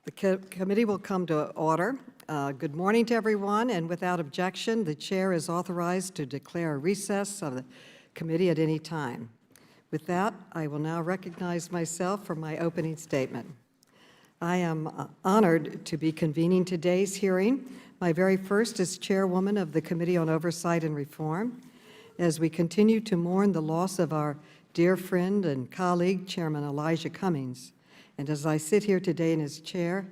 The committee will come to order. Good morning to everyone, and without objection, the chair is authorized to declare a recess of the committee at any time. With that, I will now recognize myself for my opening statement. I am honored to be convening today's hearing, my very first as chairwoman of the Committee on Oversight and Reform, as we continue to mourn the loss of our dear friend and colleague, Chairman Elijah Cummings. And as I sit here today in his chair,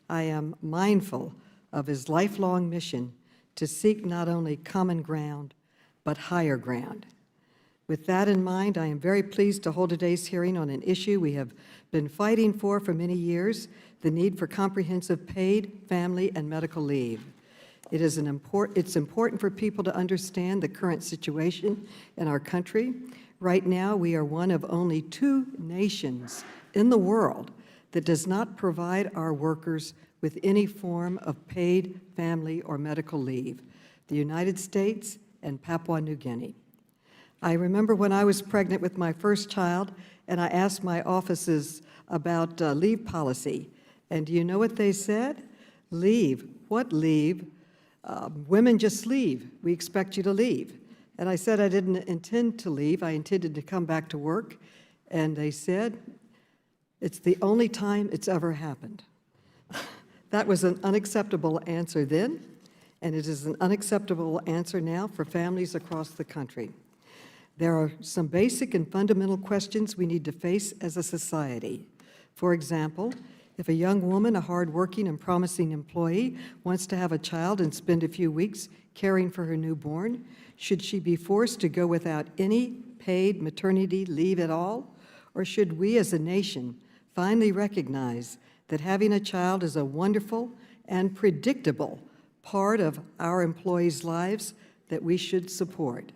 I am mindful of his lifelong mission to seek not only common ground, but higher ground. With that in mind, I am very pleased to hold today's hearing on an issue we have been fighting for many years, the need for comprehensive paid family and medical leave. It's important for people to understand the current situation in our country. Right now, we are one of only 2 nations in the world that does not provide our workers with any form of paid family or medical leave, the United States and Papua New Guinea. I remember when I was pregnant with my first child, and I asked my offices about leave policy. And do you know what they said? Leave. What leave? Women just leave. We expect you to leave. And I said I didn't intend to leave. I intended to come back to work. And they said, it's the only time it's ever happened. That was an unacceptable answer then, and it is an unacceptable answer now for families across the country. There are some basic and fundamental questions we need to face as a society. For example, if a young woman, a hardworking and promising employee, wants to have a child and spend a few weeks caring for her newborn, should she be forced to go without any paid maternity leave at all? Or should we as a nation finally recognize that having a child is a wonderful and predictable part of our employees' lives that we should support?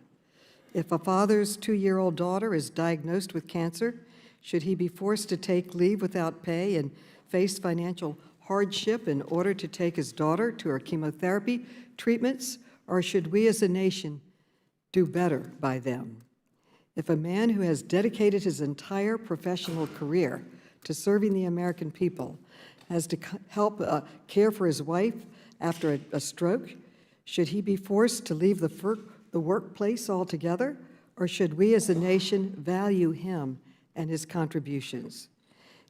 If a father's 2-year-old daughter is diagnosed with cancer, should he be forced to take leave without pay and face financial hardship in order to take his daughter to her chemotherapy treatments, or should we as a nation do better by them? If a man who has dedicated his entire professional career to serving the American people has to help care for his wife after a stroke, should he be forced to leave the workplace altogether, or should we as a nation value him and his contributions?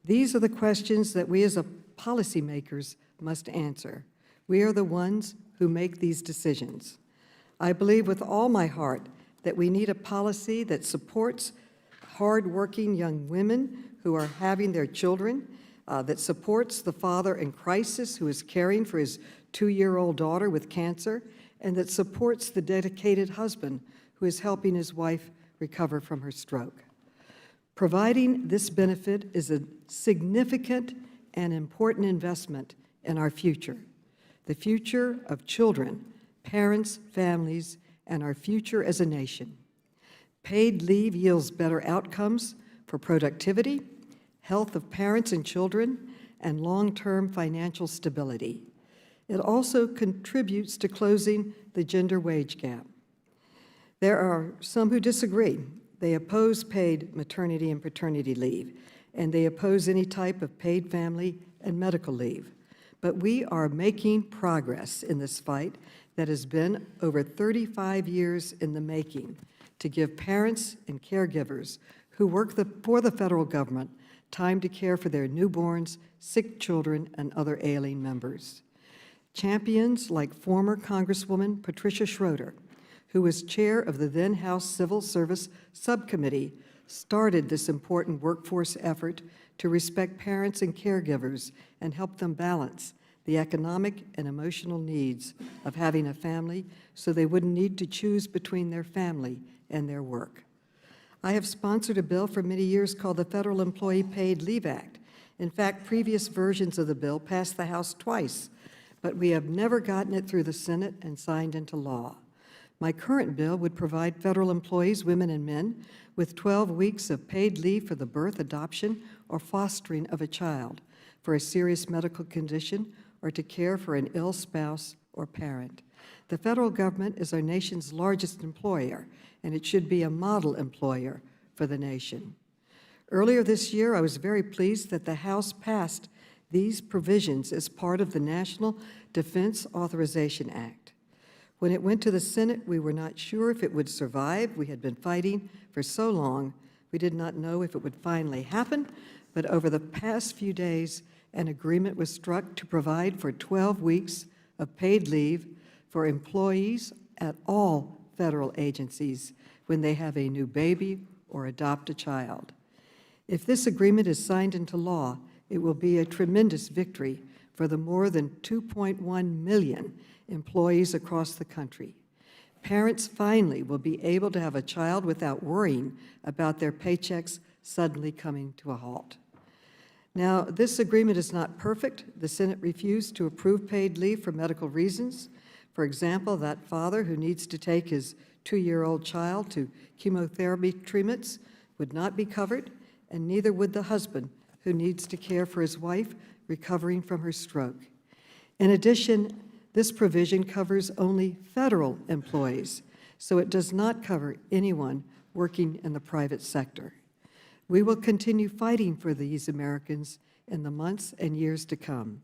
These are the questions that we as policymakers must answer. We are the ones who make these decisions. I believe with all my heart that we need a policy that supports hardworking young women who are having their children, that supports the father in crisis who is caring for his 2-year-old daughter with cancer, and that supports the dedicated husband who is helping his wife recover from her stroke. Providing this benefit is a significant and important investment in our future, the future of children, parents, families, and our future as a nation. Paid leave yields better outcomes for productivity, health of parents and children, and long-term financial stability. It also contributes to closing the gender wage gap. There are some who disagree. They oppose paid maternity and paternity leave, and they oppose any type of paid family and medical leave. But we are making progress in this fight that has been over 35 years in the making to give parents and caregivers who work for the federal government time to care for their newborns, sick children, and other ailing members. Champions like former Congresswoman Patricia Schroeder, who was chair of the then House Civil Service Subcommittee, started this important workforce effort to respect parents and caregivers and help them balance the economic and emotional needs of having a family so they wouldn't need to choose between their family and their work. I have sponsored a bill for many years called the Federal Employee Paid Leave Act. In fact, previous versions of the bill passed the House twice, but we have never gotten it through the Senate and signed into law. My current bill would provide federal employees, women and men, with 12 weeks of paid leave for the birth, adoption, or fostering of a child, for a serious medical condition, or to care for an ill spouse or parent. The federal government is our nation's largest employer, and it should be a model employer for the nation. Earlier this year, I was very pleased that the House passed these provisions as part of the National Defense Authorization Act. When it went to the Senate, we were not sure if it would survive. We had been fighting for so long, we did not know if it would finally happen, but over the past few days, an agreement was struck to provide for 12 weeks of paid leave for employees at all federal agencies when they have a new baby or adopt a child. If this agreement is signed into law, it will be a tremendous victory for the more than 2.1 million employees across the country. Parents finally will be able to have a child without worrying about their paychecks suddenly coming to a halt. Now, this agreement is not perfect. The Senate refused to approve paid leave for medical reasons. For example, that father who needs to take his 2-year-old child to chemotherapy treatments would not be covered, and neither would the husband who needs to care for his wife recovering from her stroke. In addition, this provision covers only federal employees, so it does not cover anyone working in the private sector. We will continue fighting for these Americans in the months and years to come.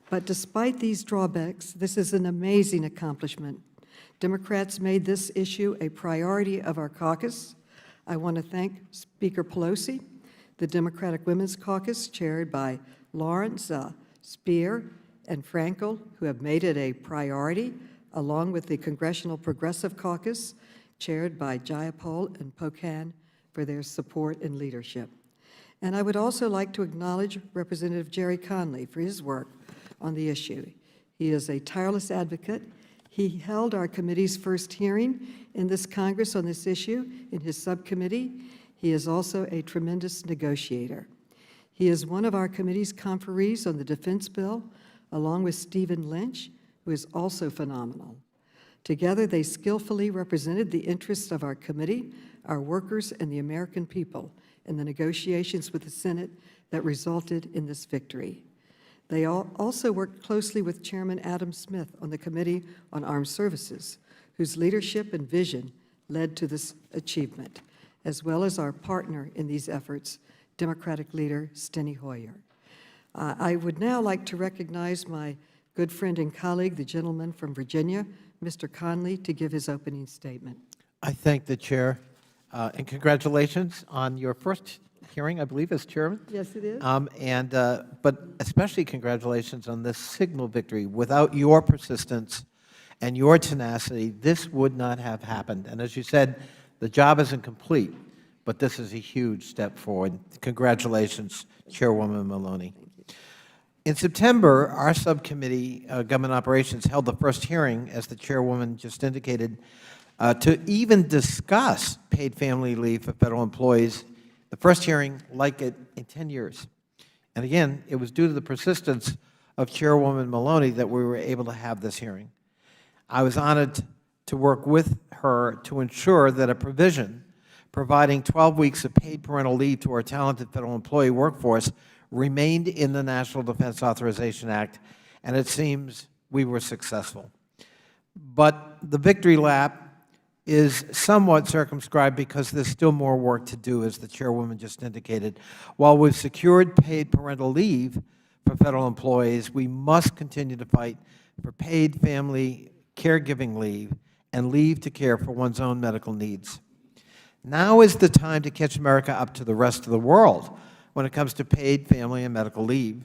But despite these drawbacks, this is an amazing accomplishment. Democrats made this issue a priority of our caucus. I want to thank Speaker Pelosi, the Democratic Women's Caucus, chaired by Lawrence, Speer, and Frankel, who have made it a priority, along with the Congressional Progressive Caucus, chaired by Jayapal and Pocan, for their support and leadership. And I would also like to acknowledge Representative Jerry Conley for his work on the issue. He is a tireless advocate. He held our committee's first hearing in this Congress on this issue in his subcommittee. He is also a tremendous negotiator. He is one of our committee's conferees on the defense bill, along with Stephen Lynch, who is also phenomenal. Together, they skillfully represented the interests of our committee, our workers, and the American people in the negotiations with the Senate that resulted in this victory. They also worked closely with Chairman Adam Smith on the Committee on Armed Services, whose leadership and vision led to this achievement, as well as our partner in these efforts, Democratic leader Steny Hoyer. I would now like to recognize my good friend and colleague, the gentleman from Virginia, Mr. Conley, to give his opening statement. I thank the Chair, and congratulations on your first hearing, I believe, as Chairman. Yes, it is. But especially congratulations on this signal victory. Without your persistence and your tenacity, this would not have happened. And as you said, the job isn't complete, but this is a huge step forward. Congratulations, Chairwoman Maloney. In September, our subcommittee, Government Operations, held the first hearing, as the Chairwoman just indicated, to even discuss paid family leave for federal employees, the first hearing like it in 10 years. And again, it was due to the persistence of Chairwoman Maloney that we were able to have this hearing. I was honored to work with her to ensure that a provision providing 12 weeks of paid parental leave to our talented federal employee workforce remained in the National Defense Authorization Act, and it seems we were successful. But the victory lap is somewhat circumscribed because there's still more work to do, as the Chairwoman just indicated. While we've secured paid parental leave for federal employees, we must continue to fight for paid family caregiving leave and leave to care for one's own medical needs. Now is the time to catch America up to the rest of the world when it comes to paid family and medical leave.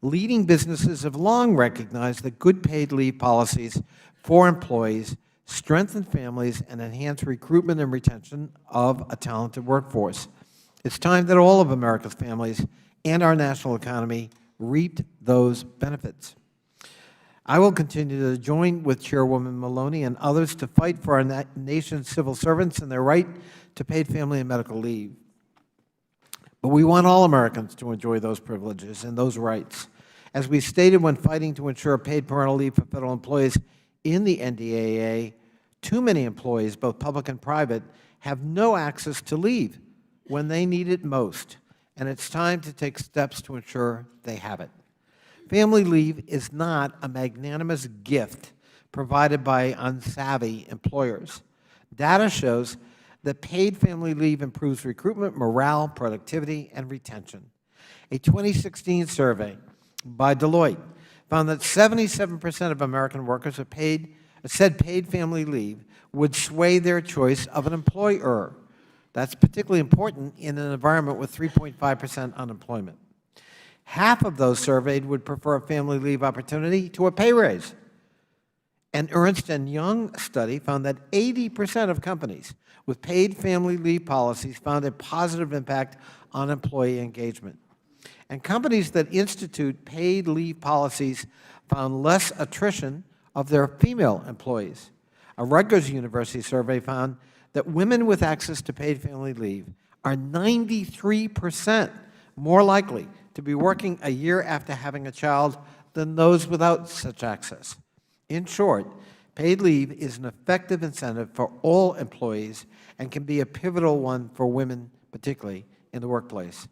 Leading businesses have long recognized that good paid leave policies for employees strengthen families and enhance recruitment and retention of a talented workforce. It's time that all of America's families and our national economy reaped those benefits. I will continue to join with Chairwoman Maloney and others to fight for our nation's civil servants and their right to paid family and medical leave. But we want all Americans to enjoy those privileges and those rights. As we stated when fighting to ensure paid parental leave for federal employees in the NDAA, too many employees, both public and private, have no access to leave when they need it most, and it's time to take steps to ensure they have it. Family leave is not a magnanimous gift provided by unsavvy employers. Data shows that paid family leave improves recruitment, morale, productivity, and retention. A 2016 survey by Deloitte found that 77% of American workers said paid family leave would sway their choice of an employer. That's particularly important in an environment with 3.5% unemployment. Half of those surveyed would prefer a family leave opportunity to a pay raise. An Ernst & Young study found that 80% of companies with paid family leave policies found a positive impact on employee engagement. And companies that institute paid leave policies found less attrition of their female employees. A Rutgers University survey found that women with access to paid family leave are 93% more likely to be working a year after having a child than those without such access. In short, paid leave is an effective incentive for all employees and can be a pivotal one for women, particularly in the workplace.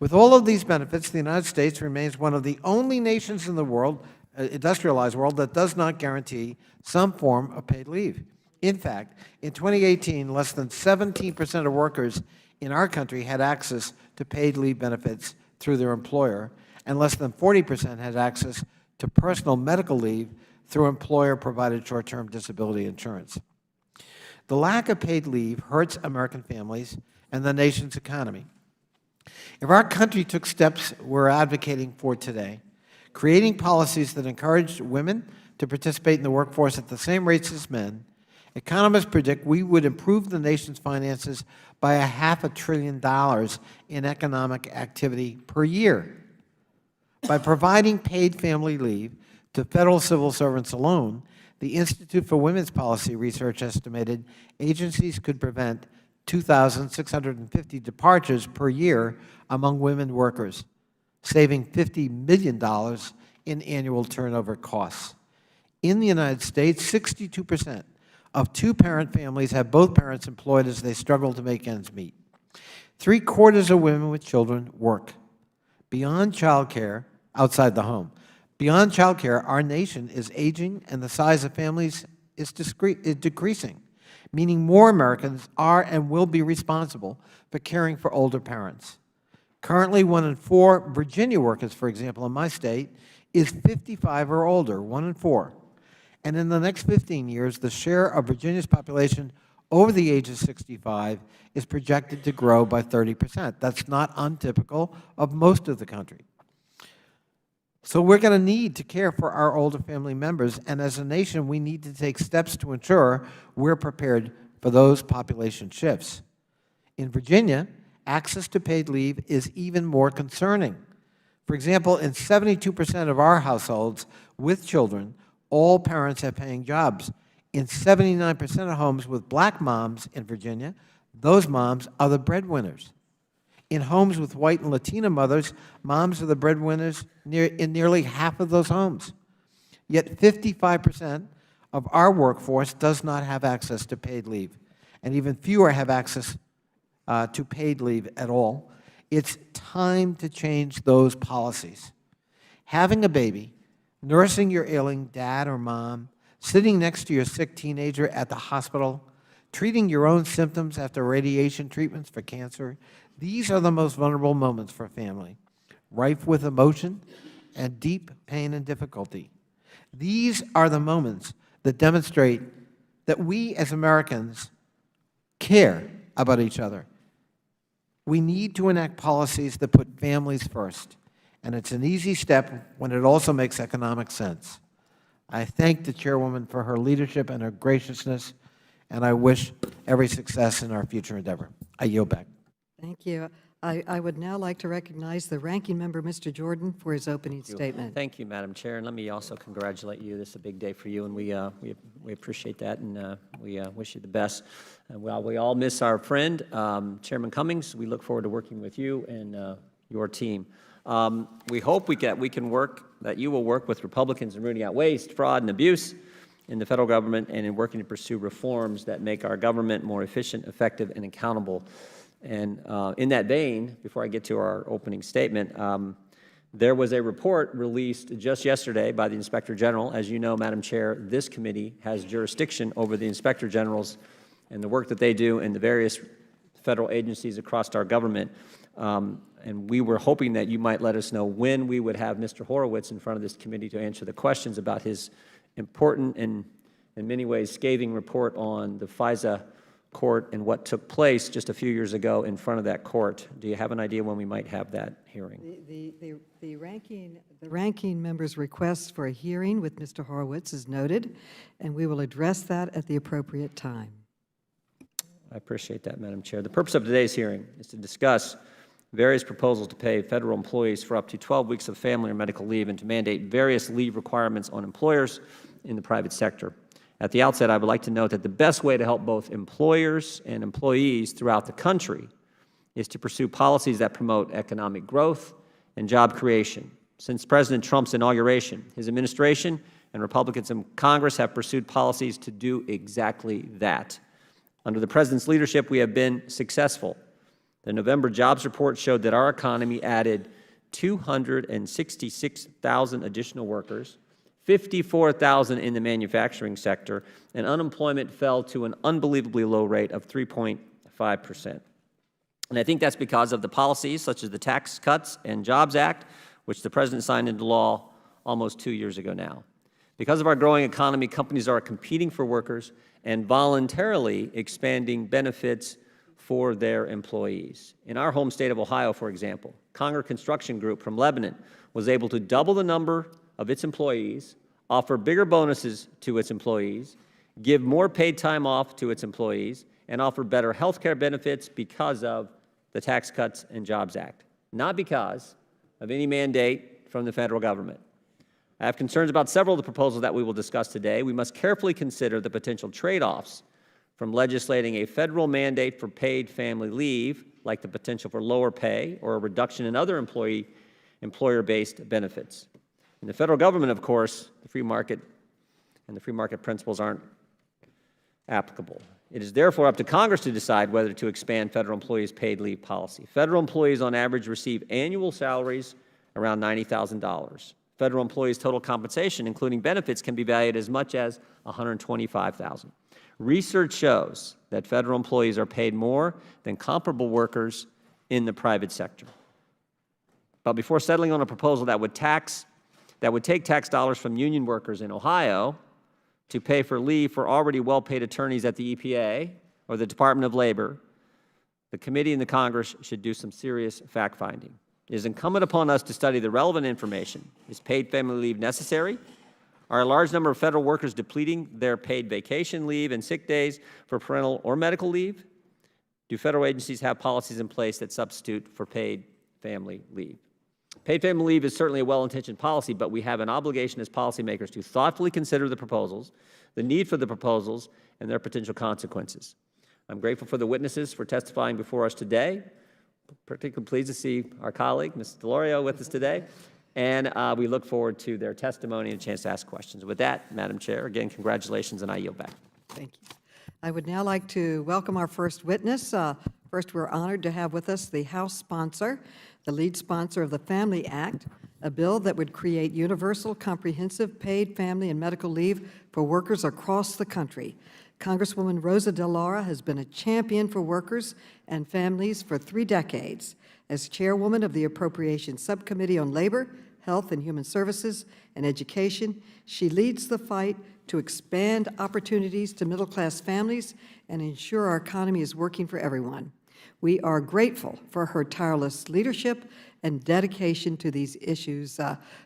With all of these benefits, the United States remains one of the only nations in the world, industrialized world, that does not guarantee some form of paid leave. In fact, in 2018, less than 17% of workers in our country had access to paid leave benefits through their employer, and less than 40% had access to personal medical leave through employer-provided short-term disability insurance. The lack of paid leave hurts American families and the nation's economy. If our country took steps we're advocating for today, creating policies that encourage women to participate in the workforce at the same rates as men, economists predict we would improve the nation's finances by $500 billion in economic activity per year. By providing paid family leave to federal civil servants alone, the Institute for Women's Policy Research estimated agencies could prevent 2,650 departures per year among women workers, saving $50 million in annual turnover costs. In the United States, 62% of two-parent families have both parents employed as they struggle to make ends meet. 3/4 of women with children work. Beyond child care, outside the home, beyond child care, our nation is aging and the size of families is decreasing, meaning more Americans are and will be responsible for caring for older parents. Currently, 1 in 4 Virginia workers, for example, in my state, is 55 or older, 1 in 4. And in the next 15 years, the share of Virginia's population over the age of 65 is projected to grow by 30%. That's not untypical of most of the country. So we're going to need to care for our older family members, and as a nation, we need to take steps to ensure we're prepared for those population shifts. In Virginia, access to paid leave is even more concerning. For example, in 72% of our households with children, all parents have paying jobs. In 79% of homes with Black moms in Virginia, those moms are the breadwinners. In homes with white and Latina mothers, moms are the breadwinners in nearly half of those homes. Yet 55% of our workforce does not have access to paid leave, and even fewer have access to paid leave at all. It's time to change those policies. Having a baby, nursing your ailing dad or mom, sitting next to your sick teenager at the hospital, treating your own symptoms after radiation treatments for cancer, these are the most vulnerable moments for a family, rife with emotion and deep pain and difficulty. These are the moments that demonstrate that we as Americans care about each other. We need to enact policies that put families first, and it's an easy step when it also makes economic sense. I thank the chairwoman for her leadership and her graciousness, and I wish every success in our future endeavor. I yield back. Thank you. I would now like to recognize the ranking member, Mr. Jordan, for his opening statement. Thank you, Madam Chair, and let me also congratulate you. This is a big day for you, and we appreciate that, and we wish you the best. And while we all miss our friend, Chairman Cummings, we look forward to working with you and your team. We hope that you will work with Republicans in rooting out waste, fraud, and abuse in the federal government and in working to pursue reforms that make our government more efficient, effective, and accountable. And in that vein, before I get to our opening statement, there was a report released just yesterday by the Inspector General. As you know, Madam Chair, this committee has jurisdiction over the Inspector Generals and the work that they do in the various federal agencies across our government. And we were hoping that you might let us know when we would have Mr. Horowitz in front of this committee to answer the questions about his important and, in many ways, scathing report on the FISA court and what took place just a few years ago in front of that court. Do you have an idea when we might have that hearing? The ranking member's request for a hearing with Mr. Horowitz is noted, and we will address that at the appropriate time. I appreciate that, Madam Chair. The purpose of today's hearing is to discuss various proposals to pay federal employees for up to 12 weeks of family or medical leave and to mandate various leave requirements on employers in the private sector. At the outset, I would like to note that the best way to help both employers and employees throughout the country is to pursue policies that promote economic growth and job creation. Since President Trump's inauguration, his administration and Republicans in Congress have pursued policies to do exactly that. Under the President's leadership, we have been successful. The November jobs report showed that our economy added 266,000 additional workers, 54,000 in the manufacturing sector, and unemployment fell to an unbelievably low rate of 3.5%. And I think that's because of the policies such as the Tax Cuts and Jobs Act, which the President signed into law almost 2 years ago now. Because of our growing economy, companies are competing for workers and voluntarily expanding benefits for their employees. In our home state of Ohio, for example, Conger Construction Group from Lebanon was able to double the number of its employees, offer bigger bonuses to its employees, give more paid time off to its employees, and offer better health care benefits because of the Tax Cuts and Jobs Act, not because of any mandate from the federal government. I have concerns about several of the proposals that we will discuss today. We must carefully consider the potential trade-offs from legislating a federal mandate for paid family leave, like the potential for lower pay or a reduction in other employer-based benefits. In the federal government, of course, the free market and the free market principles aren't applicable. It is therefore up to Congress to decide whether to expand federal employees' paid leave policy. Federal employees, on average, receive annual salaries around $90,000. Federal employees' total compensation, including benefits, can be valued as much as $125,000. Research shows that federal employees are paid more than comparable workers in the private sector. But before settling on a proposal that would take tax dollars from union workers in Ohio to pay for leave for already well-paid attorneys at the EPA or the Department of Labor, the committee and the Congress should do some serious fact-finding. It is incumbent upon us to study the relevant information. Is paid family leave necessary? Are a large number of federal workers depleting their paid vacation leave and sick days for parental or medical leave? Do federal agencies have policies in place that substitute for paid family leave? Paid family leave is certainly a well-intentioned policy, but we have an obligation as policymakers to thoughtfully consider the proposals, the need for the proposals, and their potential consequences. I'm grateful for the witnesses for testifying before us today. Particularly pleased to see our colleague, Ms. Delorio, with us today, and we look forward to their testimony and a chance to ask questions. With that, Madam Chair, again, congratulations, and I yield back. Thank you. I would now like to welcome our first witness. First, we're honored to have with us the House sponsor, the lead sponsor of the Family Act, a bill that would create universal, comprehensive, paid family and medical leave for workers across the country. Congresswoman Rosa DeLauro has been a champion for workers and families for 3 decades. As chairwoman of the Appropriations Subcommittee on Labor, Health and Human Services, and Education, she leads the fight to expand opportunities to middle-class families and ensure our economy is working for everyone. We are grateful for her tireless leadership and dedication to these issues.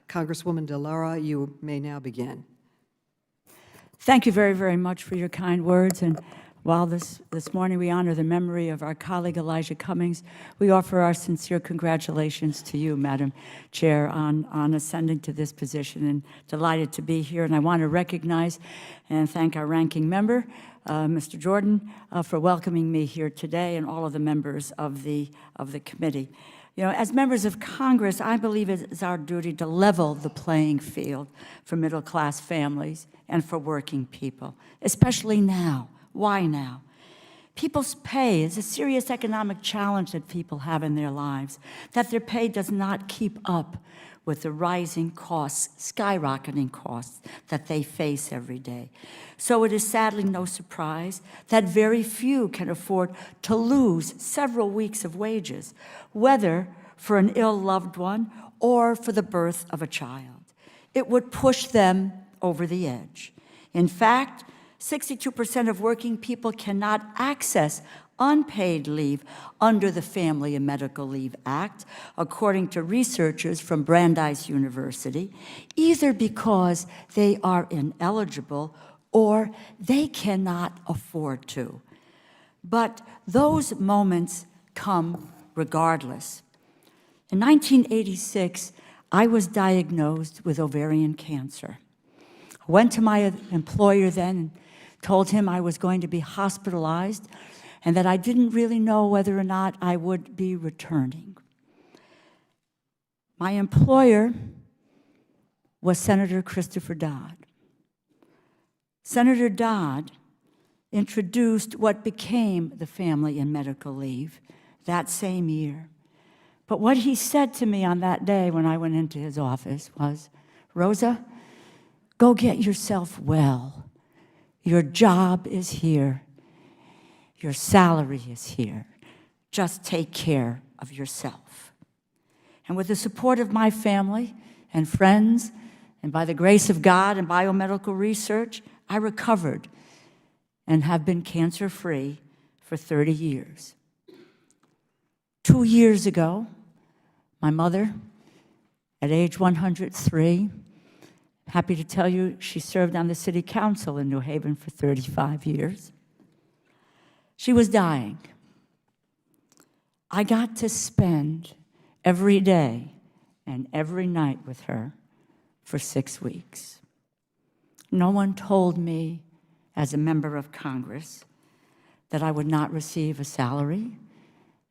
Congresswoman DeLauro, you may now begin. Thank you very, very much for your kind words. And while this morning we honor the memory of our colleague Elijah Cummings, we offer our sincere congratulations to you, Madam Chair, on ascending to this position, and delighted to be here. And I want to recognize and thank our ranking member, Mr. Jordan, for welcoming me here today, and all of the members of the committee. You know, as members of Congress, I believe it is our duty to level the playing field for middle-class families and for working people, especially now. Why now? People's pay is a serious economic challenge that people have in their lives, that their pay does not keep up with the rising costs, skyrocketing costs that they face every day. So it is sadly no surprise that very few can afford to lose several weeks of wages, whether for an ill loved one or for the birth of a child. It would push them over the edge. In fact, 62% of working people cannot access unpaid leave under the Family and Medical Leave Act, according to researchers from Brandeis University, either because they are ineligible or they cannot afford to. But those moments come regardless. In 1986, I was diagnosed with ovarian cancer. I went to my employer then and told him I was going to be hospitalized and that I didn't really know whether or not I would be returning. My employer was Senator Christopher Dodd. Senator Dodd introduced what became the Family and Medical Leave that same year. But what he said to me on that day when I went into his office was, "Rosa, go get yourself well. Your job is here. Your salary is here. Just take care of yourself." And with the support of my family and friends, and by the grace of God and biomedical research, I recovered and have been cancer-free for 30 years. 2 years ago, my mother, at age 103, happy to tell you she served on the city council in New Haven for 35 years. She was dying. I got to spend every day and every night with her for 6 weeks. No one told me, as a member of Congress, that I would not receive a salary.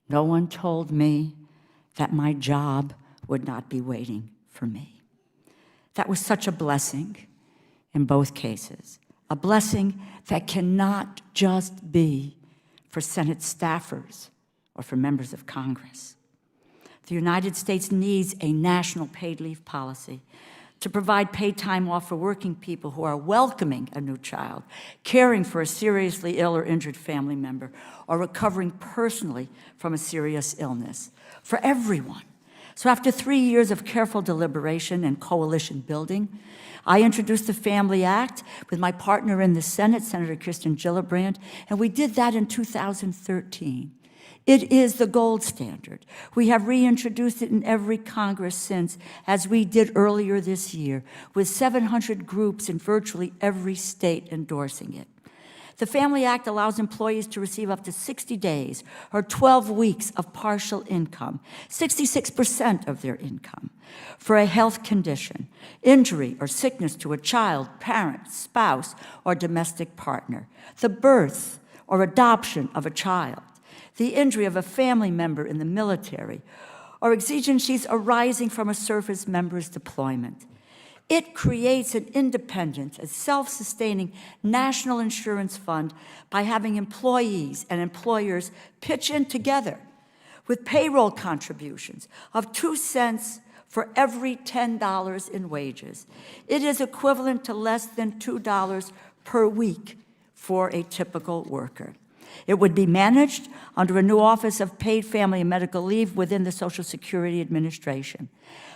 No one told me that my job would not be waiting for me. That was such a blessing in both cases, a blessing that cannot just be for Senate staffers or for members of Congress. The United States needs a national paid leave policy to provide paid time off for working people who are welcoming a new child, caring for a seriously ill or injured family member, or recovering personally from a serious illness, for everyone. So after 3 years of careful deliberation and coalition building, I introduced the Family Act with my partner in the Senate, Senator Kirsten Gillibrand, and we did that in 2013. It is the gold standard. We have reintroduced it in every Congress since, as we did earlier this year, with 700 groups in virtually every state endorsing it. The Family Act allows employees to receive up to 60 days or 12 weeks of partial income, 66% of their income, for a health condition, injury or sickness to a child, parent, spouse, or domestic partner, the birth or adoption of a child, the injury of a family member in the military, or exigencies arising from a service member's deployment. It creates an independent and self-sustaining national insurance fund by having employees and employers pitch in together with payroll contributions of 2 cents for every $10 in wages. It is equivalent to less than $2 per week for a typical worker. It would be managed under a new Office of Paid Family and Medical Leave within the Social Security Administration.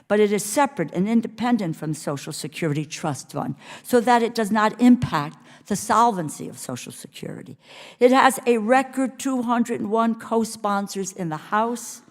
But it is separate and independent from the Social Security Trust Fund so that it does not impact the solvency of Social Security. It has a record 201 co-sponsors in the House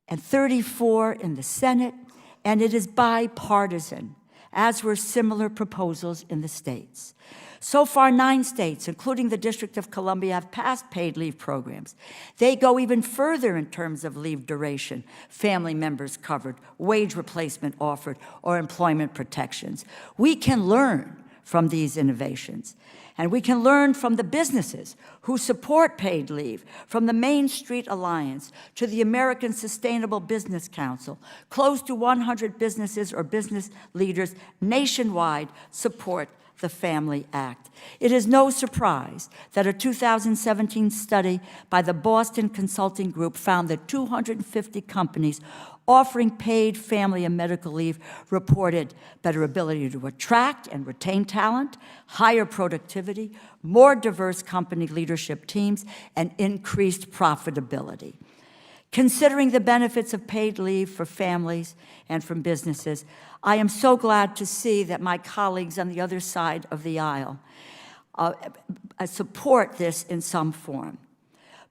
and 34 in the Senate, and it is bipartisan, as were similar proposals in the states. So far, 9 states, including the District of Columbia, have passed paid leave programs. They go even further in terms of leave duration, family members covered, wage replacement offered, or employment protections. We can learn from these innovations. And we can learn from the businesses who support paid leave, from the Main Street Alliance to the American Sustainable Business Council. Close to 100 businesses or business leaders nationwide support the Family Act. It is no surprise that a 2017 study by the Boston Consulting Group found that 250 companies offering paid family and medical leave reported better ability to attract and retain talent, higher productivity, more diverse company leadership teams, and increased profitability. considering the benefits of paid leave for families and from businesses, I am so glad to see that my colleagues on the other side of the aisle support this in some form.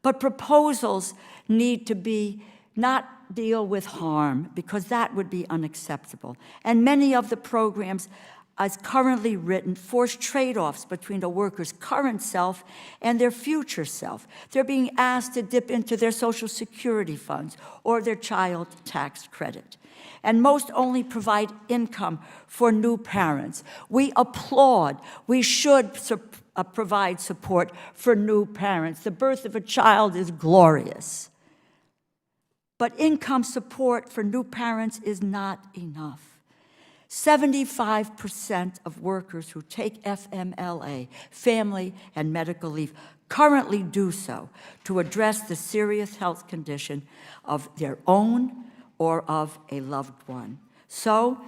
But proposals need to be not deal with harm, because that would be unacceptable. And many of the programs, as currently written, force trade-offs between a worker's current self and their future self. They're being asked to dip into their Social Security funds or their child tax credit. And most only provide income for new parents. We applaud, we should provide support for new parents. The birth of a child is glorious. But income support for new parents is not enough. 75% of workers who take FMLA, family and medical leave, currently do so to address the serious health condition of their own or of a loved one. So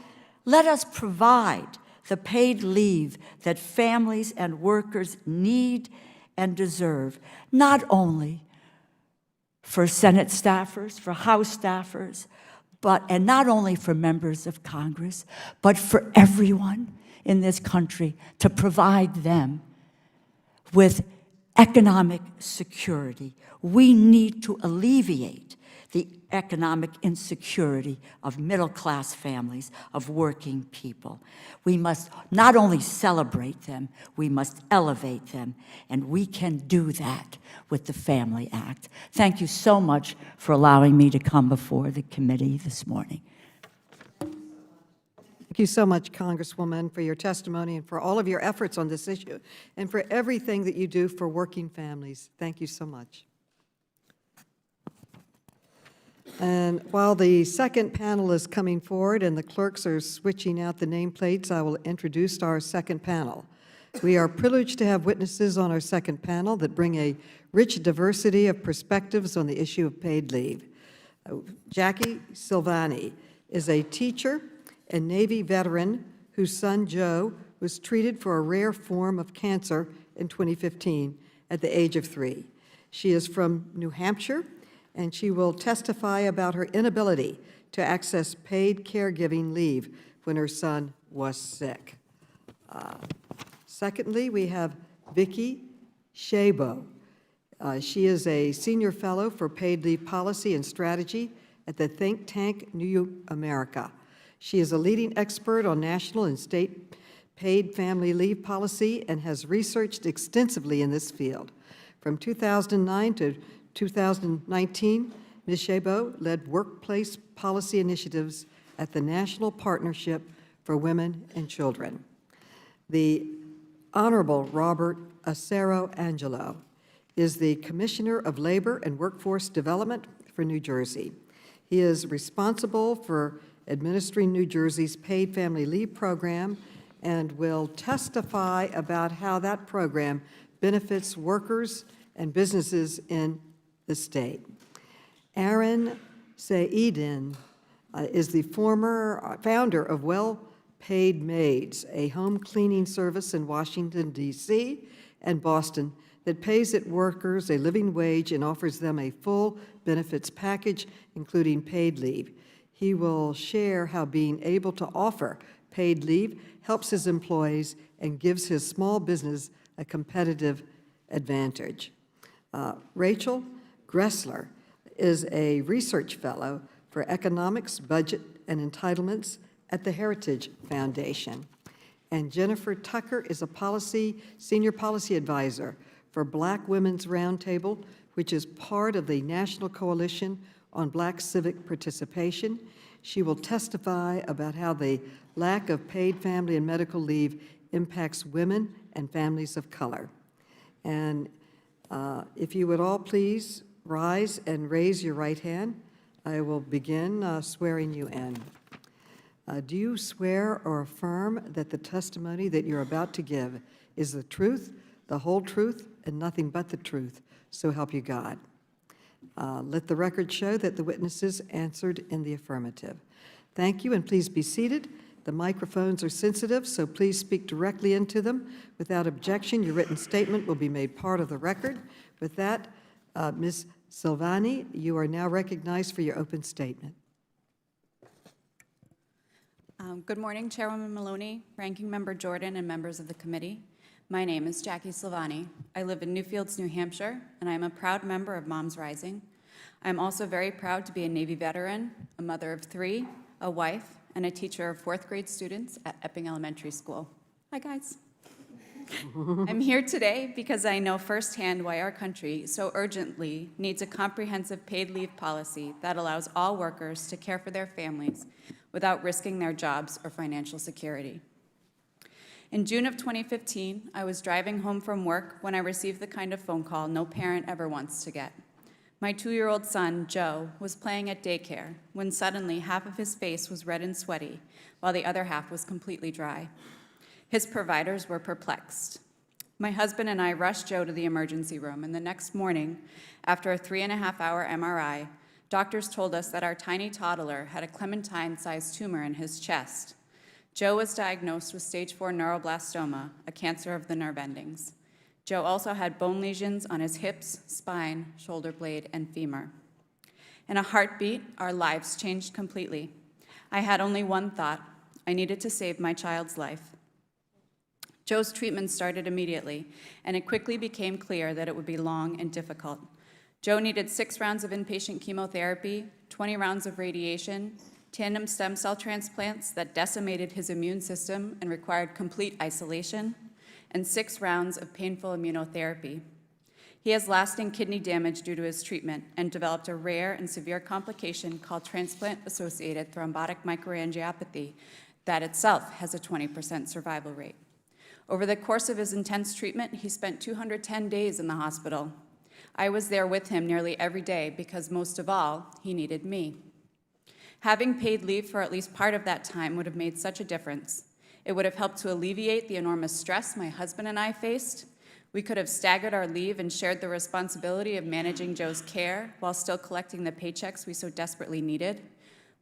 let us provide the paid leave that families and workers need and deserve, not only for Senate staffers, for House staffers, and not only for members of Congress, but for everyone in this country, to provide them with economic security. We need to alleviate the economic insecurity of middle-class families, of working people. We must not only celebrate them, we must elevate them, and we can do that with the Family Act. Thank you so much for allowing me to come before the committee this morning. Thank you so much, Congresswoman, for your testimony and for all of your efforts on this issue and for everything that you do for working families. Thank you so much. And while the second panel is coming forward and the clerks are switching out the nameplates, I will introduce our second panel. We are privileged to have witnesses on our second panel that bring a rich diversity of perspectives on the issue of paid leave. Jackie Silvani is a teacher and Navy veteran whose son, Joe, was treated for a rare form of cancer in 2015 at the age of 3. She is from New Hampshire, and she will testify about her inability to access paid caregiving leave when her son was sick. Secondly, we have Vicki Shabo. She is a senior fellow for paid leave policy and strategy at the think tank New America. She is a leading expert on national and state paid family leave policy and has researched extensively in this field. From 2009 to 2019, Ms. Shabo led workplace policy initiatives at the National Partnership for Women and Children. The Honorable Robert Acero Angelo is the Commissioner of Labor and Workforce Development for New Jersey. He is responsible for administering New Jersey's paid family leave program and will testify about how that program benefits workers and businesses in the state. Aaron Saidin is the former founder of Well-Paid Maids, a home cleaning service in Washington, D.C. and Boston that pays its workers a living wage and offers them a full benefits package, including paid leave. He will share how being able to offer paid leave helps his employees and gives his small business a competitive advantage. Rachel Gressler is a research fellow for economics, budget, and entitlements at the Heritage Foundation. And Jennifer Tucker is a senior policy advisor for Black Women's Roundtable, which is part of the National Coalition on Black Civic Participation. She will testify about how the lack of paid family and medical leave impacts women and families of color. And if you would all please rise and raise your right hand, I will begin swearing you in. Do you swear or affirm that the testimony that you're about to give is the truth, the whole truth, and nothing but the truth, so help you God? Let the record show that the witnesses answered in the affirmative. Thank you, and please be seated. The microphones are sensitive, so please speak directly into them. Without objection, your written statement will be made part of the record. With that, Ms. Silvani, you are now recognized for your open statement. Good morning, Chairwoman Maloney, Ranking Member Jordan, and members of the committee. My name is Jackie Silvani. I live in Newfields, New Hampshire, and I am a proud member of Moms Rising. I am also very proud to be a Navy veteran, a mother of 3, a wife, and a teacher of 4th grade students at Epping Elementary School. Hi, guys. I'm here today because I know firsthand why our country so urgently needs a comprehensive paid leave policy that allows all workers to care for their families without risking their jobs or financial security. In June of 2015, I was driving home from work when I received the kind of phone call no parent ever wants to get. My 2-year-old son, Joe, was playing at daycare when suddenly half of his face was red and sweaty, while the other half was completely dry. His providers were perplexed. My husband and I rushed Joe to the emergency room, and the next morning, after a 3.5-hour MRI, doctors told us that our tiny toddler had a clementine-sized tumor in his chest. Joe was diagnosed with stage 4 neuroblastoma, a cancer of the nerve endings. Joe also had bone lesions on his hips, spine, shoulder blade, and femur. In a heartbeat, our lives changed completely. I had only one thought: I needed to save my child's life. Joe's treatment started immediately, and it quickly became clear that it would be long and difficult. Joe needed 6 rounds of inpatient chemotherapy, 20 rounds of radiation, tandem stem cell transplants that decimated his immune system and required complete isolation, and 6 rounds of painful immunotherapy. He has lasting kidney damage due to his treatment and developed a rare and severe complication called transplant-associated thrombotic microangiopathy that itself has a 20% survival rate. Over the course of his intense treatment, he spent 210 days in the hospital. I was there with him nearly every day because, most of all, he needed me. Having paid leave for at least part of that time would have made such a difference. It would have helped to alleviate the enormous stress my husband and I faced. We could have staggered our leave and shared the responsibility of managing Joe's care while still collecting the paychecks we so desperately needed.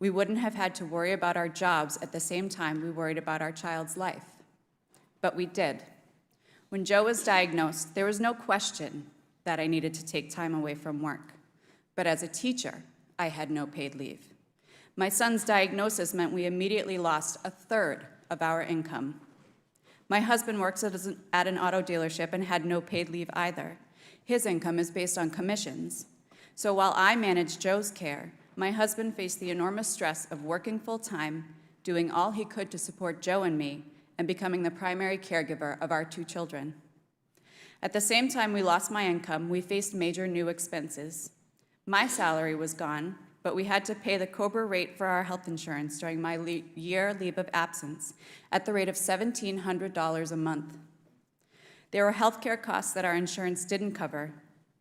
We wouldn't have had to worry about our jobs at the same time we worried about our child's life. But we did. When Joe was diagnosed, there was no question that I needed to take time away from work. But as a teacher, I had no paid leave. My son's diagnosis meant we immediately lost 1/3 of our income. My husband works at an auto dealership and had no paid leave either. His income is based on commissions. So while I managed Joe's care, my husband faced the enormous stress of working full-time, doing all he could to support Joe and me, and becoming the primary caregiver of our 2 children. At the same time we lost my income, we faced major new expenses. My salary was gone, but we had to pay the COBRA rate for our health insurance during my year leave of absence at the rate of $1,700 a month. There were healthcare costs that our insurance didn't cover.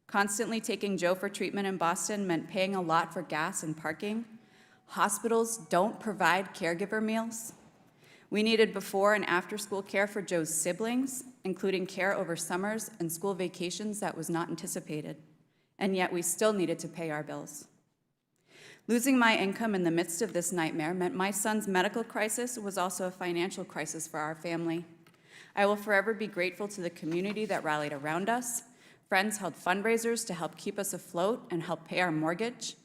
Constantly taking Joe for treatment in Boston meant paying a lot for gas and parking. Hospitals don't provide caregiver meals. We needed before and after school care for Joe's siblings, including care over summers and school vacations that was not anticipated. And yet we still needed to pay our bills. Losing my income in the midst of this nightmare meant my son's medical crisis was also a financial crisis for our family. I will forever be grateful to the community that rallied around us. Friends held fundraisers to help keep us afloat and help pay our mortgage.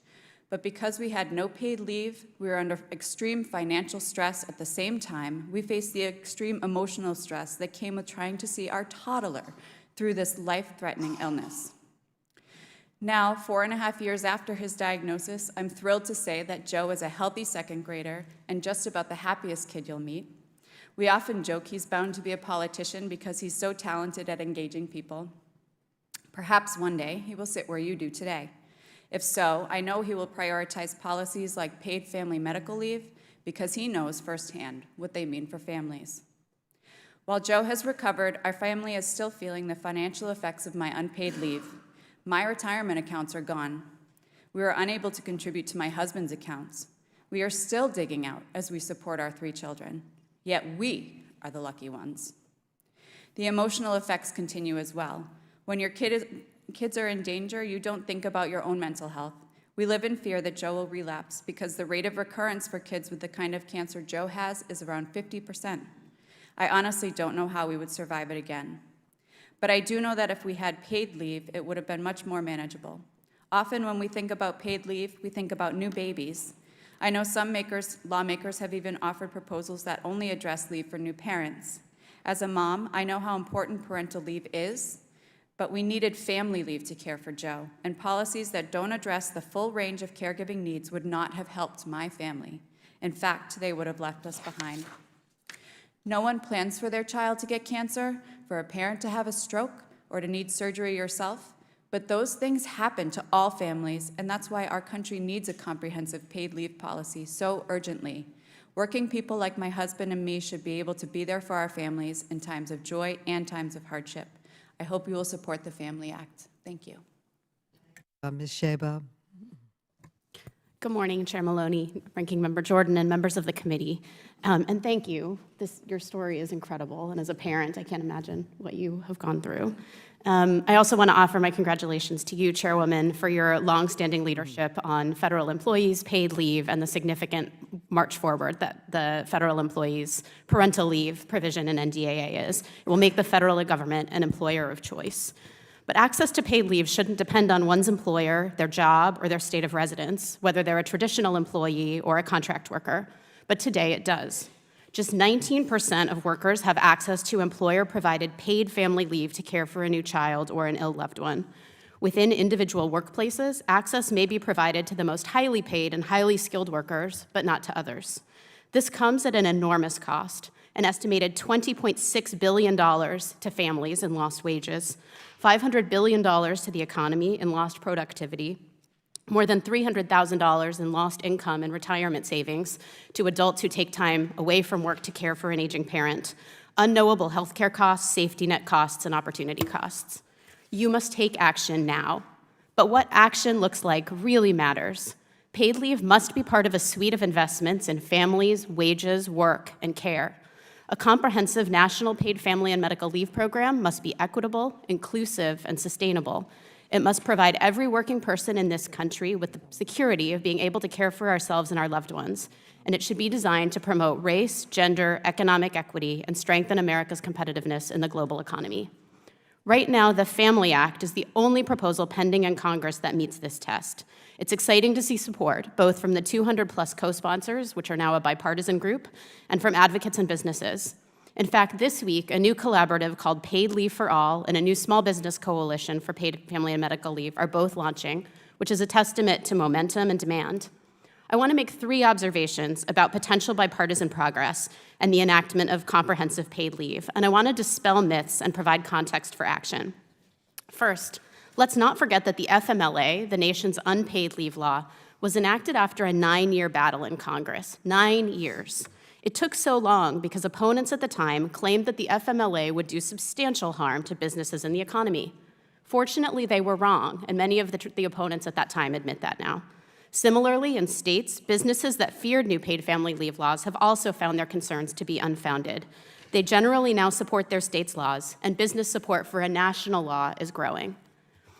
But because we had no paid leave, we were under extreme financial stress at the same time. We faced the extreme emotional stress that came with trying to see our toddler through this life-threatening illness. Now, 4.5 years after his diagnosis, I'm thrilled to say that Joe is a healthy 2nd grader and just about the happiest kid you'll meet. We often joke he's bound to be a politician because he's so talented at engaging people. Perhaps one day he will sit where you do today. If so, I know he will prioritize policies like paid family medical leave because he knows firsthand what they mean for families. While Joe has recovered, our family is still feeling the financial effects of my unpaid leave. My retirement accounts are gone. We were unable to contribute to my husband's accounts. We are still digging out as we support our 3 children, yet we are the lucky ones. The emotional effects continue as well. When your kids are in danger, you don't think about your own mental health. We live in fear that Joe will relapse because the rate of recurrence for kids with the kind of cancer Joe has is around 50%. I honestly don't know how we would survive it again. But I do know that if we had paid leave, it would have been much more manageable. Often when we think about paid leave, we think about new babies. I know some lawmakers have even offered proposals that only address leave for new parents. As a mom, I know how important parental leave is, but we needed family leave to care for Joe, and policies that don't address the full range of caregiving needs would not have helped my family. In fact, they would have left us behind. No one plans for their child to get cancer, for a parent to have a stroke, or to need surgery yourself, but those things happen to all families, and that's why our country needs a comprehensive paid leave policy so urgently. Working people like my husband and me should be able to be there for our families in times of joy and times of hardship. I hope you will support the Family Act. Thank you. Ms. Sheba. Good morning, Chair Maloney, Ranking Member Jordan, and members of the committee. And thank you. Your story is incredible, and as a parent, I can't imagine what you have gone through. I also want to offer my congratulations to you, Chairwoman, for your longstanding leadership on federal employees' paid leave and the significant march forward that the federal employees' parental leave provision in NDAA is. It will make the federal government an employer of choice. But access to paid leave shouldn't depend on one's employer, their job, or their state of residence, whether they're a traditional employee or a contract worker. But today it does. Just 19% of workers have access to employer-provided paid family leave to care for a new child or an ill loved one. Within individual workplaces, access may be provided to the most highly paid and highly skilled workers, but not to others. This comes at an enormous cost, an estimated $20.6 billion to families in lost wages, $500 billion to the economy in lost productivity, more than $300,000 in lost income and retirement savings to adults who take time away from work to care for an aging parent, unknowable healthcare costs, safety net costs, and opportunity costs. You must take action now. But what action looks like really matters. Paid leave must be part of a suite of investments in families, wages, work, and care. A comprehensive national paid family and medical leave program must be equitable, inclusive, and sustainable. It must provide every working person in this country with the security of being able to care for ourselves and our loved ones. And it should be designed to promote race, gender, economic equity, and strengthen America's competitiveness in the global economy. Right now, the Family Act is the only proposal pending in Congress that meets this test. It's exciting to see support, both from the 200-plus co-sponsors, which are now a bipartisan group, and from advocates and businesses. In fact, this week, a new collaborative called Paid Leave for All and a new small business coalition for paid family and medical leave are both launching, which is a testament to momentum and demand. I want to make 3 observations about potential bipartisan progress and the enactment of comprehensive paid leave, and I want to dispel myths and provide context for action. First, let's not forget that the FMLA, the nation's unpaid leave law, was enacted after a 9-year battle in Congress. 9 years. It took so long because opponents at the time claimed that the FMLA would do substantial harm to businesses and the economy. Fortunately, they were wrong, and many of the opponents at that time admit that now. Similarly, in states, businesses that feared new paid family leave laws have also found their concerns to be unfounded. They generally now support their state's laws, and business support for a national law is growing.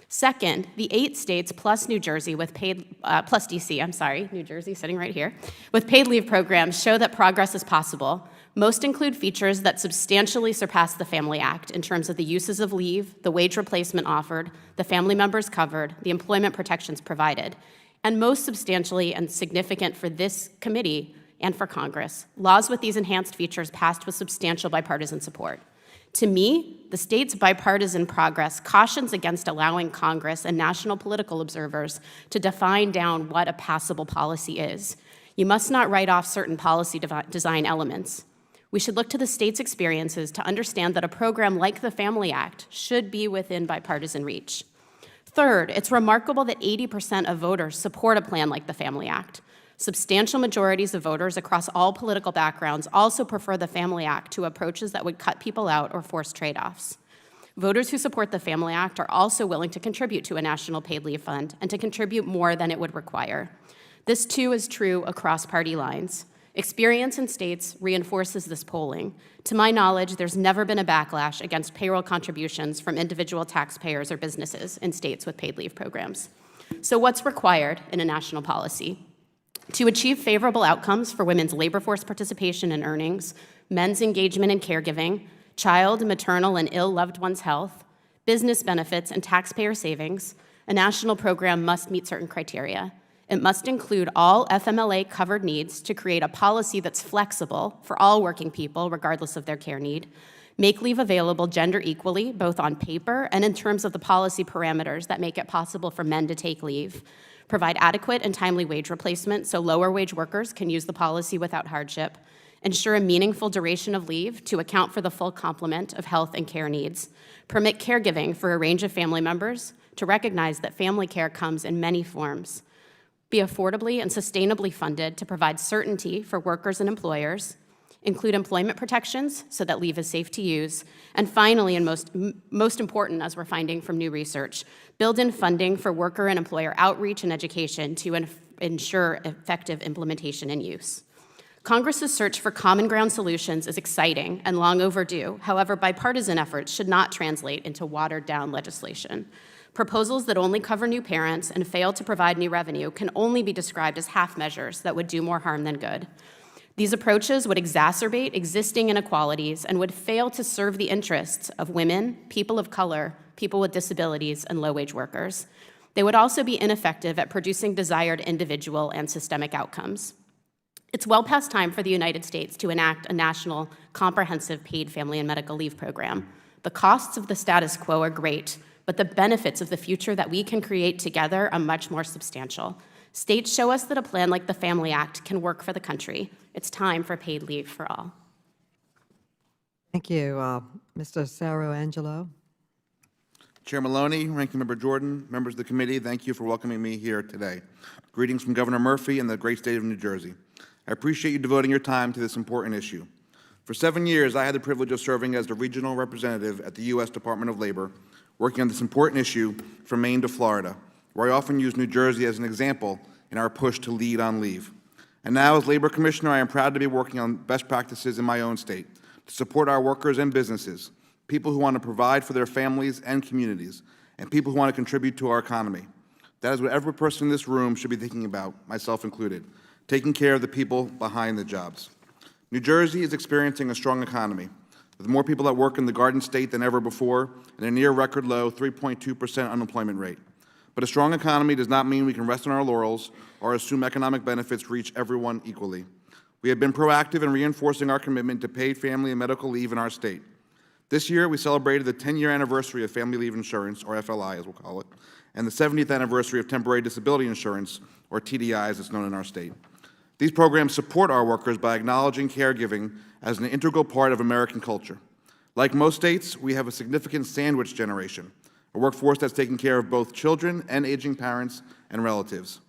Second, the 8 states plus New Jersey with plus DC, New Jersey sitting right here, with paid leave programs show that progress is possible. Most include features that substantially surpass the Family Act in terms of the uses of leave, the wage replacement offered, the family members covered, the employment protections provided, and most substantially and significant for this committee and for Congress, laws with these enhanced features passed with substantial bipartisan support. To me, the state's bipartisan progress cautions against allowing Congress and national political observers to define down what a passable policy is. You must not write off certain policy design elements. We should look to the state's experiences to understand that a program like the Family Act should be within bipartisan reach. Third, it's remarkable that 80% of voters support a plan like the Family Act. Substantial majorities of voters across all political backgrounds also prefer the Family Act to approaches that would cut people out or force trade-offs. Voters who support the Family Act are also willing to contribute to a national paid leave fund and to contribute more than it would require. This, too, is true across party lines. Experience in states reinforces this polling. To my knowledge, there's never been a backlash against payroll contributions from individual taxpayers or businesses in states with paid leave programs. So what's required in a national policy? To achieve favorable outcomes for women's labor force participation and earnings, men's engagement in caregiving, child, maternal, and ill loved ones' health, business benefits, and taxpayer savings, A national program must meet certain criteria. It must include all FMLA-covered needs to create a policy that's flexible for all working people, regardless of their care need, make leave available gender equally, both on paper and in terms of the policy parameters that make it possible for men to take leave, provide adequate and timely wage replacement so lower wage workers can use the policy without hardship, ensure a meaningful duration of leave to account for the full complement of health and care needs, permit caregiving for a range of family members, to recognize that family care comes in many forms, be affordably and sustainably funded to provide certainty for workers and employers, include employment protections so that leave is safe to use, and finally, and most important, as we're finding from new research, build in funding for worker and employer outreach and education to ensure effective implementation and use. Congress's search for common ground solutions is exciting and long overdue. However, bipartisan efforts should not translate into watered-down legislation. Proposals that only cover new parents and fail to provide new revenue can only be described as half measures that would do more harm than good. These approaches would exacerbate existing inequalities and would fail to serve the interests of women, people of color, people with disabilities, and low-wage workers. They would also be ineffective at producing desired individual and systemic outcomes. It's well past time for the United States to enact a national comprehensive paid family and medical leave program. The costs of the status quo are great, but the benefits of the future that we can create together are much more substantial. States show us that a plan like the Family Act can work for the country. It's time for paid leave for all. Thank you. Mr. Saro-Angelo. Chair Maloney, Ranking Member Jordan, members of the committee, thank you for welcoming me here today. Greetings from Governor Murphy and the great state of New Jersey. I appreciate you devoting your time to this important issue. For 7 years, I had the privilege of serving as the regional representative at the U.S. Department of Labor, working on this important issue from Maine to Florida, where I often use New Jersey as an example in our push to lead on leave. And now, as Labor Commissioner, I am proud to be working on best practices in my own state to support our workers and businesses, people who want to provide for their families and communities, and people who want to contribute to our economy. That is what every person in this room should be thinking about, myself included, taking care of the people behind the jobs. New Jersey is experiencing a strong economy, with more people that work in the Garden State than ever before and a near record low 3.2% unemployment rate. But a strong economy does not mean we can rest on our laurels or assume economic benefits reach everyone equally. We have been proactive in reinforcing our commitment to paid family and medical leave in our state. This year, we celebrated the 10-year anniversary of Family Leave Insurance, or FLI as we'll call it, and the 70th anniversary of Temporary Disability Insurance, or TDI as it's known in our state. These programs support our workers by acknowledging caregiving as an integral part of American culture. Like most states, we have a significant sandwich generation, a workforce that's taking care of both children and aging parents and relatives.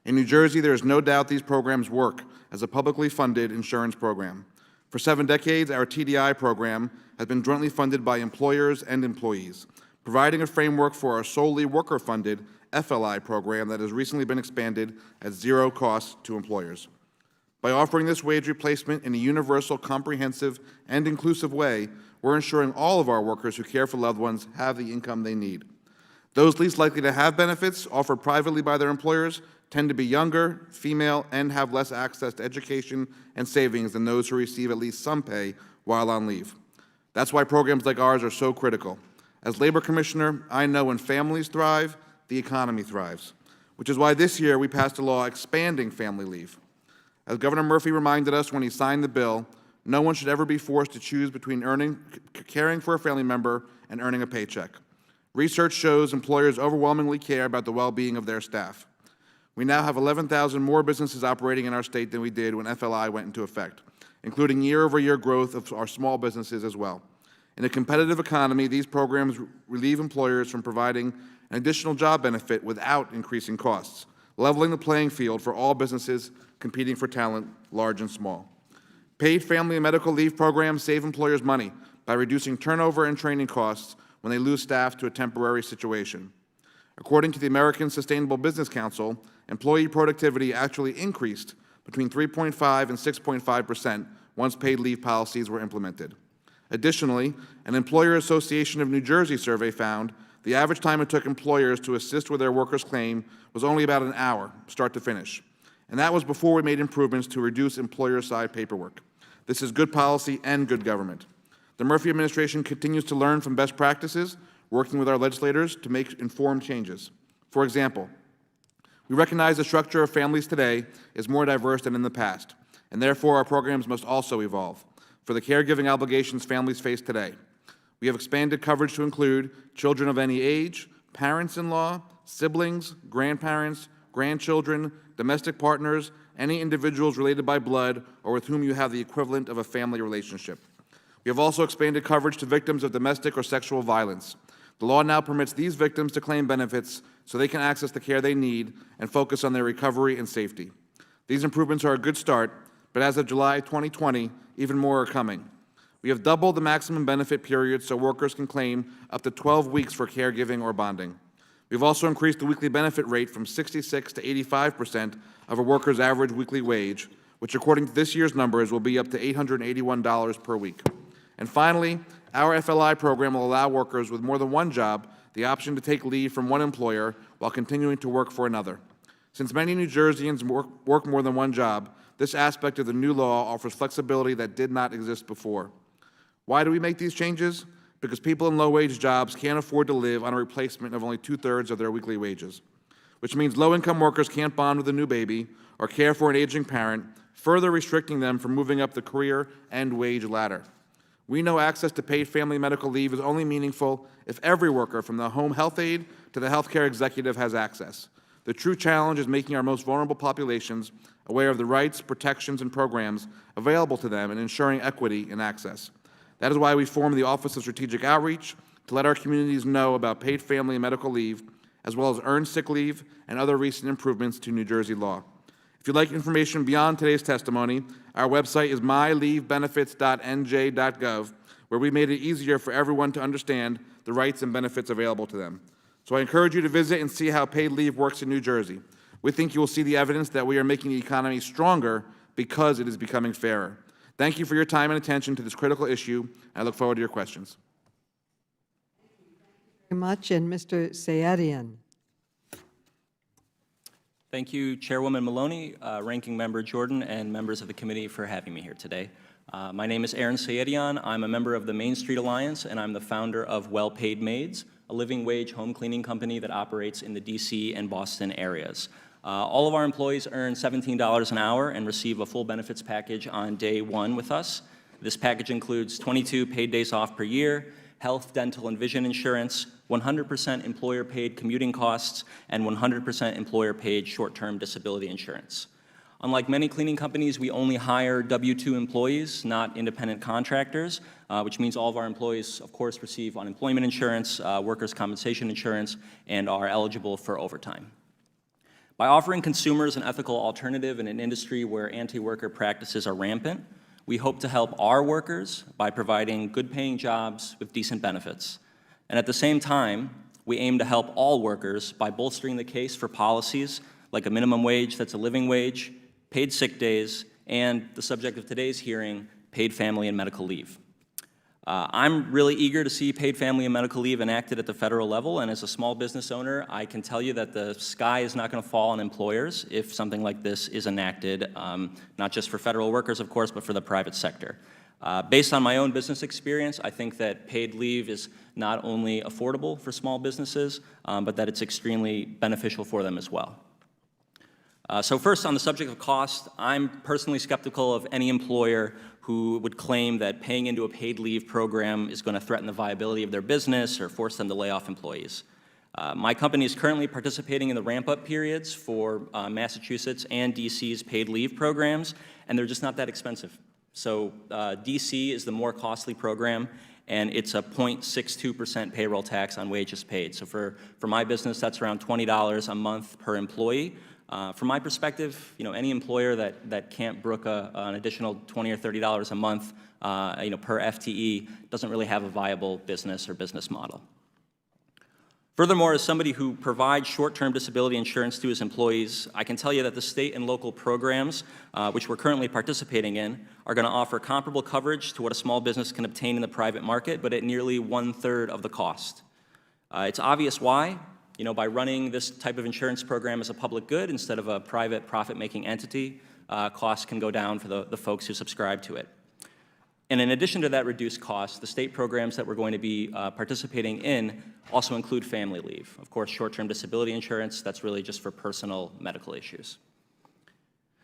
In New Jersey, there is no doubt these programs work as a publicly funded insurance program. For 7 decades, our TDI program has been jointly funded by employers and employees, providing a framework for our solely worker-funded FLI program that has recently been expanded at zero cost to employers. By offering this wage replacement in a universal, comprehensive, and inclusive way, we're ensuring all of our workers who care for loved ones have the income they need. Those least likely to have benefits offered privately by their employers tend to be younger, female, and have less access to education and savings than those who receive at least some pay while on leave. That's why programs like ours are so critical. As Labor Commissioner, I know when families thrive, the economy thrives, which is why this year we passed a law expanding family leave. As Governor Murphy reminded us when he signed the bill, no one should ever be forced to choose between caring for a family member and earning a paycheck. Research shows employers overwhelmingly care about the well-being of their staff. We now have 11,000 more businesses operating in our state than we did when FLI went into effect, including year-over-year growth of our small businesses as well. In a competitive economy, these programs relieve employers from providing an additional job benefit without increasing costs, leveling the playing field for all businesses competing for talent, large and small. Paid family and medical leave programs save employers money by reducing turnover and training costs when they lose staff to a temporary situation. According to the American Sustainable Business Council, employee productivity actually increased between 3.5 and 6.5% once paid leave policies were implemented. Additionally, an Employer Association of New Jersey survey found the average time it took employers to assist with their workers' claim was only about an hour, start to finish. And that was before we made improvements to reduce employer-side paperwork. This is good policy and good government. The Murphy administration continues to learn from best practices, working with our legislators to make informed changes. For example, we recognize the structure of families today is more diverse than in the past, and therefore our programs must also evolve for the caregiving obligations families face today. We have expanded coverage to include children of any age, parents-in-law, siblings, grandparents, grandchildren, domestic partners, any individuals related by blood or with whom you have the equivalent of a family relationship. We have also expanded coverage to victims of domestic or sexual violence. The law now permits these victims to claim benefits so they can access the care they need and focus on their recovery and safety. These improvements are a good start, but as of July 2020, even more are coming. We have doubled the maximum benefit period so workers can claim up to 12 weeks for caregiving or bonding. We've also increased the weekly benefit rate from 66 to 85% of a worker's average weekly wage, which according to this year's numbers will be up to $881 per week. And finally, our FLI program will allow workers with more than one job the option to take leave from one employer while continuing to work for another. Since many New Jerseyans work more than one job, this aspect of the new law offers flexibility that did not exist before. Why do we make these changes? Because people in low-wage jobs can't afford to live on a replacement of only 2/3 of their weekly wages, which means low-income workers can't bond with a new baby or care for an aging parent, further restricting them from moving up the career and wage ladder. We know access to paid family medical leave is only meaningful if every worker, from the home health aide to the healthcare executive, has access. The true challenge is making our most vulnerable populations aware of the rights, protections, and programs available to them and ensuring equity in access. That is why we formed the Office of Strategic Outreach to let our communities know about paid family and medical leave, as well as earned sick leave and other recent improvements to New Jersey law. If you'd like information beyond today's testimony, our website is myleavebenefits.nj.gov, where we made it easier for everyone to understand the rights and benefits available to them. So I encourage you to visit and see how paid leave works in New Jersey. We think you will see the evidence that we are making the economy stronger because it is becoming fairer. Thank you for your time and attention to this critical issue. I look forward to your questions. Very much, and Mr. Sayedian. Thank you, Chairwoman Maloney, Ranking Member Jordan, and members of the committee for having me here today. My name is Aaron Sayedian. I'm a member of the Main Street Alliance, and I'm the founder of Well Paid Maids, a living wage home cleaning company that operates in the DC and Boston areas. All of our employees earn $17 an hour and receive a full benefits package on day one with us. This package includes 22 paid days off per year, health, dental, and vision insurance, 100% employer-paid commuting costs, and 100% employer-paid short-term disability insurance. Unlike many cleaning companies, we only hire W-2 employees, not independent contractors, which means all of our employees, of course, receive unemployment insurance, workers' compensation insurance, and are eligible for overtime. By offering consumers an ethical alternative in an industry where anti-worker practices are rampant, we hope to help our workers by providing good-paying jobs with decent benefits. And at the same time, we aim to help all workers by bolstering the case for policies like a minimum wage that's a living wage, paid sick days, and the subject of today's hearing, paid family and medical leave. I'm really eager to see paid family and medical leave enacted at the federal level, and as a small business owner, I can tell you that the sky is not going to fall on employers if something like this is enacted, not just for federal workers, of course, but for the private sector. Based on my own business experience, I think that paid leave is not only affordable for small businesses, but that it's extremely beneficial for them as well. So first, on the subject of cost, I'm personally skeptical of any employer who would claim that paying into a paid leave program is going to threaten the viability of their business or force them to lay off employees. My company is currently participating in the ramp-up periods for Massachusetts and DC's paid leave programs, and they're just not that expensive. So DC is the more costly program, and it's a 0.62% payroll tax on wages paid. So for my business, that's around $20 a month per employee. From my perspective, any employer that can't brook an additional $20 or $30 a month, per FTE doesn't really have a viable business or business model. Furthermore, as somebody who provides short-term disability insurance to his employees, I can tell you that the state and local programs, which we're currently participating in, are going to offer comparable coverage to what a small business can obtain in the private market, but at nearly 1/3 of the cost. It's obvious why. By running this type of insurance program as a public good instead of a private profit-making entity, costs can go down for the folks who subscribe to it. And in addition to that reduced cost, the state programs that we're going to be participating in also include family leave. Of course, short-term disability insurance, that's really just for personal medical issues.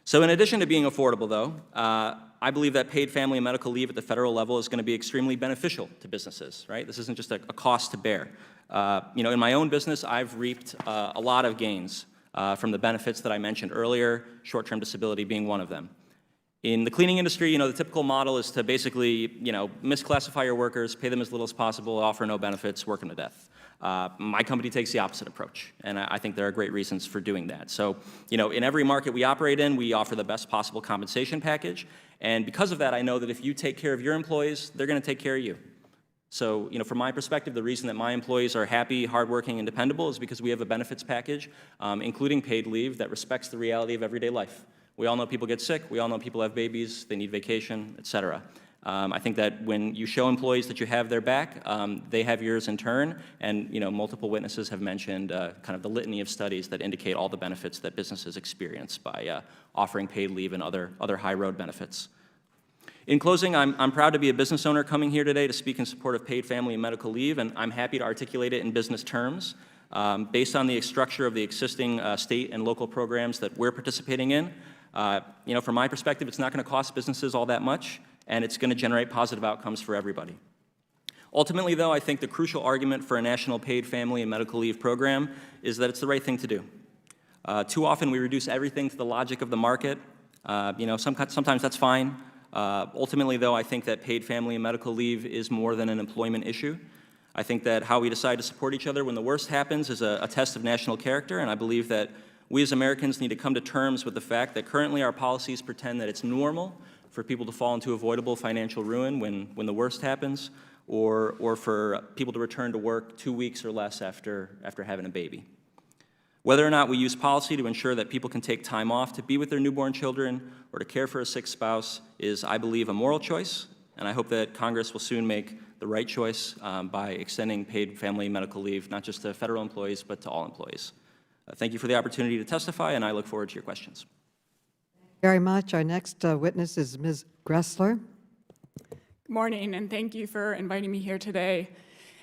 So in addition to being affordable, though, I believe that paid family and medical leave at the federal level is going to be extremely beneficial to businesses, right? This isn't just a cost to bear. In my own business, I've reaped a lot of gains from the benefits that I mentioned earlier, short-term disability being one of them. In the cleaning industry, the typical model is to basically, misclassify your workers, pay them as little as possible, offer no benefits, work them to death. My company takes the opposite approach, and I think there are great reasons for doing that. So, in every market we operate in, we offer the best possible compensation package, and because of that, I know that if you take care of your employees, they're going to take care of you. So, from my perspective, the reason that my employees are happy, hardworking, and dependable is because we have a benefits package, including paid leave, that respects the reality of everyday life. We all know people get sick, we all know people have babies, they need vacation, et cetera. I think that when you show employees that you have their back, they have yours in turn, and multiple witnesses have mentioned kind of the litany of studies that indicate all the benefits that businesses experience by offering paid leave and other high road benefits. In closing, I'm proud to be a business owner coming here today to speak in support of paid family and medical leave, and I'm happy to articulate it in business terms. Based on the structure of the existing state and local programs that we're participating in, from my perspective, it's not going to cost businesses all that much, and it's going to generate positive outcomes for everybody. Ultimately, though, I think the crucial argument for a national paid family and medical leave program is that it's the right thing to do. Too often, we reduce everything to the logic of the market. Sometimes that's fine. Ultimately, though, I think that paid family and medical leave is more than an employment issue. I think that how we decide to support each other when the worst happens is a test of national character, and I believe that we as Americans need to come to terms with the fact that currently our policies pretend that it's normal for people to fall into avoidable financial ruin when the worst happens, or for people to return to work 2 weeks or less after having a baby. Whether or not we use policy to ensure that people can take time off to be with their newborn children or to care for a sick spouse is, I believe, a moral choice, and I hope that Congress will soon make the right choice by extending paid family and medical leave, not just to federal employees, but to all employees. Thank you for the opportunity to testify, and I look forward to your questions. Very much. Our next witness is Ms. Gressler. Good morning, and thank you for inviting me here today.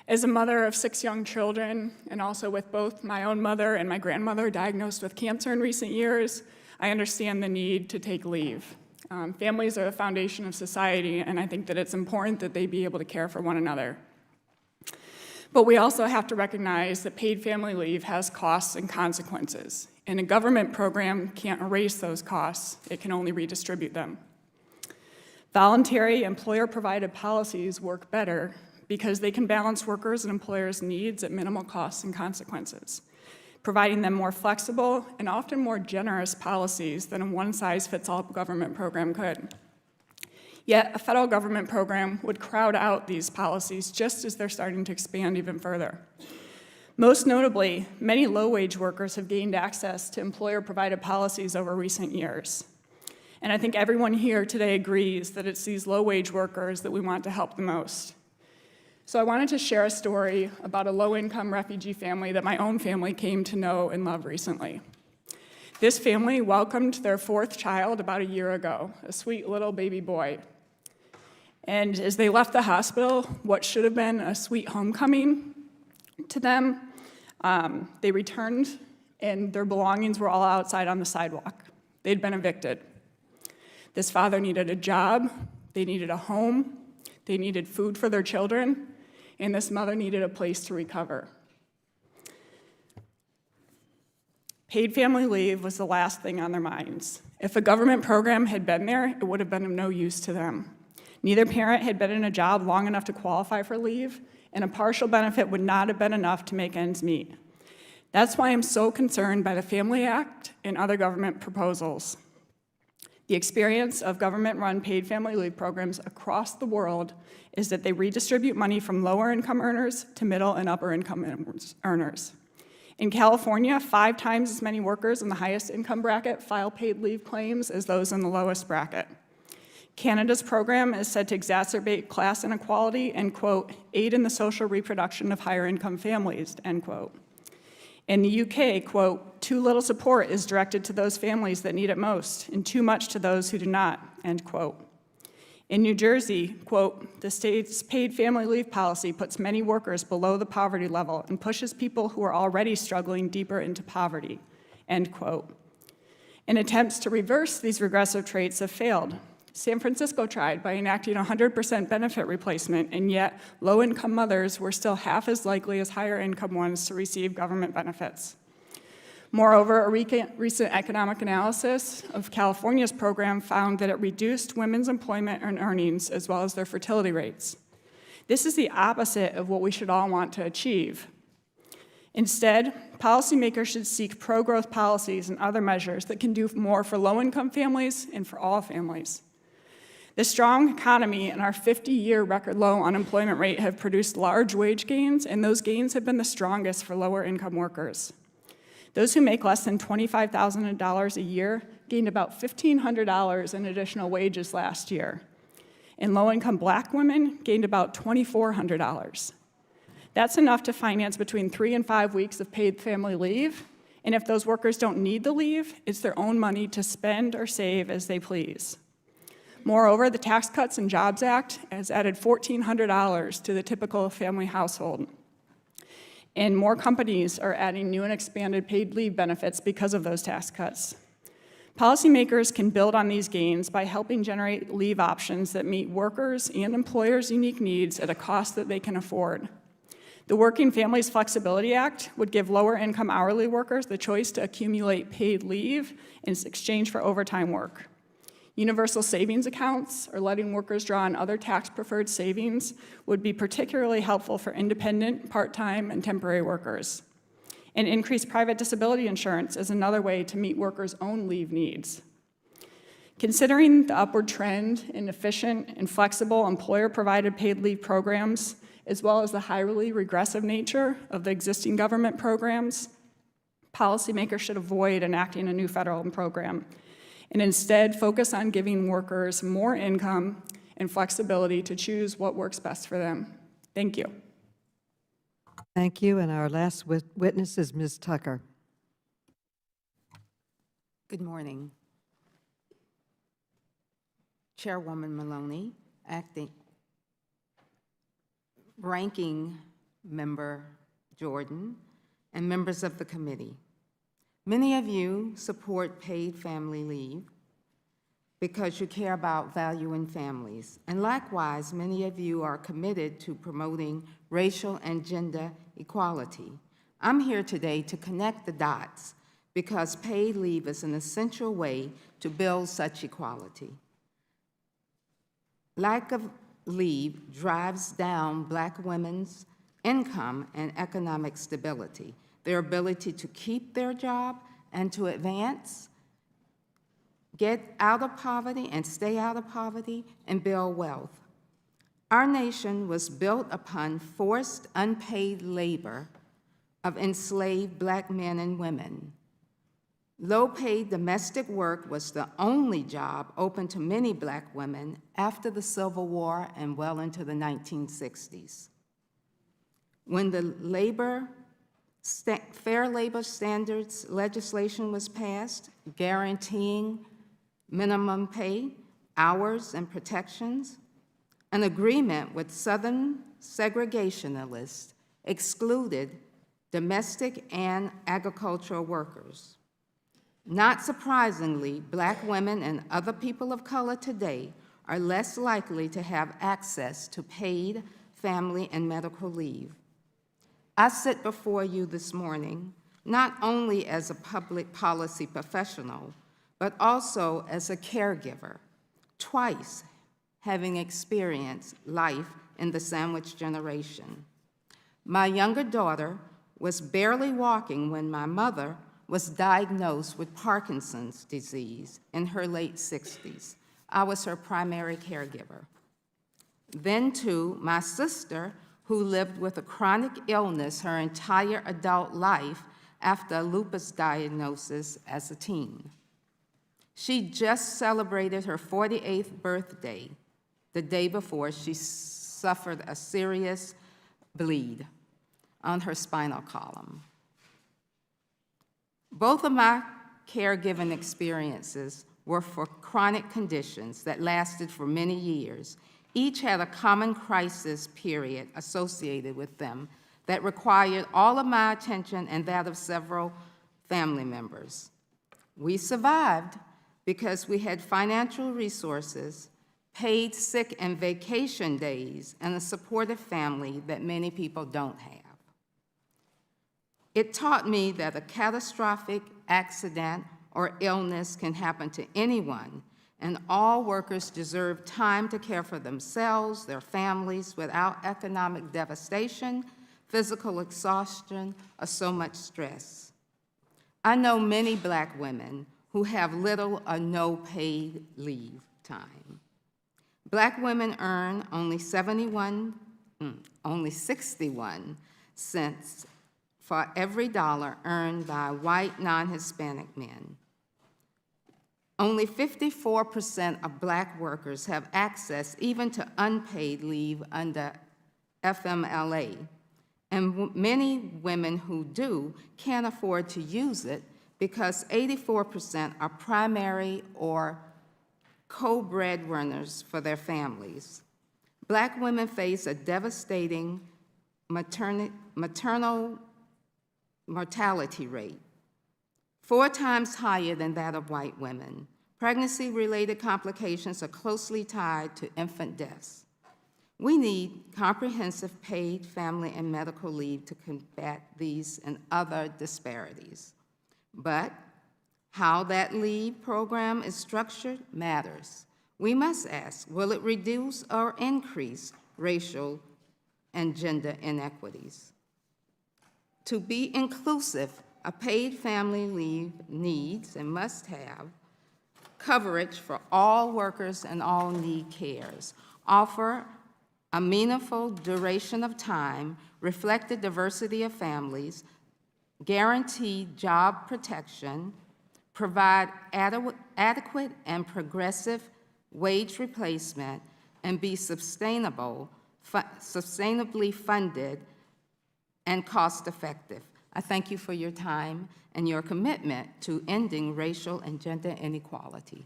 As a mother of 6 young children, and also with both my own mother and my grandmother diagnosed with cancer in recent years, I understand the need to take leave. Families are the foundation of society, and I think that it's important that they be able to care for one another. But we also have to recognize that paid family leave has costs and consequences, and a government program can't erase those costs. It can only redistribute them. Voluntary employer-provided policies work better because they can balance workers' and employers' needs at minimal costs and consequences, providing them more flexible and often more generous policies than a one-size-fits-all government program could. Yet a federal government program would crowd out these policies just as they're starting to expand even further. Most notably, many low-wage workers have gained access to employer-provided policies over recent years. And I think everyone here today agrees that it's these low-wage workers that we want to help the most. So I wanted to share a story about a low-income refugee family that my own family came to know and love recently. This family welcomed their 4th child about a year ago, a sweet little baby boy. And as they left the hospital, what should have been a sweet homecoming to them, they returned and their belongings were all outside on the sidewalk. They'd been evicted. This father needed a job, they needed a home, they needed food for their children, and this mother needed a place to recover. Paid family leave was the last thing on their minds. If a government program had been there, it would have been of no use to them. Neither parent had been in a job long enough to qualify for leave, and a partial benefit would not have been enough to make ends meet. That's why I'm so concerned by the Family Act and other government proposals. The experience of government-run paid family leave programs across the world is that they redistribute money from lower-income earners to middle and upper-income earners. In California, 5 times as many workers in the highest income bracket file paid leave claims as those in the lowest bracket. Canada's program is said to exacerbate class inequality and, quote, aid in the social reproduction of higher income families, end quote. In the UK, quote, too little support is directed to those families that need it most and too much to those who do not, end quote. In New Jersey, quote, "The state's paid family leave policy puts many workers below the poverty level and pushes people who are already struggling deeper into poverty," end quote. And attempts to reverse these regressive traits have failed. San Francisco tried by enacting 100% benefit replacement, and yet low-income mothers were still half as likely as higher-income ones to receive government benefits. Moreover, a recent economic analysis of California's program found that it reduced women's employment and earnings as well as their fertility rates. This is the opposite of what we should all want to achieve. Instead, policymakers should seek pro-growth policies and other measures that can do more for low-income families and for all families. The strong economy and our 50-year record low unemployment rate have produced large wage gains, and those gains have been the strongest for lower-income workers. Those who make less than $25,000 a year gained about $1,500 in additional wages last year, and low-income Black women gained about $2,400. That's enough to finance between 3 and 5 weeks of paid family leave, and if those workers don't need the leave, it's their own money to spend or save as they please. Moreover, the Tax Cuts and Jobs Act has added $1,400 to the typical family household. And more companies are adding new and expanded paid leave benefits because of those tax cuts. Policymakers can build on these gains by helping generate leave options that meet workers' and employers' unique needs at a cost that they can afford. The Working Families Flexibility Act would give lower-income hourly workers the choice to accumulate paid leave in exchange for overtime work. Universal savings accounts, or letting workers draw on other tax-preferred savings, would be particularly helpful for independent, part-time, and temporary workers. And increased private disability insurance is another way to meet workers' own leave needs. Considering the upward trend in efficient and flexible employer-provided paid leave programs, as well as the highly regressive nature of the existing government programs, policymakers should avoid enacting a new federal program and instead focus on giving workers more income and flexibility to choose what works best for them. Thank you. Thank you, and our last witness is Ms. Tucker. Good morning. Chairwoman Maloney, Ranking Member Jordan, and members of the committee. Many of you support paid family leave because you care about valuing families. And likewise, many of you are committed to promoting racial and gender equality. I'm here today to connect the dots because paid leave is an essential way to build such equality. Lack of leave drives down Black women's income and economic stability, their ability to keep their job and to advance, get out of poverty and stay out of poverty, and build wealth. Our nation was built upon forced, unpaid labor of enslaved Black men and women. Low-paid domestic work was the only job open to many Black women after the Civil War and well into the 1960s. When the Fair Labor Standards legislation was passed, guaranteeing minimum pay, hours, and protections, an agreement with Southern segregationists excluded domestic and agricultural workers. Not surprisingly, Black women and other people of color today are less likely to have access to paid family and medical leave. I sit before you this morning not only as a public policy professional, but also as a caregiver, twice having experienced life in the sandwich generation. My younger daughter was barely walking when my mother was diagnosed with Parkinson's disease in her late 60s. I was her primary caregiver. Then, too, my sister, who lived with a chronic illness her entire adult life after a lupus diagnosis as a teen. She just celebrated her 48th birthday the day before she suffered a serious bleed on her spinal column. Both of my caregiving experiences were for chronic conditions that lasted for many years. Each had a common crisis period associated with them that required all of my attention and that of several family members. We survived because we had financial resources, paid sick and vacation days, and a supportive family that many people don't have. It taught me that a catastrophic accident or illness can happen to anyone, and all workers deserve time to care for themselves, their families, without economic devastation, physical exhaustion, or so much stress. I know many Black women who have little or no paid leave time. Black women earn only 61 cents for every dollar earned by white non-Hispanic men. Only 54% of Black workers have access even to unpaid leave under FMLA, and many women who do can't afford to use it because 84% are primary or co-breadwinners for their families. Black women face a devastating maternal mortality rate, 4 times higher than that of white women. Pregnancy-related complications are closely tied to infant deaths. We need comprehensive paid family and medical leave to combat these and other disparities. But how that leave program is structured matters. We must ask, will it reduce or increase racial and gender inequities? To be inclusive, a paid family leave needs and must have coverage for all workers and all need cares, offer a meaningful duration of time, reflect the diversity of families, guarantee job protection, provide adequate and progressive wage replacement, and be sustainably funded and cost-effective. I thank you for your time and your commitment to ending racial and gender inequality.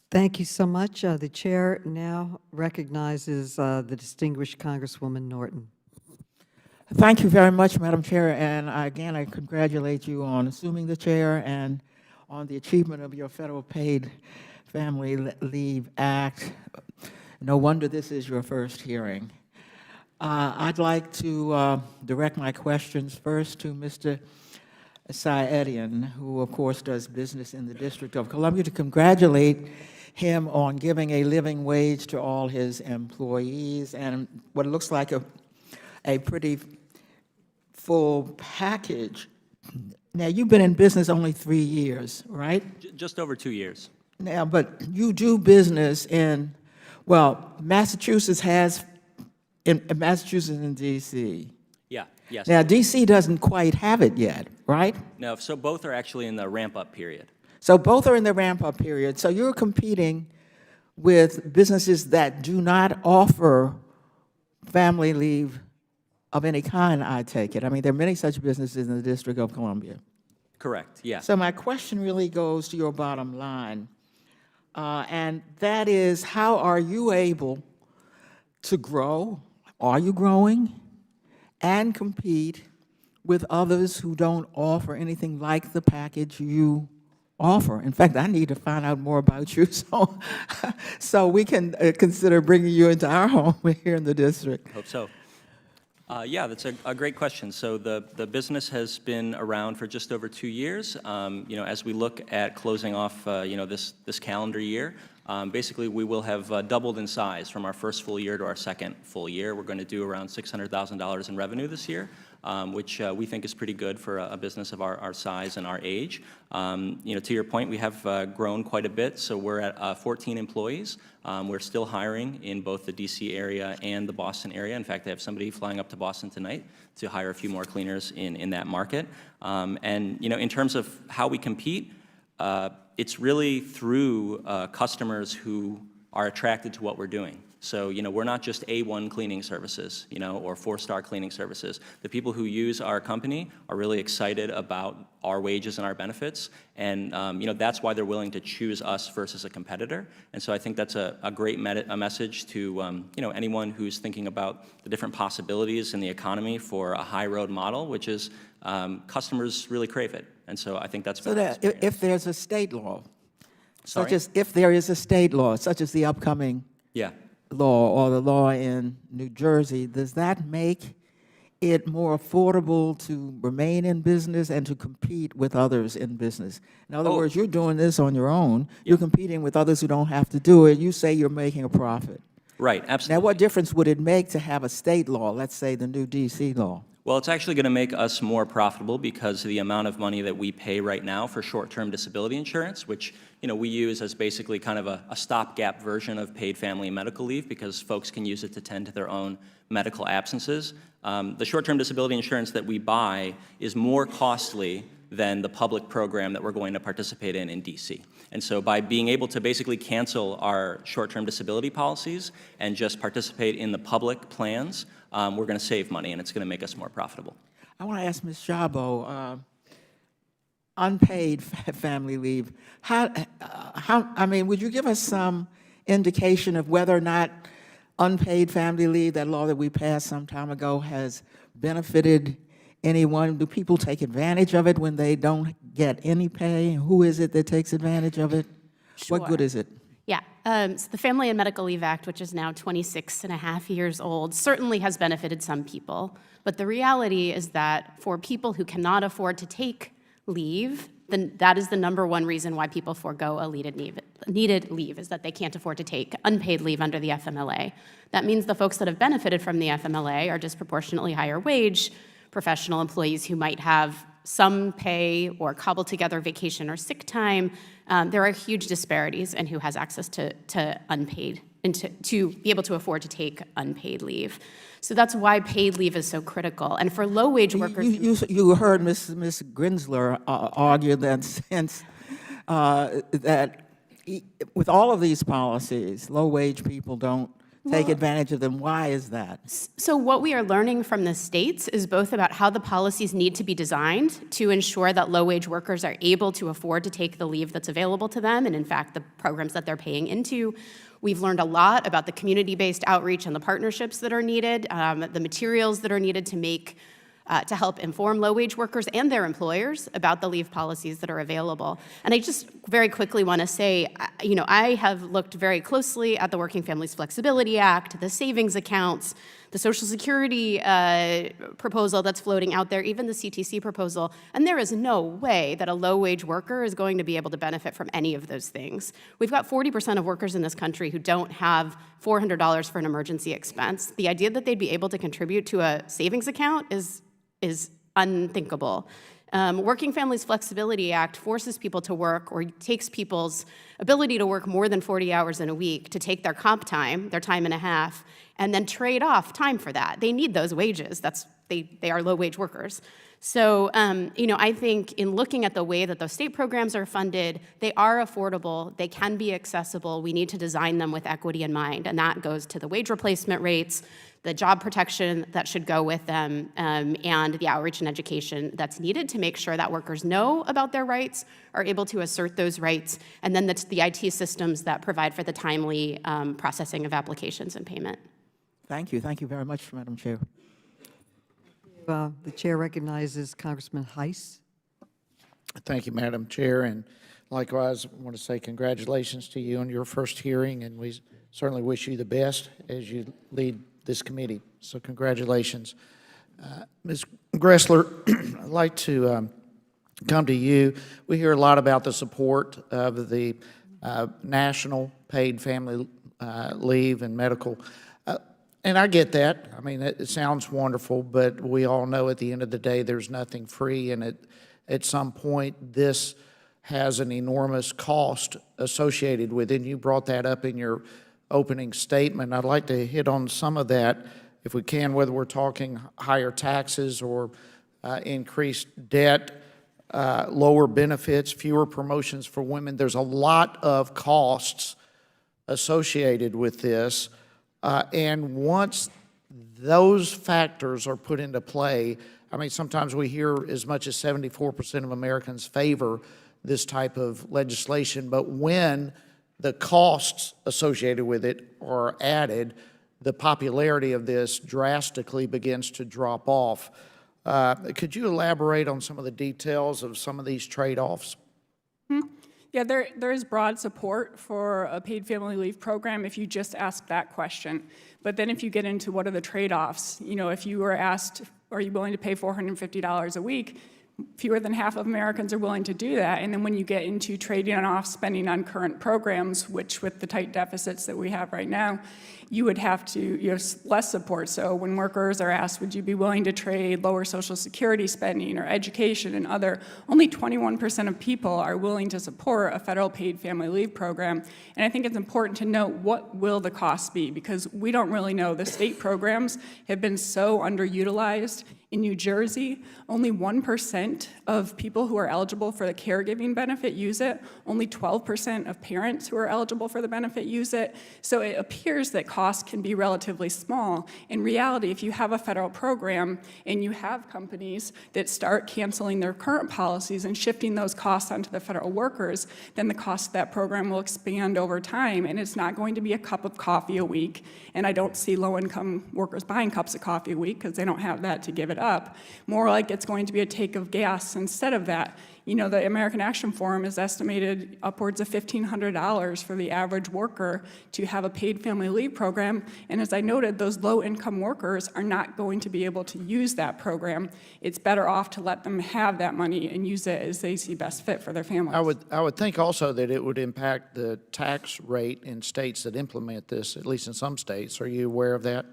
Thank you so much. The chair now recognizes the distinguished Congresswoman Norton. Thank you very much, Madam Chair, and again, I congratulate you on assuming the chair and on the achievement of your Federal Paid Family Leave Act. No wonder this is your first hearing. I'd like to direct my questions first to Mr. Sayedian, who of course does business in the District of Columbia, to congratulate him on giving a living wage to all his employees and what looks like a pretty full package. Now, you've been in business only 3 years, right? Just over 2 years. Now, but you do business in, well, Massachusetts has, in Massachusetts and D.C. Yeah, yes. Now, D.C. doesn't quite have it yet, right? No, so both are actually in the ramp-up period. So both are in the ramp-up period. So you're competing with businesses that do not offer family leave of any kind, I take it. I mean, there are many such businesses in the District of Columbia. Correct, yeah. So my question really goes to your bottom line, and that is, how are you able to grow? Are you growing? And compete with others who don't offer anything like the package you offer. In fact, I need to find out more about you so we can consider bringing you into our home here in the district. Hope so. Yeah, that's a great question. So the business has been around for just over 2 years. You know, as we look at closing off, you know, this calendar year, basically we will have doubled in size from our first full year to our second full year. We're going to do around $600,000 in revenue this year, which we think is pretty good for a business of our size and our age. You know, to your point, we have grown quite a bit. So we're at 14 employees. We're still hiring in both the DC area and the Boston area. In fact, I have somebody flying up to Boston tonight to hire a few more cleaners in that market. And you know, in terms of how we compete, it's really through customers who are attracted to what we're doing. So, we're not just A1 cleaning services, or 4-star cleaning services. The people who use our company are really excited about our wages and our benefits, and, that's why they're willing to choose us versus a competitor. And so I think that's a great message to, anyone who's thinking about the different possibilities in the economy for a high road model, which is customers really crave it. And so I think that's So been our that experience. if there's a state law, Sorry? such as if there is a state law, such as the upcoming Yeah. law or the law in New Jersey, does that make it more affordable to remain in business and to compete with others in business? In other words, you're doing this on your own. You're competing with others who don't have to do it. You say you're making a profit. Right, absolutely. Now, what difference would it make to have a state law, let's say the new DC law? Well, it's actually going to make us more profitable because the amount of money that we pay right now for short-term disability insurance, which we use as basically kind of a stopgap version of paid family and medical leave because folks can use it to tend to their own medical absences. The short-term disability insurance that we buy is more costly than the public program that we're going to participate in DC. And so by being able to basically cancel our short-term disability policies and just participate in the public plans, we're going to save money, and it's going to make us more profitable. I want to ask Ms. Szabo, unpaid family leave, would you give us some indication of whether or not unpaid family leave, that law that we passed some time ago, has benefited anyone? Do people take advantage of it when they don't get any pay? Who is it that takes advantage of it? What good Sure. is it? Yeah, so the Family and Medical Leave Act, which is now 26 and a half years old, certainly has benefited some people. But the reality is that for people who cannot afford to take leave, then that is the #1 reason why people forego a needed leave, is that they can't afford to take unpaid leave under the FMLA. That means the folks that have benefited from the FMLA are disproportionately higher wage professional employees who might have some pay or cobble together vacation or sick time. There are huge disparities in who has access to unpaid and to be able to afford to take unpaid leave. So that's why paid leave is so critical. And for low-wage workers, You heard Ms. Grinsler argue that since with all of these policies, low-wage people don't take advantage of them. Why is that? so what we are learning from the states is both about how the policies need to be designed to ensure that low-wage workers are able to afford to take the leave that's available to them, and in fact, the programs that they're paying into. We've learned a lot about the community-based outreach and the partnerships that are needed, the materials that are needed to help inform low-wage workers and their employers about the leave policies that are available. And I just very quickly want to say, I have looked very closely at the Working Families Flexibility Act, the savings accounts, the Social Security proposal that's floating out there, even the CTC proposal, and there is no way that a low-wage worker is going to be able to benefit from any of those things. We've got 40% of workers in this country who don't have $400 for an emergency expense. The idea that they'd be able to contribute to a savings account is unthinkable. Working Families Flexibility Act forces people to work, or takes people's ability to work more than 40 hours in a week, to take their comp time, their time and a half, and then trade off time for that. They need those wages. They are low-wage workers. So, I think in looking at the way that those state programs are funded, they are affordable, they can be accessible. We need to design them with equity in mind, and that goes to the wage replacement rates, the job protection that should go with them, and the outreach and education that's needed to make sure that workers know about their rights, are able to assert those rights, and then the IT systems that provide for the timely processing of applications and payment. Thank you. Thank you very much, Madam Chair. The chair recognizes Congressman Heiss. Thank you, Madam Chair, and likewise, I want to say congratulations to you on your first hearing, and we certainly wish you the best as you lead this committee. So congratulations. Ms. Gressler, I'd like to come to you. We hear a lot about the support of the national paid family leave and medical. And I get that. I mean, it sounds wonderful, but we all know at the end of the day, there's nothing free, and at some point, this has an enormous cost associated with it. And you brought that up in your opening statement. I'd like to hit on some of that, if we can, whether we're talking higher taxes or increased debt, lower benefits, fewer promotions for women. There's a lot of costs associated with this. And once those factors are put into play, I mean, sometimes we hear as much as 74% of Americans favor this type of legislation, but when the costs associated with it are added, the popularity of this drastically begins to drop off. Could you elaborate on some of the details of some of these trade-offs? Yeah, there is broad support for a paid family leave program if you just ask that question. But then if you get into what are the trade-offs, you know, if you were asked, are you willing to pay $450 a week? Fewer than half of Americans are willing to do that. And then when you get into trading off spending on current programs, which with the tight deficits that we have right now, you would have to, you have less support. So when workers are asked, would you be willing to trade lower Social Security spending or education and other, only 21% of people are willing to support a federal paid family leave program. And I think it's important to note, what will the cost be? Because we don't really know. The state programs have been so underutilized. In New Jersey, only 1% of people who are eligible for the caregiving benefit use it. Only 12% of parents who are eligible for the benefit use it. So it appears that costs can be relatively small. In reality, if you have a federal program and you have companies that start canceling their current policies and shifting those costs onto the federal workers, then the cost of that program will expand over time, and it's not going to be a cup of coffee a week. And I don't see low-income workers buying cups of coffee a week because they don't have that to give it up. More like it's going to be a take of gas instead of that. You know, the American Action Forum has estimated upwards of $1,500 for the average worker to have a paid family leave program. And as I noted, those low-income workers are not going to be able to use that program. It's better off to let them have that money and use it as they see best fit for their families. I would think also that it would impact the tax rate in states that implement this, at least in some states. Are you aware of that?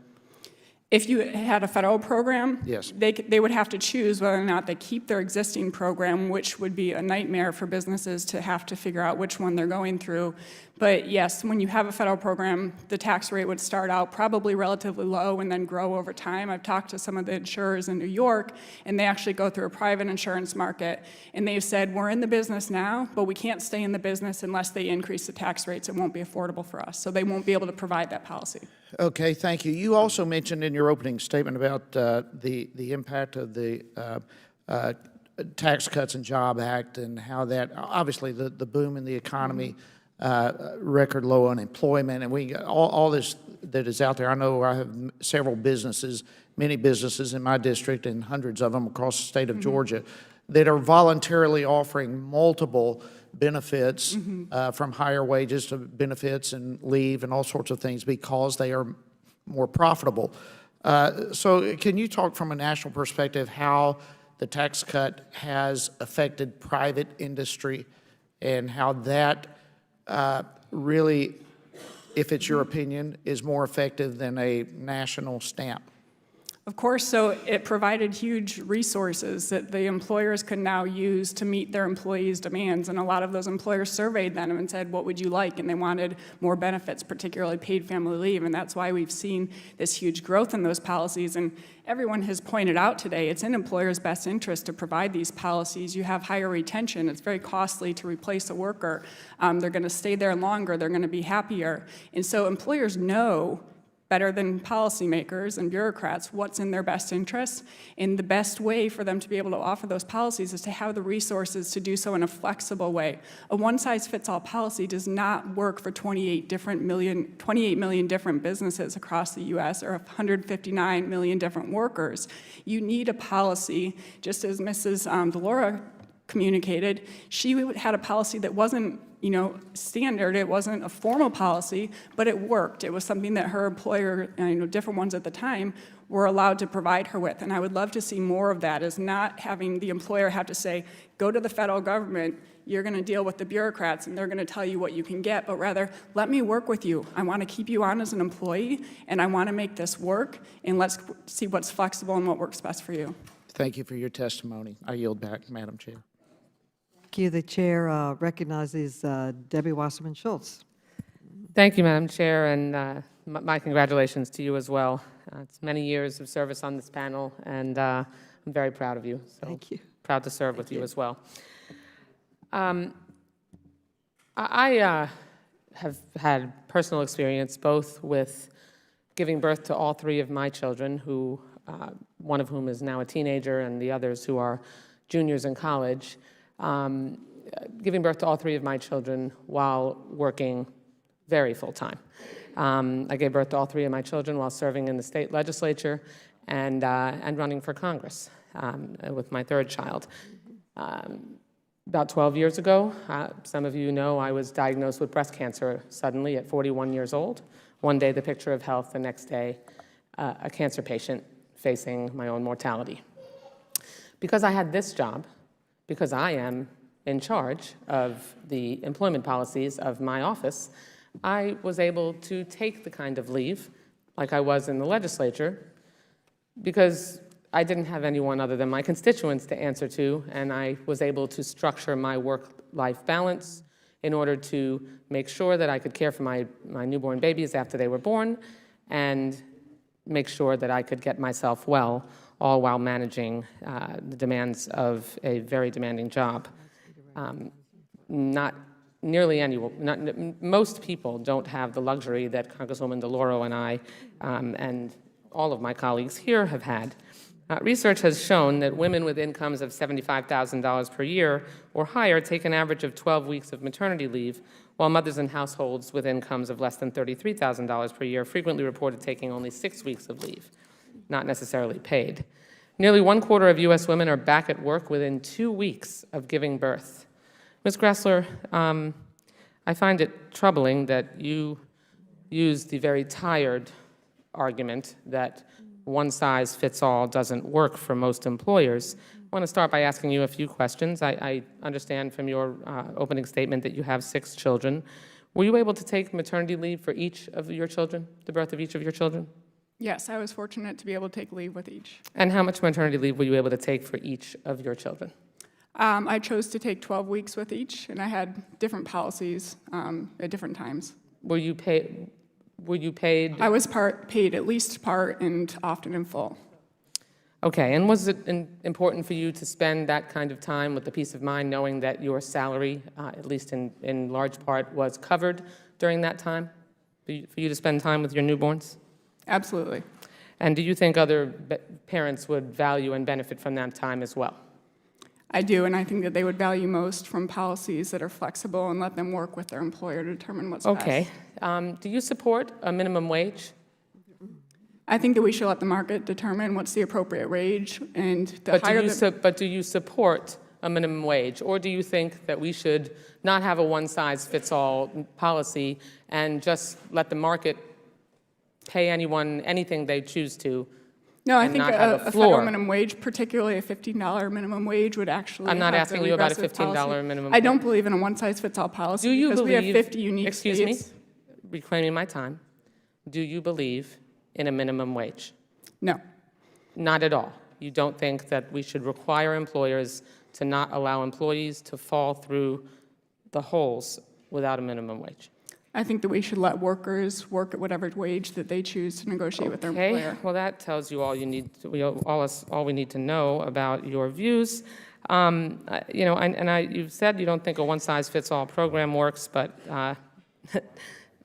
If you had a federal program, yes, they would have to choose whether or not they keep their existing program, which would be a nightmare for businesses to have to figure out which one they're going through. But yes, when you have a federal program, the tax rate would start out probably relatively low and then grow over time. I've talked to some of the insurers in New York, and they actually go through a private insurance market, and they've said, we're in the business now, but we can't stay in the business unless they increase the tax rates. It won't be affordable for us, so they won't be able to provide that policy. Okay, thank you. You also mentioned in your opening statement about the impact of the Tax Cuts and Job Act and how that, obviously the boom in the economy, record low unemployment, and all this that is out there. I know I have several businesses, many businesses in my district and hundreds of them across the state of Georgia that are voluntarily offering multiple benefits, from higher wages to benefits and leave and all sorts of things because they are more profitable. So can you talk from a national perspective how the tax cut has affected private industry and how that really, if it's your opinion, is more effective than a national stamp? Of course, so it provided huge resources that the employers could now use to meet their employees' demands, and a lot of those employers surveyed them and said, what would you like? And they wanted more benefits, particularly paid family leave, and that's why we've seen this huge growth in those policies. And everyone has pointed out today, it's in employers' best interest to provide these policies. You have higher retention. It's very costly to replace a worker. They're going to stay there longer. They're going to be happier. And so employers know better than policymakers and bureaucrats what's in their best interest. And the best way for them to be able to offer those policies is to have the resources to do so in a flexible way. A one-size-fits-all policy does not work for 28 million different businesses across the U.S. or 159 million different workers. You need a policy, just as Mrs. Delora communicated. She had a policy that wasn't standard. It wasn't a formal policy, but it worked. It was something that her employer, different ones at the time, were allowed to provide her with. And I would love to see more of that, is not having the employer have to say, go to the federal government, you're going to deal with the bureaucrats, and they're going to tell you what you can get, but rather, let me work with you. I want to keep you on as an employee, and I want to make this work, and let's see what's flexible and what works best for you. Thank you for your testimony. I yield back, Madam Chair. Thank you. The chair recognizes Debbie Wasserman Schultz. Thank you, Madam Chair, and my congratulations to you as well. It's many years of service on this panel, and I'm very proud of you. So Thank you. Proud to serve with you as well. I have had personal experience both with giving birth to all three of my children, who one of whom is now a teenager and the others who are juniors in college, giving birth to all three of my children while working very full-time. I gave birth to all three of my children while serving in the state legislature and running for Congress with my third child. About 12 years ago, some of you know I was diagnosed with breast cancer suddenly at 41 years old. One day, the picture of health, the next day, a cancer patient facing my own mortality. Because I had this job, because I am in charge of the employment policies of my office, I was able to take the kind of leave, like I was in the legislature, because I didn't have anyone other than my constituents to answer to, and I was able to structure my work-life balance in order to make sure that I could care for my newborn babies after they were born, and make sure that I could get myself well, all while managing the demands of a very demanding job. Most people don't have the luxury that Congresswoman DeLauro and I and all of my colleagues here have had. Research has shown that women with incomes of $75,000 per year or higher take an average of 12 weeks of maternity leave, while mothers in households with incomes of less than $33,000 per year frequently reported taking only 6 weeks of leave, not necessarily paid. Nearly 1/4 of U.S. women are back at work within 2 weeks of giving birth. Ms. Gressler, I find it troubling that you use the very tired argument that one-size-fits-all doesn't work for most employers. I want to start by asking you a few questions. I understand from your opening statement that you have 6 children. Were you able to take maternity leave for each of your children, the birth of each of your children? Yes, I was fortunate to be able to take leave with each. And how much maternity leave were you able to take for each of your children? I chose to take 12 weeks with each, and I had different policies at different times. Were you paid? I was paid at least part and often in full. Okay, and was it important for you to spend that kind of time with the peace of mind knowing that your salary, at least in large part, was covered during that time? For you to spend time with your newborns? Absolutely. And do you think other parents would value and benefit from that time as well? I do, and I think that they would value most from policies that are flexible and let them work with their employer to determine what's best. Okay. Do you support a minimum wage? I think that we should let the market determine what's the appropriate wage, and the higher the... But do you support a minimum wage, or do you think that we should not have a one-size-fits-all policy and just let the market pay anyone anything they choose to? No, I think a federal minimum wage, particularly a $15 minimum wage, would actually I'm not have asking the you about a regressive $15 policy. minimum I don't believe in a one-size-fits-all policy. Do you because believe, we have 50 unique excuse states. me, reclaiming my time, do you believe in a minimum wage? No. Not at all. You don't think that we should require employers to not allow employees to fall through the holes without a minimum wage? I think that we should let workers work at whatever wage that they choose to negotiate with their Okay, employer. well, that tells you all you need. All we need to know about your views. You've said you don't think a one-size-fits-all program works, but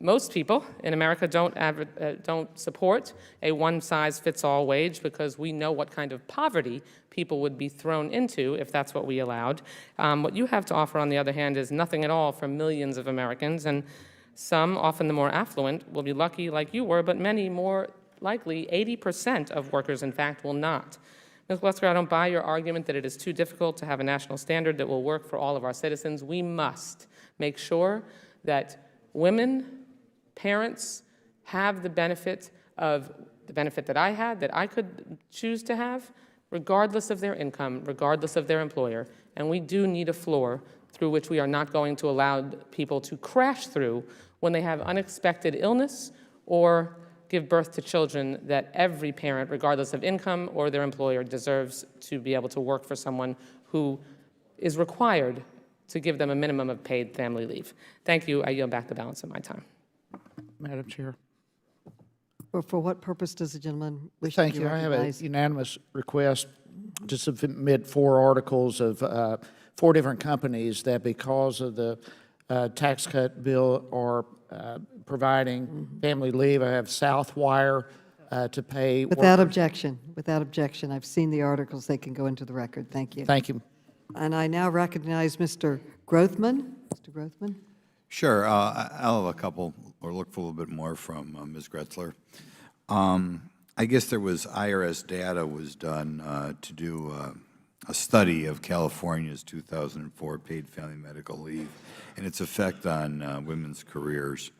most people in America don't support a one-size-fits-all wage because we know what kind of poverty people would be thrown into if that's what we allowed. What you have to offer, on the other hand, is nothing at all for millions of Americans, and some, often the more affluent, will be lucky like you were, but many, more likely, 80% of workers, in fact, will not. Ms. Glusker, I don't buy your argument that it is too difficult to have a national standard that will work for all of our citizens. We must make sure that women, parents, have the benefit that I had, that I could choose to have, regardless of their income, regardless of their employer. And we do need a floor through which we are not going to allow people to crash through when they have unexpected illness or give birth to children that every parent, regardless of income or their employer, deserves to be able to work for someone who is required to give them a minimum of paid family leave. Thank you. I yield back the balance of my time. Madam Chair. For what purpose does the gentleman wish to Thank be you. I have a recognized? unanimous request to submit 4 articles of 4 different companies that, because of the tax cut bill are providing family leave. I have Southwire to pay Without workers. objection, without objection. I've seen the articles. They can go into the record. Thank you. Thank you. And I now recognize Mr. Grothman. Mr. Grothman? Sure. I'll have a couple, or look for a little bit more from Ms. Gretzler. I guess there was IRS data was done to do a study of California's 2004 paid family medical leave and its effect on women's careers.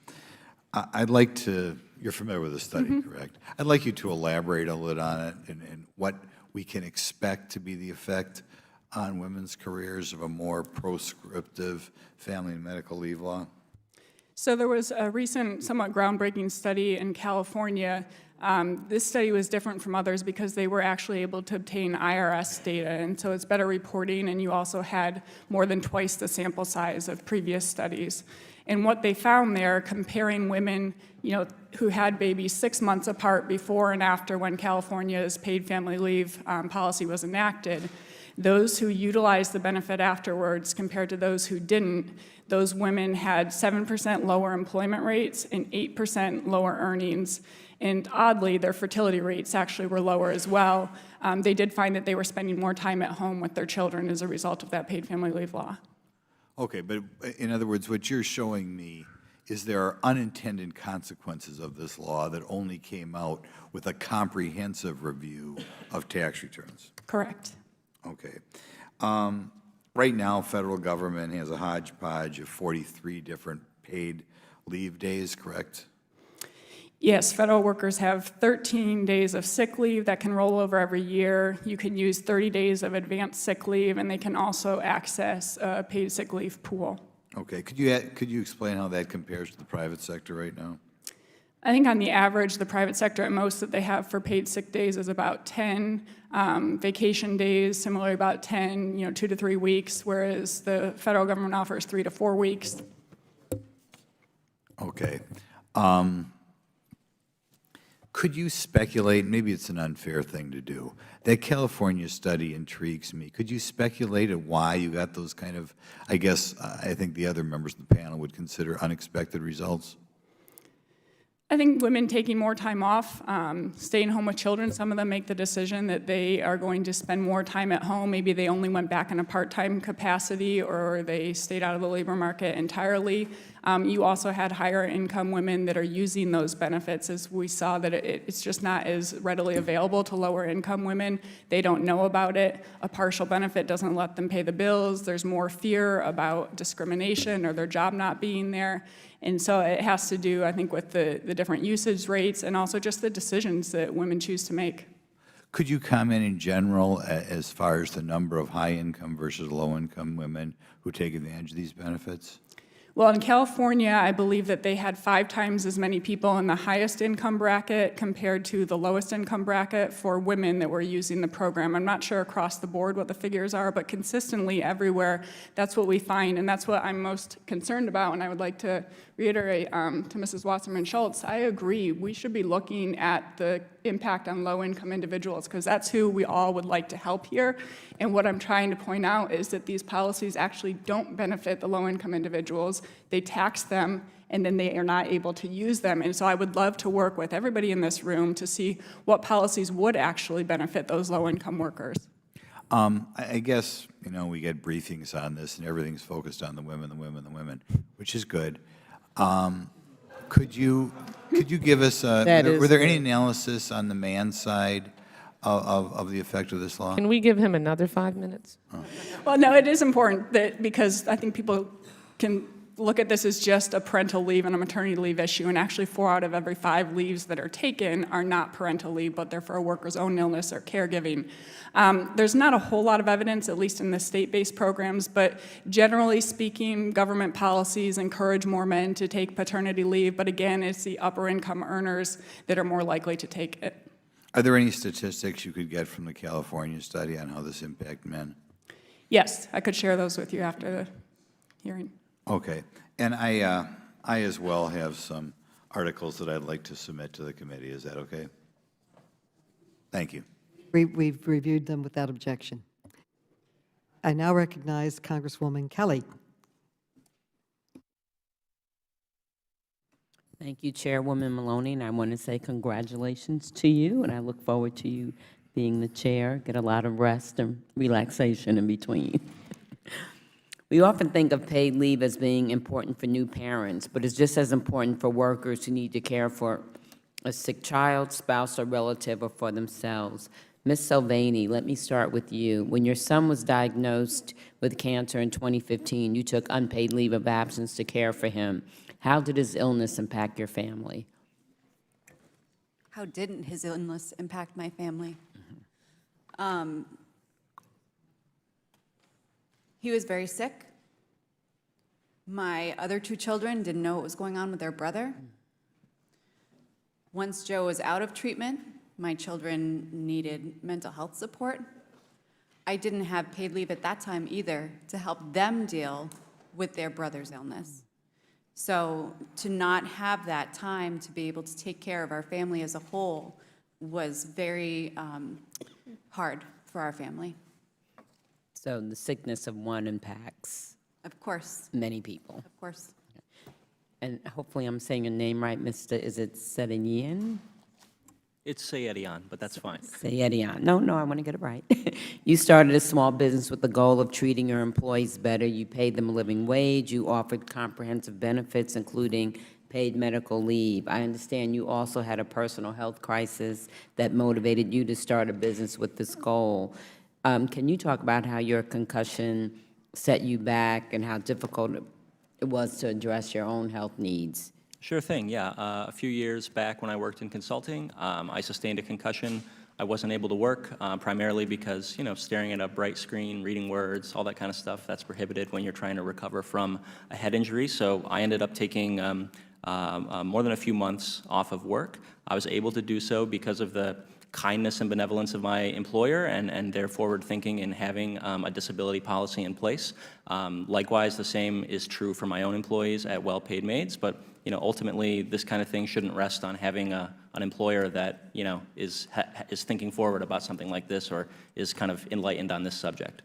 I'd like to, you're familiar with the study, correct? I'd like you to elaborate a little on it and what we can expect to be the effect on women's careers of a more proscriptive family and medical leave law. So there was a recent, somewhat groundbreaking study in California. This study was different from others because they were actually able to obtain IRS data, and so it's better reporting, and you also had more than twice the sample size of previous studies. And what they found there, comparing women, who had babies 6 months apart before and after when California's paid family leave policy was enacted, those who utilized the benefit afterwards compared to those who didn't, those women had 7% lower employment rates and 8% lower earnings. And oddly, their fertility rates actually were lower as well. They did find that they were spending more time at home with their children as a result of that paid family leave law. Okay, but in other words, what you're showing me is there are unintended consequences of this law that only came out with a comprehensive review of tax returns. Correct. Okay. Right now, federal government has a hodgepodge of 43 different paid leave days, correct? Yes, federal workers have 13 days of sick leave that can roll over every year. You can use 30 days of advanced sick leave, and they can also access a paid sick leave pool. Okay. Could you explain how that compares to the private sector right now? I think on the average, the private sector at most that they have for paid sick days is about 10. Vacation days, similarly about 10, 2 to 3 weeks, whereas the federal government offers 3 to 4 weeks. Okay. Could you speculate, maybe it's an unfair thing to do, that California study intrigues me. Could you speculate at why you got those kind of, I think the other members of the panel would consider unexpected results? I think women taking more time off, staying home with children, some of them make the decision that they are going to spend more time at home. Maybe they only went back in a part-time capacity or they stayed out of the labor market entirely. You also had higher income women that are using those benefits, as we saw that it's just not as readily available to lower income women. They don't know about it. A partial benefit doesn't let them pay the bills. There's more fear about discrimination or their job not being there. And so it has to do, I think, with the different usage rates and also just the decisions that women choose to make. Could you comment in general as far as the number of high-income versus low-income women who take advantage of these benefits? Well, in California, I believe that they had 5 times as many people in the highest income bracket compared to the lowest income bracket for women that were using the program. I'm not sure across the board what the figures are, but consistently everywhere, that's what we find, and that's what I'm most concerned about, and I would like to reiterate to Mrs. Wasserman-Schultz, I agree, we should be looking at the impact on low-income individuals, because that's who we all would like to help here. And what I'm trying to point out is that these policies actually don't benefit the low-income individuals. They tax them, and then they are not able to use them. And so I would love to work with everybody in this room to see what policies would actually benefit those low-income workers. I guess, we get briefings on this, and everything's focused on the women, which is good. Could you give us, were there any analysis on the man side of the effect of this law? Can we give him another 5 minutes? Well, no, it is important that because I think people can look at this as just a parental leave and a maternity leave issue, and actually 4 out of every 5 leaves that are taken are not parental leave, but they're for a worker's own illness or caregiving. There's not a whole lot of evidence, at least in the state-based programs, but generally speaking, government policies encourage more men to take paternity leave, but again, it's the upper income earners that are more likely to take it. Are there any statistics you could get from the California study on how this impacts men? Yes, I could share those with you after the hearing. Okay. And I as well have some articles that I'd like to submit to the committee. Is that okay? Thank you. We've reviewed them without objection. I now recognize Congresswoman Kelly. Thank you, Chairwoman Maloney, and I want to say congratulations to you, and I look forward to you being the chair. Get a lot of rest and relaxation in between. We often think of paid leave as being important for new parents, but it's just as important for workers who need to care for a sick child, spouse, or relative, or for themselves. Ms. Silvani, let me start with you. When your son was diagnosed with cancer in 2015, you took unpaid leave of absence to care for him. How did his illness impact your family? How didn't his illness impact my family? He was very sick. My other two children didn't know what was going on with their brother. Once Joe was out of treatment, my children needed mental health support. I didn't have paid leave at that time either to help them deal with their brother's illness. So to not have that time to be able to take care of our family as a whole was very hard for our family. So the sickness of one impacts Of course, many people. of course. And hopefully I'm saying your name right, Mr., is it Sedanian? It's Sayedian, but that's fine. Sayedian. No, I want to get it right. You started a small business with the goal of treating your employees better. You paid them a living wage. You offered comprehensive benefits, including paid medical leave. I understand you also had a personal health crisis that motivated you to start a business with this goal. Can you talk about how your concussion set you back and how difficult it was to address your own health needs? Sure thing, yeah. A few years back when I worked in consulting, I sustained a concussion. I wasn't able to work, primarily because, staring at a bright screen, reading words, all that kind of stuff, that's prohibited when you're trying to recover from a head injury. So I ended up taking more than a few months off of work. I was able to do so because of the kindness and benevolence of my employer and their forward thinking in having a disability policy in place. Likewise, the same is true for my own employees at Well-Paid Maids, but ultimately this kind of thing shouldn't rest on having an employer that is thinking forward about something like this or is kind of enlightened on this subject.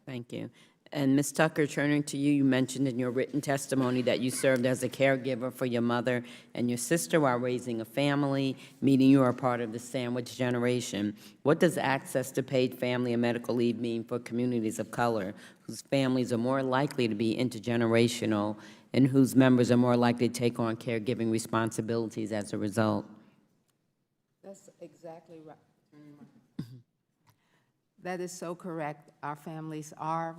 Thank you. And Ms. Tucker, turning to you, you mentioned in your written testimony that you served as a caregiver for your mother and your sister while raising a family, meaning you are part of the sandwich generation. What does access to paid family and medical leave mean for communities of color whose families are more likely to be intergenerational and whose members are more likely to take on caregiving responsibilities as a result? That's exactly right. That is so correct. Our families are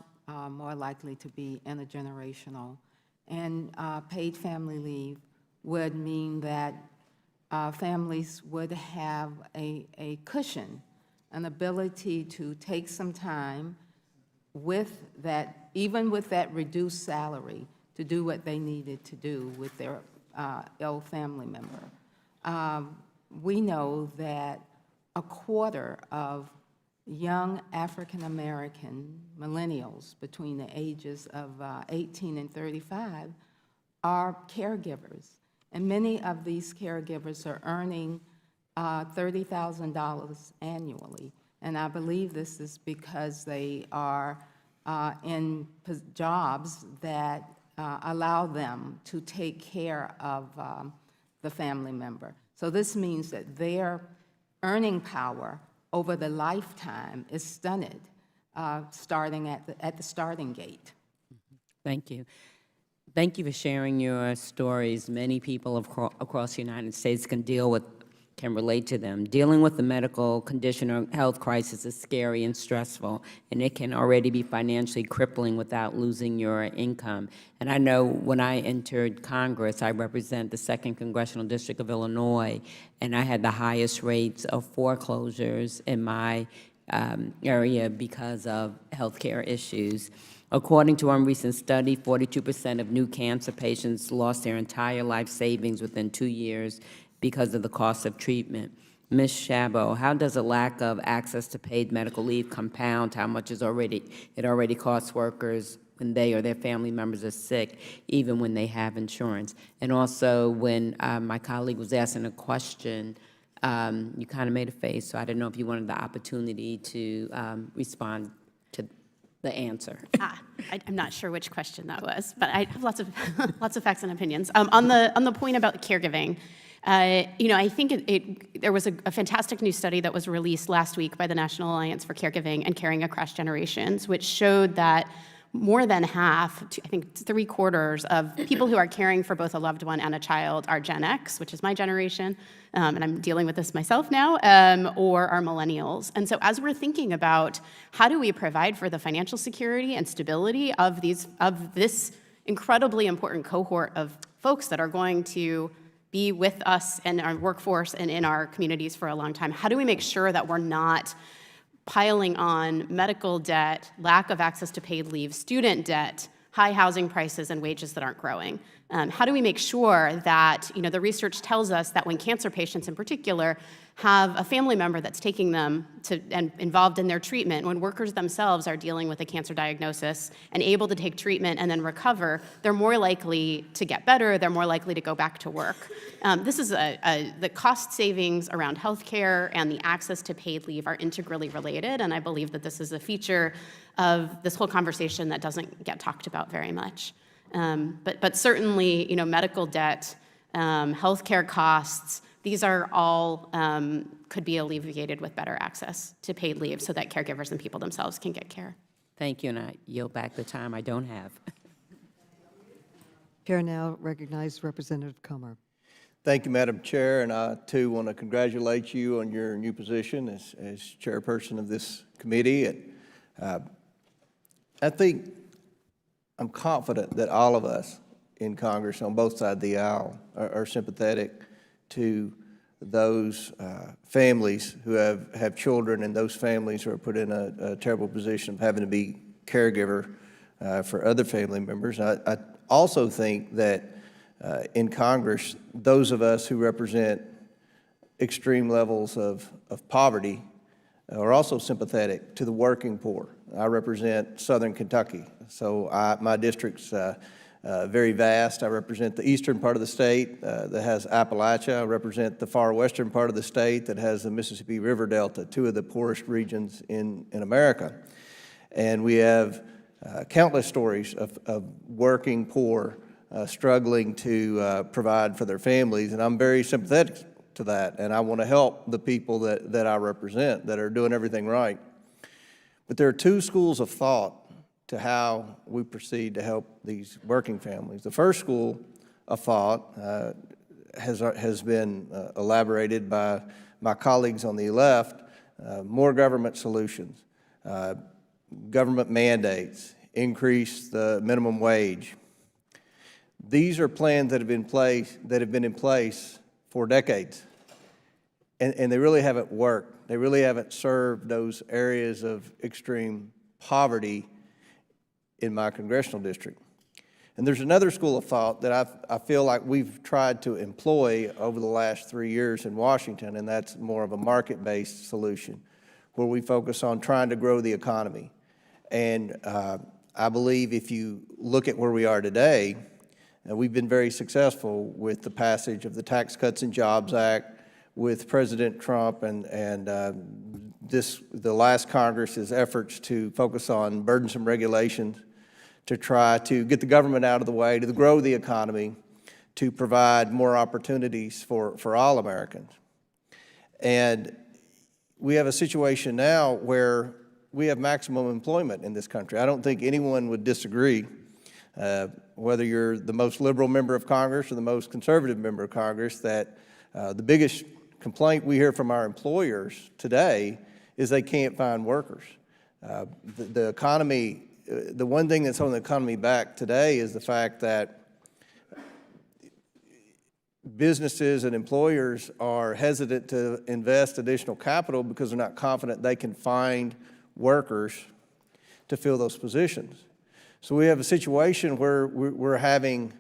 more likely to be intergenerational. And paid family leave would mean that families would have a cushion, an ability to take some time with that, even with that reduced salary, to do what they needed to do with their ill family member. We know that a quarter of young African-American millennials between the ages of 18 and 35 are caregivers. And many of these caregivers are earning $30,000 annually. And I believe this is because they are in jobs that allow them to take care of the family member. So this means that their earning power over the lifetime is stunted, starting at the starting gate. Thank you. Thank you for sharing your stories. Many people across the United States can relate to them. Dealing with a medical condition or health crisis is scary and stressful, and it can already be financially crippling without losing your income. And I know when I entered Congress, I represent the 2nd Congressional District of Illinois, and I had the highest rates of foreclosures in my area because of healthcare issues. According to one recent study, 42% of new cancer patients lost their entire life savings within 2 years because of the cost of treatment. Ms. Chabot, how does a lack of access to paid medical leave compound how much it already costs workers when they or their family members are sick, even when they have insurance? And also, when my colleague was asking a question, you kind of made a face, so I didn't know if you wanted the opportunity to respond to the answer. I'm not sure which question that was, but I have lots of lots of facts and opinions. On the point about caregiving, I think there was a fantastic new study that was released last week by the National Alliance for Caregiving and Caring Across Generations, which showed that more than half, I think 3/4 of people who are caring for both a loved one and a child are Gen X, which is my generation, and I'm dealing with this myself now, or are millennials. And so as we're thinking about how do we provide for the financial security and stability of this incredibly important cohort of folks that are going to be with us in our workforce and in our communities for a long time, how do we make sure that we're not piling on medical debt, lack of access to paid leave, student debt, high housing prices, and wages that aren't growing? How do we make sure that, the research tells us that when cancer patients in particular have a family member that's taking them and involved in their treatment, when workers themselves are dealing with a cancer diagnosis and able to take treatment and then recover, they're more likely to get better, they're more likely to go back to work. This is the cost savings around healthcare and the access to paid leave are integrally related, and I believe that this is a feature of this whole conversation that doesn't get talked about very much. But certainly, medical debt, healthcare costs, these are all could be alleviated with better access to paid leave so that caregivers and people themselves can get care. Thank you, and I yield back the time I don't have. Chair now recognizes Representative Comer. Thank you, Madam Chair, and I, too, want to congratulate you on your new position as chairperson of this committee. And I'm confident that all of us in Congress on both sides of the aisle are sympathetic to those families who have children, and those families who are put in a terrible position of having to be caregiver for other family members. I also think that in Congress, those of us who represent extreme levels of poverty are also sympathetic to the working poor. I represent Southern Kentucky, so my district's very vast. I represent the eastern part of the state that has Appalachia. I represent the far western part of the state that has the Mississippi River Delta, two of the poorest regions in America. And we have countless stories of working poor struggling to provide for their families, and I'm very sympathetic to that, and I want to help the people that I represent that are doing everything right. But there are two schools of thought to how we proceed to help these working families. The first school of thought has been elaborated by my colleagues on the left, more government solutions, government mandates, increase the minimum wage. These are plans that have been in place for decades, and they really haven't worked. They really haven't served those areas of extreme poverty in my congressional district. And there's another school of thought that I feel like we've tried to employ over the last 3 years in Washington, and that's more of a market-based solution, where we focus on trying to grow the economy. And I believe if you look at where we are today, we've been very successful with the passage of the Tax Cuts and Jobs Act, with President Trump and the last Congress's efforts to focus on burdensome regulations to try to get the government out of the way, to grow the economy, to provide more opportunities for all Americans. And we have a situation now where we have maximum employment in this country. I don't think anyone would disagree, whether you're the most liberal member of Congress or the most conservative member of Congress, that the biggest complaint we hear from our employers today is they can't find workers. The economy, the one thing that's holding the economy back today is the fact that businesses and employers are hesitant to invest additional capital because they're not confident they can find workers to fill those positions. So we have a situation where we're having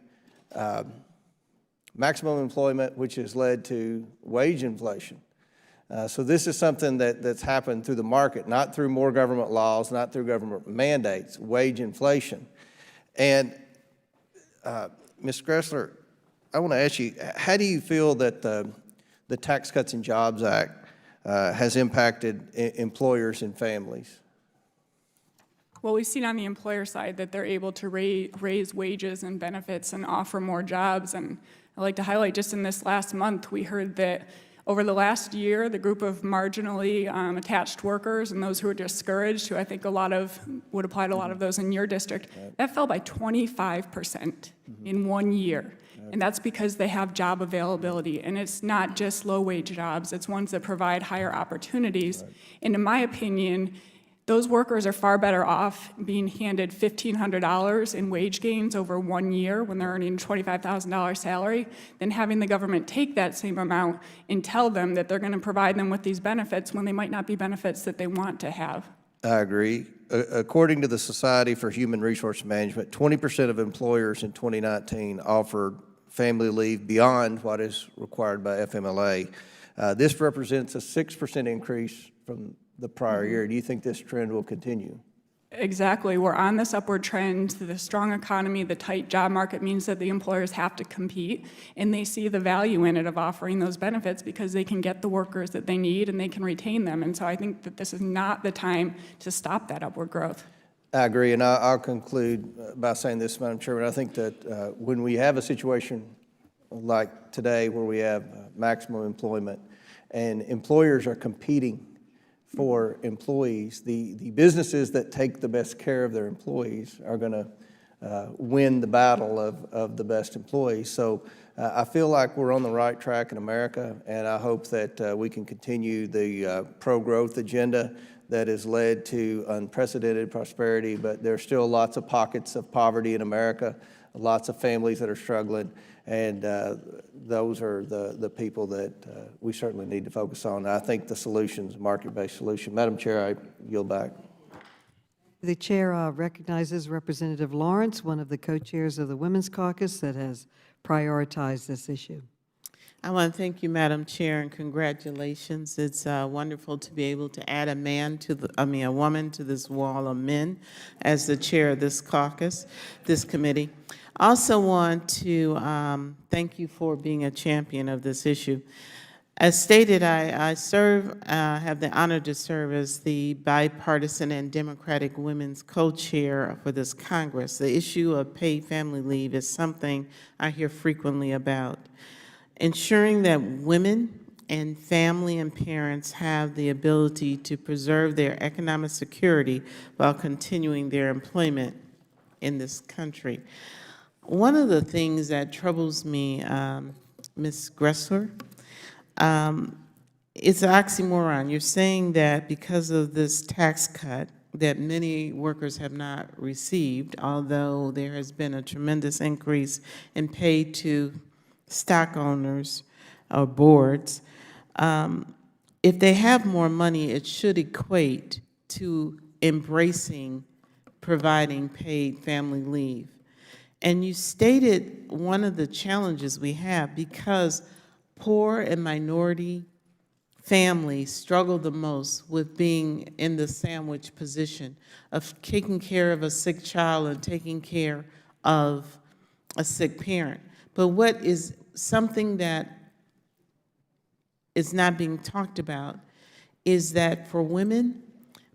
maximum employment, which has led to wage inflation. So this is something that's happened through the market, not through more government laws, not through government mandates, wage inflation. And Ms. Gressler, I want to ask you, how do you feel that the Tax Cuts and Jobs Act has impacted employers and families? Well, we've seen on the employer side that they're able to raise wages and benefits and offer more jobs. And I'd like to highlight, just in this last month, we heard that over the last year, the group of marginally attached workers and those who are discouraged, who I think would apply to a lot of those in your district, that fell by 25% in 1 year. And that's because they have job availability. And it's not just low-wage jobs, it's ones that provide higher opportunities. And in my opinion, those workers are far better off being handed $1,500 in wage gains over 1 year when they're earning a $25,000 salary than having the government take that same amount and tell them that they're going to provide them with these benefits when they might not be benefits that they want to have. I agree. According to the Society for Human Resource Management, 20% of employers in 2019 offered family leave beyond what is required by FMLA. This represents a 6% increase from the prior year. Do you think this trend will continue? Exactly. We're on this upward trend. The strong economy, the tight job market means that the employers have to compete, and they see the value in it of offering those benefits because they can get the workers that they need and they can retain them. And so I think that this is not the time to stop that upward growth. I agree, and I'll conclude by saying this, Madam Chairman. I think that when we have a situation like today where we have maximum employment and employers are competing for employees, the businesses that take the best care of their employees are going to win the battle of the best employees. So I feel like we're on the right track in America, and I hope that we can continue the pro-growth agenda that has led to unprecedented prosperity, but there are still lots of pockets of poverty in America, lots of families that are struggling, and those are the people that we certainly need to focus on. I think the solution is a market-based solution. Madam Chair, I yield back. The chair recognizes Representative Lawrence, one of the co-chairs of the Women's Caucus that has prioritized this issue. I want to thank you, Madam Chair, and congratulations. It's wonderful to be able to add a woman to this wall of men as the chair of this caucus, this committee. I also want to thank you for being a champion of this issue. As stated, I have the honor to serve as the bipartisan and Democratic Women's co-chair for this Congress. The issue of paid family leave is something I hear frequently about. Ensuring that women and family and parents have the ability to preserve their economic security while continuing their employment in this country. One of the things that troubles me, Ms. Gressler, it's an oxymoron. You're saying that because of this tax cut that many workers have not received, although there has been a tremendous increase in pay to stock owners or boards, if they have more money, it should equate to embracing providing paid family leave. And you stated one of the challenges we have, because poor and minority families struggle the most with being in the sandwich position of taking care of a sick child and taking care of a sick parent. But what is something that is not being talked about is that for women,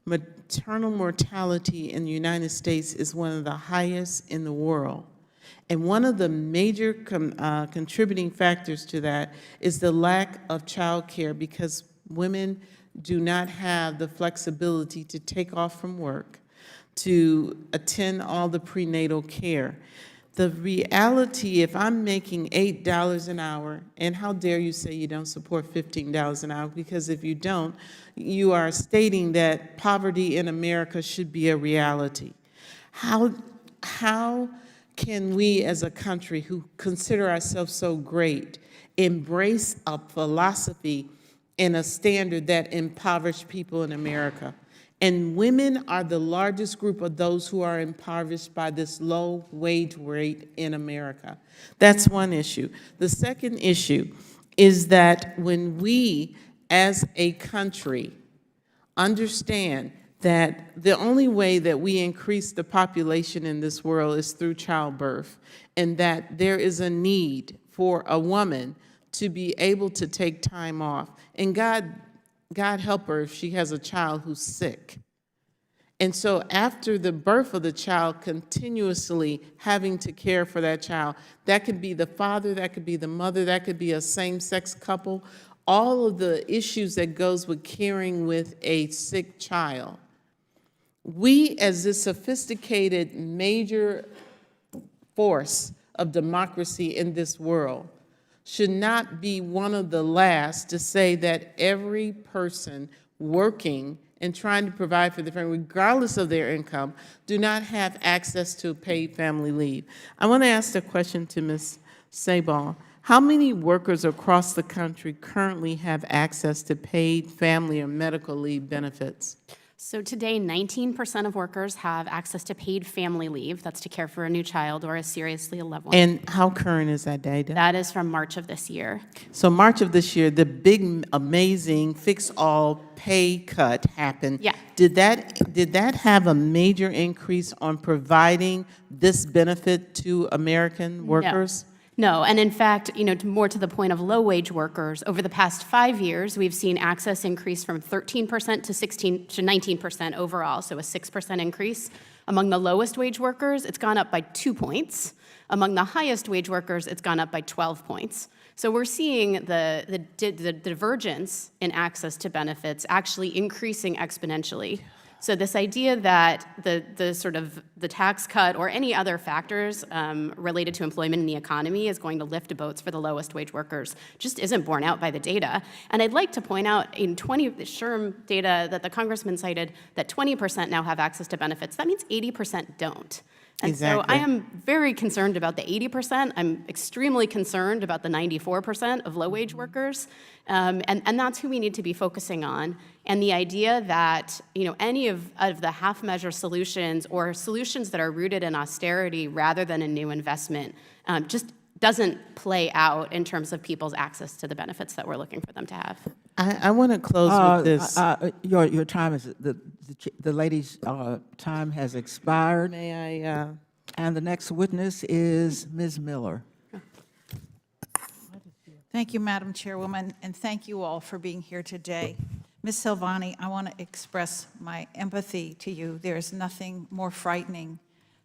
maternal mortality in the United States is one of the highest in the world. And one of the major contributing factors to that is the lack of child care, because women do not have the flexibility to take off from work to attend all the prenatal care. The reality, if I'm making $8 an hour, and how dare you say you don't support $15 an hour, because if you don't, you are stating that poverty in America should be a reality. How can we as a country who consider ourselves so great embrace a philosophy and a standard that impoverish people in America? And women are the largest group of those who are impoverished by this low wage rate in America. That's one issue. The second issue is that when we as a country understand that the only way that we increase the population in this world is through childbirth, and that there is a need for a woman to be able to take time off. And God help her if she has a child who's sick. And so after the birth of the child, continuously having to care for that child, that could be the father, that could be the mother, that could be a same-sex couple, all of the issues that goes with caring with a sick child. We, as this sophisticated major force of democracy in this world, should not be one of the last to say that every person working and trying to provide for their family, regardless of their income, do not have access to paid family leave. I want to ask a question to Ms. Sabal. How many workers across the country currently have access to paid family or medical leave benefits? So today, 19% of workers have access to paid family leave. That's to care for a new child or a seriously ill loved one. And how current is that data? That is from March of this year. So March of this year, the big, amazing, fix-all pay cut happened. Yeah. Did that have a major increase on providing this benefit to American workers? No, and in fact, more to the point of low-wage workers, over the past 5 years, we've seen access increase from 13% to 19% overall, so a 6% increase. Among the lowest wage workers, it's gone up by 2 points. Among the highest wage workers, it's gone up by 12 points. So we're seeing the divergence in access to benefits actually increasing exponentially. So this idea that the tax cut or any other factors related to employment in the economy is going to lift boats for the lowest wage workers just isn't borne out by the data. And I'd like to point out in the SHRM data that the congressman cited that 20% now have access to benefits. That means 80% don't. And Exactly. so I am very concerned about the 80%. I'm extremely concerned about the 94% of low-wage workers. And that's who we need to be focusing on. And the idea that any of the half-measure solutions or solutions that are rooted in austerity rather than in new investment just doesn't play out in terms of people's access to the benefits that we're looking for them to have. I want to close with this. Your time is, the lady's time has expired. May I? And the next witness is Ms. Miller. Thank you, Madam Chairwoman, and thank you all for being here today. Ms. Silvani, I want to express my empathy to you. There is nothing more frightening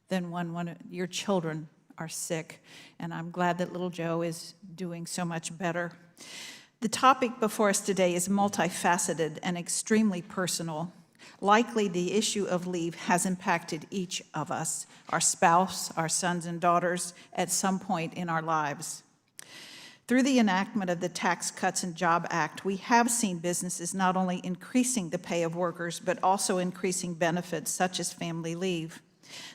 than when one of your children are sick, and I'm glad that little Joe is doing so much better. The topic before us today is multifaceted and extremely personal. Likely, the issue of leave has impacted each of us, our spouse, our sons and daughters, at some point in our lives. Through the enactment of the Tax Cuts and Job Act, we have seen businesses not only increasing the pay of workers, but also increasing benefits such as family leave.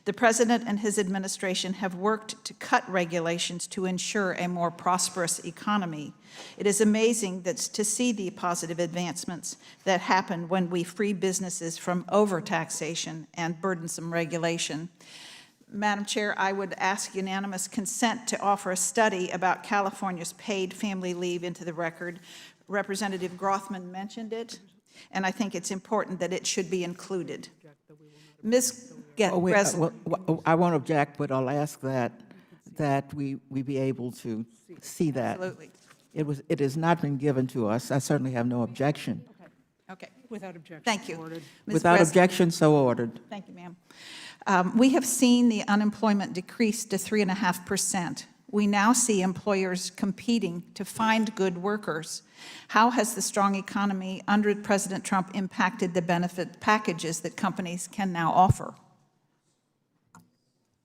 The President and his administration have worked to cut regulations to ensure a more prosperous economy. It is amazing to see the positive advancements that happen when we free businesses from overtaxation and burdensome regulation. Madam Chair, I would ask unanimous consent to offer a study about California's paid family leave into the record. Representative Grothman mentioned it, and I think it's important that it should be included. Ms. Breslin. I won't object, but I'll ask that we be able to see that. Absolutely. It has not been given to us. I certainly have no objection. Okay. Without objection. Thank you. Ms. Without Breslin. objection, so ordered. Thank you, ma'am. We have seen the unemployment decrease to 3.5%. We now see employers competing to find good workers. How has the strong economy under President Trump impacted the benefit packages that companies can now offer?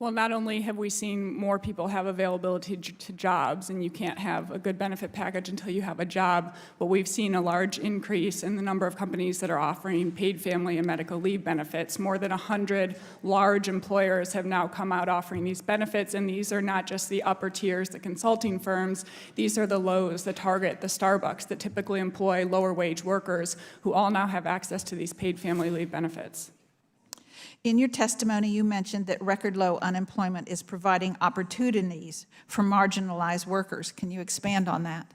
Well, not only have we seen more people have availability to jobs, and you can't have a good benefit package until you have a job, but we've seen a large increase in the number of companies that are offering paid family and medical leave benefits. More than 100 large employers have now come out offering these benefits, and these are not just the upper tiers, the consulting firms. These are the Lowe's, the Target, the Starbucks that typically employ lower wage workers who all now have access to these paid family leave benefits. In your testimony, you mentioned that record low unemployment is providing opportunities for marginalized workers. Can you expand on that?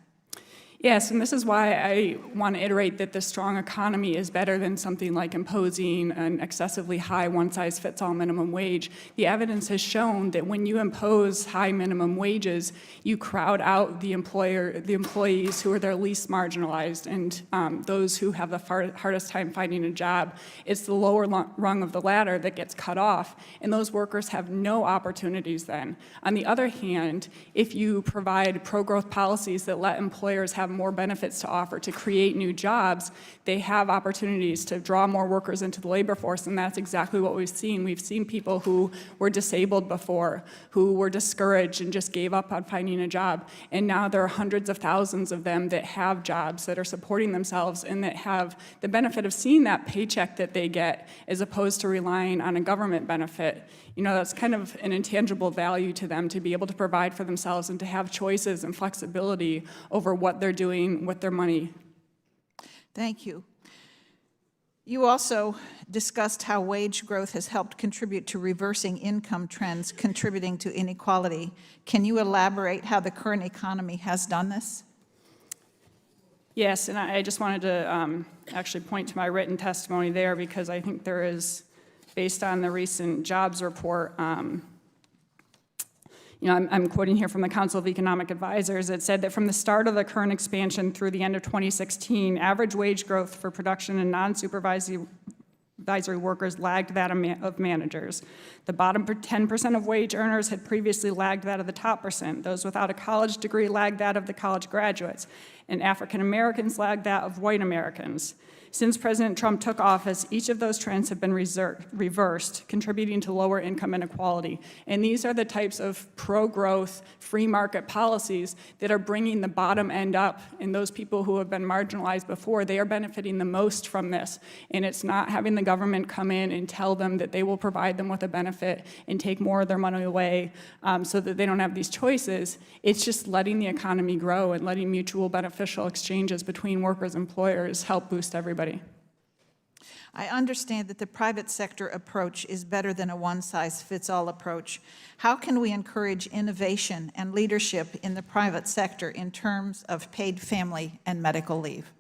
Yes, and this is why I want to iterate that the strong economy is better than something like imposing an excessively high one-size-fits-all minimum wage. The evidence has shown that when you impose high minimum wages, you crowd out the employees who are their least marginalized and those who have the hardest time finding a job. It's the lower rung of the ladder that gets cut off, and those workers have no opportunities then. On the other hand, if you provide pro-growth policies that let employers have more benefits to offer to create new jobs, they have opportunities to draw more workers into the labor force, and that's exactly what we've seen. We've seen people who were disabled before, who were discouraged and just gave up on finding a job, and now there are hundreds of thousands of them that have jobs, that are supporting themselves, and that have the benefit of seeing that paycheck that they get as opposed to relying on a government benefit. You know, that's kind of an intangible value to them to be able to provide for themselves and to have choices and flexibility over what they're doing with their money. Thank you. You also discussed how wage growth has helped contribute to reversing income trends, contributing to inequality. Can you elaborate how the current economy has done this? Yes, and I just wanted to actually point to my written testimony there because I think there is, based on the recent jobs report, I'm quoting here from the Council of Economic Advisors. It said that from the start of the current expansion through the end of 2016, average wage growth for production and non-supervisory workers lagged that of managers. The bottom 10% of wage earners had previously lagged that of the top percent. Those without a college degree lagged that of the college graduates, and African Americans lagged that of white Americans. Since President Trump took office, each of those trends have been reversed, contributing to lower income inequality. And these are the types of pro-growth, free market policies that are bringing the bottom end up. And those people who have been marginalized before, they are benefiting the most from this. And it's not having the government come in and tell them that they will provide them with a benefit and take more of their money away so that they don't have these choices. It's just letting the economy grow and letting mutual beneficial exchanges between workers and employers help boost everybody. I understand that the private sector approach is better than a one-size-fits-all approach. How can we encourage innovation and leadership in the private sector in terms of paid family and medical leave?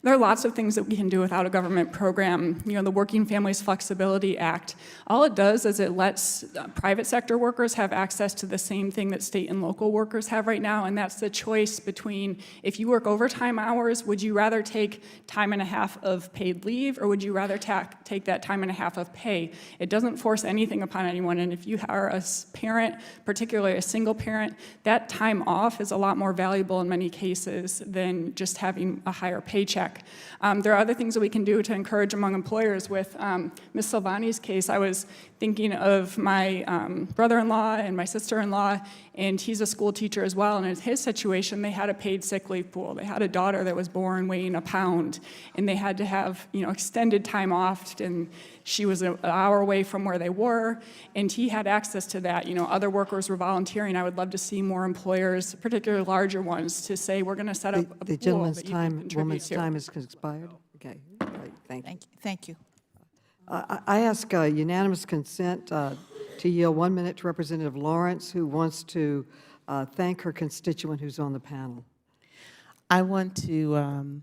There are lots of things that we can do without a government program. You know, the Working Families Flexibility Act, all it does is it lets private sector workers have access to the same thing that state and local workers have right now, and that's the choice between if you work overtime hours, would you rather take time and a half of paid leave, or would you rather take that time and a half of pay? It doesn't force anything upon anyone, and if you are a parent, particularly a single parent, that time off is a lot more valuable in many cases than just having a higher paycheck. There are other things that we can do to encourage among employers. With Ms. Silvani's case, I was thinking of my brother-in-law and my sister-in-law, and he's a school teacher as well, and in his situation, they had a paid sick leave pool. They had a daughter that was born weighing a pound, and they had to have, extended time off, and she was an hour away from where they were, and he had access to that. Other workers were volunteering. I would love to see more employers, particularly larger ones, to say, we're going to set up a The pool gentleman's that you can time, contribute woman's to. time has expired. Okay, great, thank you. Thank you. I ask unanimous consent to yield 1 minute to Representative Lawrence, who wants to thank her constituent who's on the panel. I want to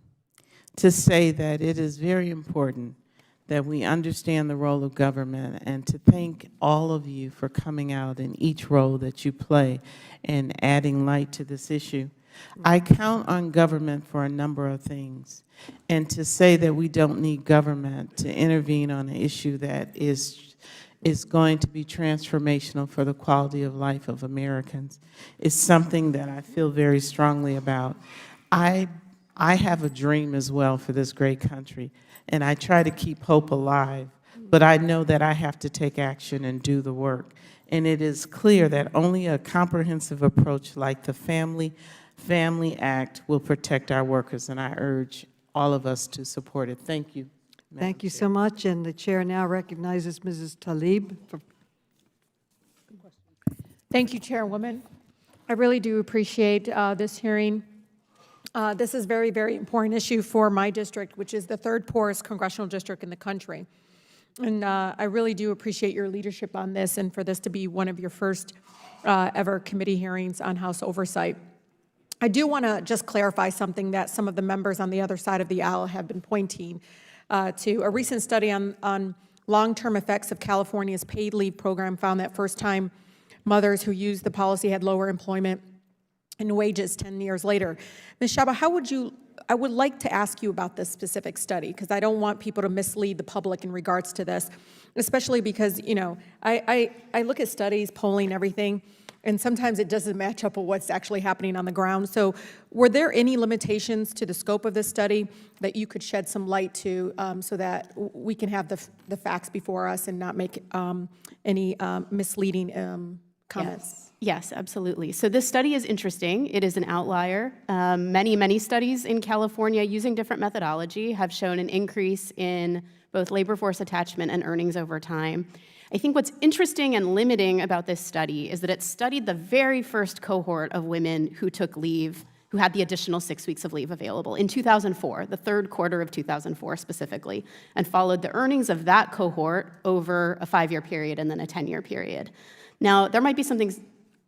say that it is very important that we understand the role of government, and to thank all of you for coming out in each role that you play and adding light to this issue. I count on government for a number of things, and to say that we don't need government to intervene on an issue that is going to be transformational for the quality of life of Americans is something that I feel very strongly about. I have a dream as well for this great country, and I try to keep hope alive, but I know that I have to take action and do the work. And it is clear that only a comprehensive approach like the Family Act will protect our workers, and I urge all of us to support it. Thank you. Thank you so much, and the chair now recognizes Mrs. Tlaib. Thank you, Chairwoman. I really do appreciate this hearing. This is a very, very important issue for my district, which is the third poorest congressional district in the country. And I really do appreciate your leadership on this, and for this to be one of your first ever committee hearings on House oversight. I do want to just clarify something that some of the members on the other side of the aisle have been pointing to. A recent study on long-term effects of California's paid leave program found that first-time mothers who used the policy had lower employment and wages 10 years later. Ms. Shaba, I would like to ask you about this specific study, because I don't want people to mislead the public in regards to this, especially because, I look at studies, polling, everything, and sometimes it doesn't match up with what's actually happening on the ground. So were there any limitations to the scope of this study that you could shed some light to so that we can have the facts before us and not make any misleading comments? Yes, absolutely. So this study is interesting. It is an outlier. Many studies in California using different methodology have shown an increase in both labor force attachment and earnings over time. I think what's interesting and limiting about this study is that it studied the very first cohort of women who took leave, who had the additional 6 weeks of leave available in 2004, the third quarter of 2004 specifically, and followed the earnings of that cohort over a 5-year period and then a 10-year period. Now, there might be something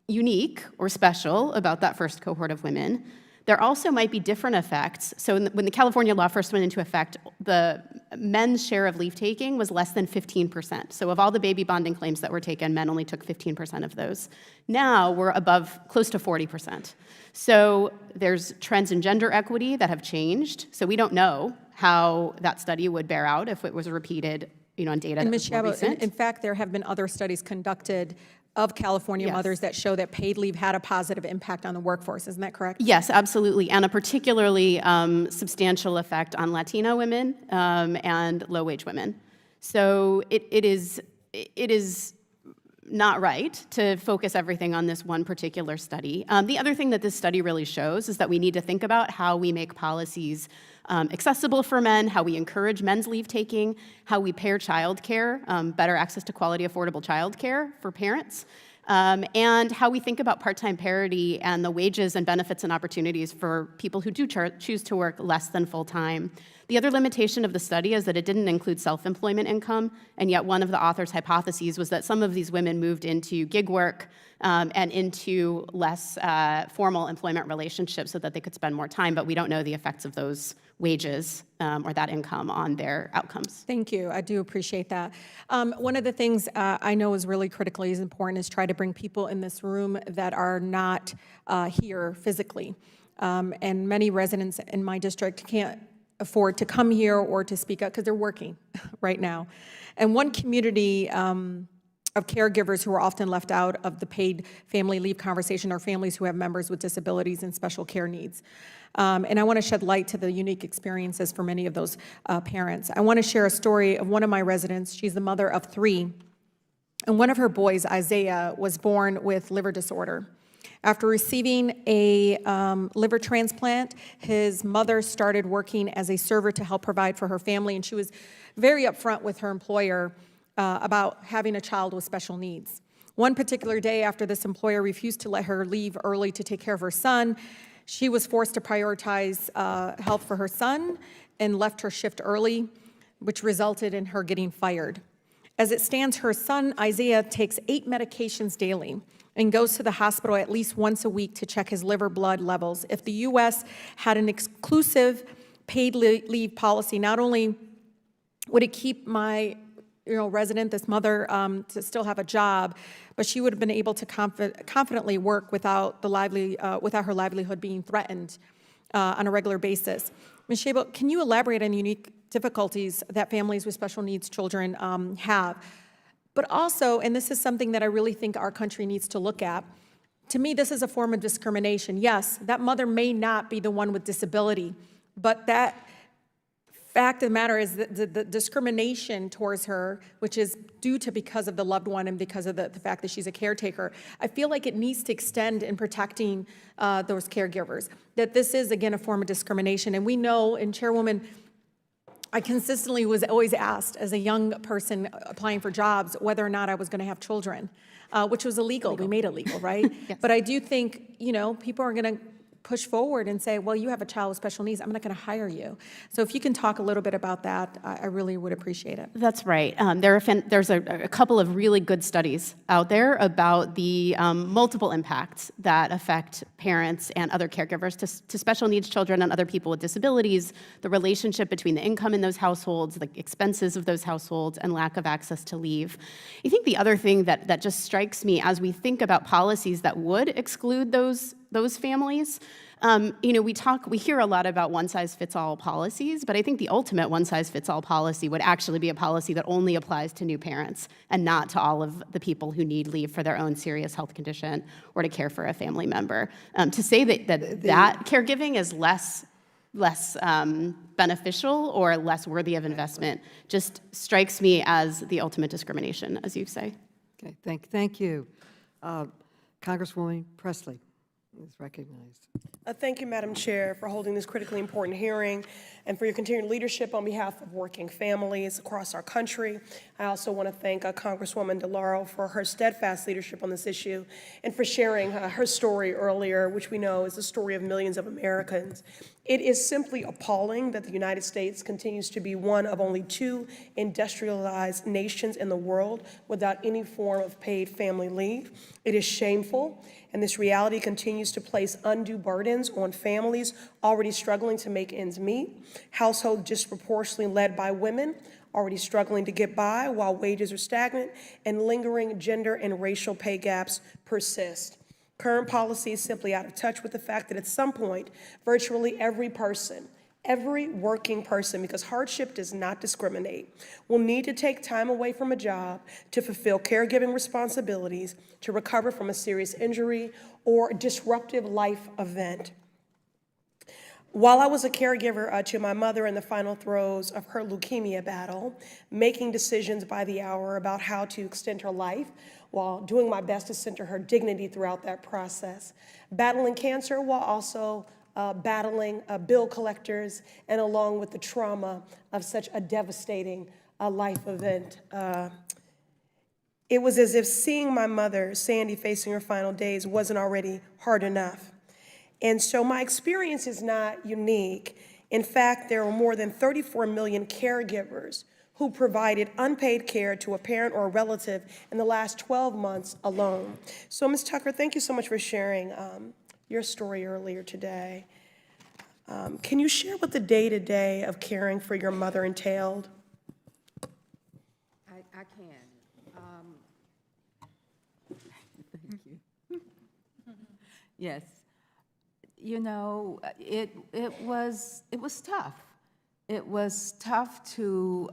unique or special about that first cohort of women. There also might be different effects. So when the California law first went into effect, the men's share of leave taking was less than 15%. So of all the baby bonding claims that were taken, men only took 15% of those. Now we're above close to 40%. So there's trends in gender equity that have changed. So we don't know how that study would bear out if it was repeated, on data that was more recent. In fact, there have been other studies conducted of California mothers that show that paid leave had a positive impact on the workforce. Isn't that correct? Yes, absolutely, and a particularly substantial effect on Latino women and low-wage women. So it is not right to focus everything on this one particular study. The other thing that this study really shows is that we need to think about how we make policies accessible for men, how we encourage men's leave taking, how we pair childcare, better access to quality, affordable childcare for parents, and how we think about part-time parity and the wages and benefits and opportunities for people who do choose to work less than full-time. The other limitation of the study is that it didn't include self-employment income, and yet one of the author's hypotheses was that some of these women moved into gig work and into less formal employment relationships so that they could spend more time, but we don't know the effects of those wages or that income on their outcomes. Thank you. I do appreciate that. One of the things I know is really critically important is try to bring people in this room that are not here physically. And many residents in my district can't afford to come here or to speak up because they're working right now. And one community of caregivers who are often left out of the paid family leave conversation are families who have members with disabilities and special care needs. And I want to shed light to the unique experiences for many of those parents. I want to share a story of one of my residents. She's the mother of 3. And one of her boys, Isaiah, was born with liver disorder. After receiving a liver transplant, his mother started working as a server to help provide for her family, and she was very upfront with her employer about having a child with special needs. One particular day after this employer refused to let her leave early to take care of her son, she was forced to prioritize health for her son and left her shift early, which resulted in her getting fired. As it stands, her son, Isaiah, takes 8 medications daily and goes to the hospital at least once a week to check his liver blood levels. If the U.S. had an exclusive paid leave policy, not only would it keep my resident, this mother, to still have a job, but she would have been able to confidently work without her livelihood being threatened on a regular basis. Ms. Szabo, can you elaborate on the unique difficulties that families with special needs children have? But also, and this is something that I really think our country needs to look at, to me, this is a form of discrimination. Yes, that mother may not be the one with disability, but that fact of the matter is that the discrimination towards her, which is due to because of the loved one and because of the fact that she's a caretaker, I feel like it needs to extend in protecting those caregivers, that this is, again, a form of discrimination. And we know, and Chairwoman, I consistently was always asked as a young person applying for jobs whether or not I was going to have children, which was illegal. We made it legal, right? Yes. But I do think, people are going to push forward and say, well, you have a child with special needs, I'm not going to hire you. So if you can talk a little bit about that, I really would appreciate it. That's right. There's a couple of really good studies out there about the multiple impacts that affect parents and other caregivers to special needs children and other people with disabilities, the relationship between the income in those households, the expenses of those households, and lack of access to leave. I think the other thing that just strikes me as we think about policies that would exclude those families, we hear a lot about one-size-fits-all policies, but I think the ultimate one-size-fits-all policy would actually be a policy that only applies to new parents and not to all of the people who need leave for their own serious health condition or to care for a family member. To say that caregiving is less beneficial or less worthy of investment just strikes me as the ultimate discrimination, as you say. Okay, thank you. Congresswoman Presley is recognized. Thank you, Madam Chair, for holding this critically important hearing and for your continued leadership on behalf of working families across our country. I also want to thank Congresswoman DeLauro for her steadfast leadership on this issue and for sharing her story earlier, which we know is the story of millions of Americans. It is simply appalling that the United States continues to be one of only 2 industrialized nations in the world without any form of paid family leave. It is shameful, and this reality continues to place undue burdens on families already struggling to make ends meet, households disproportionately led by women already struggling to get by while wages are stagnant, and lingering gender and racial pay gaps persist. Current policy is simply out of touch with the fact that at some point, virtually every working person, because hardship does not discriminate, will need to take time away from a job to fulfill caregiving responsibilities, to recover from a serious injury or disruptive life event. While I was a caregiver to my mother in the final throes of her leukemia battle, making decisions by the hour about how to extend her life while doing my best to center her dignity throughout that process, battling cancer while also battling bill collectors, and along with the trauma of such a devastating life event. It was as if seeing my mother, Sandy, facing her final days wasn't already hard enough. And so my experience is not unique. In fact, there are more than 34 million caregivers who provided unpaid care to a parent or a relative in the last 12 months alone. So Ms. Tucker, thank you so much for sharing your story earlier today. Can you share what the day-to-day of caring for your mother entailed? I can. Thank you. Yes. You know, it was tough. It was tough to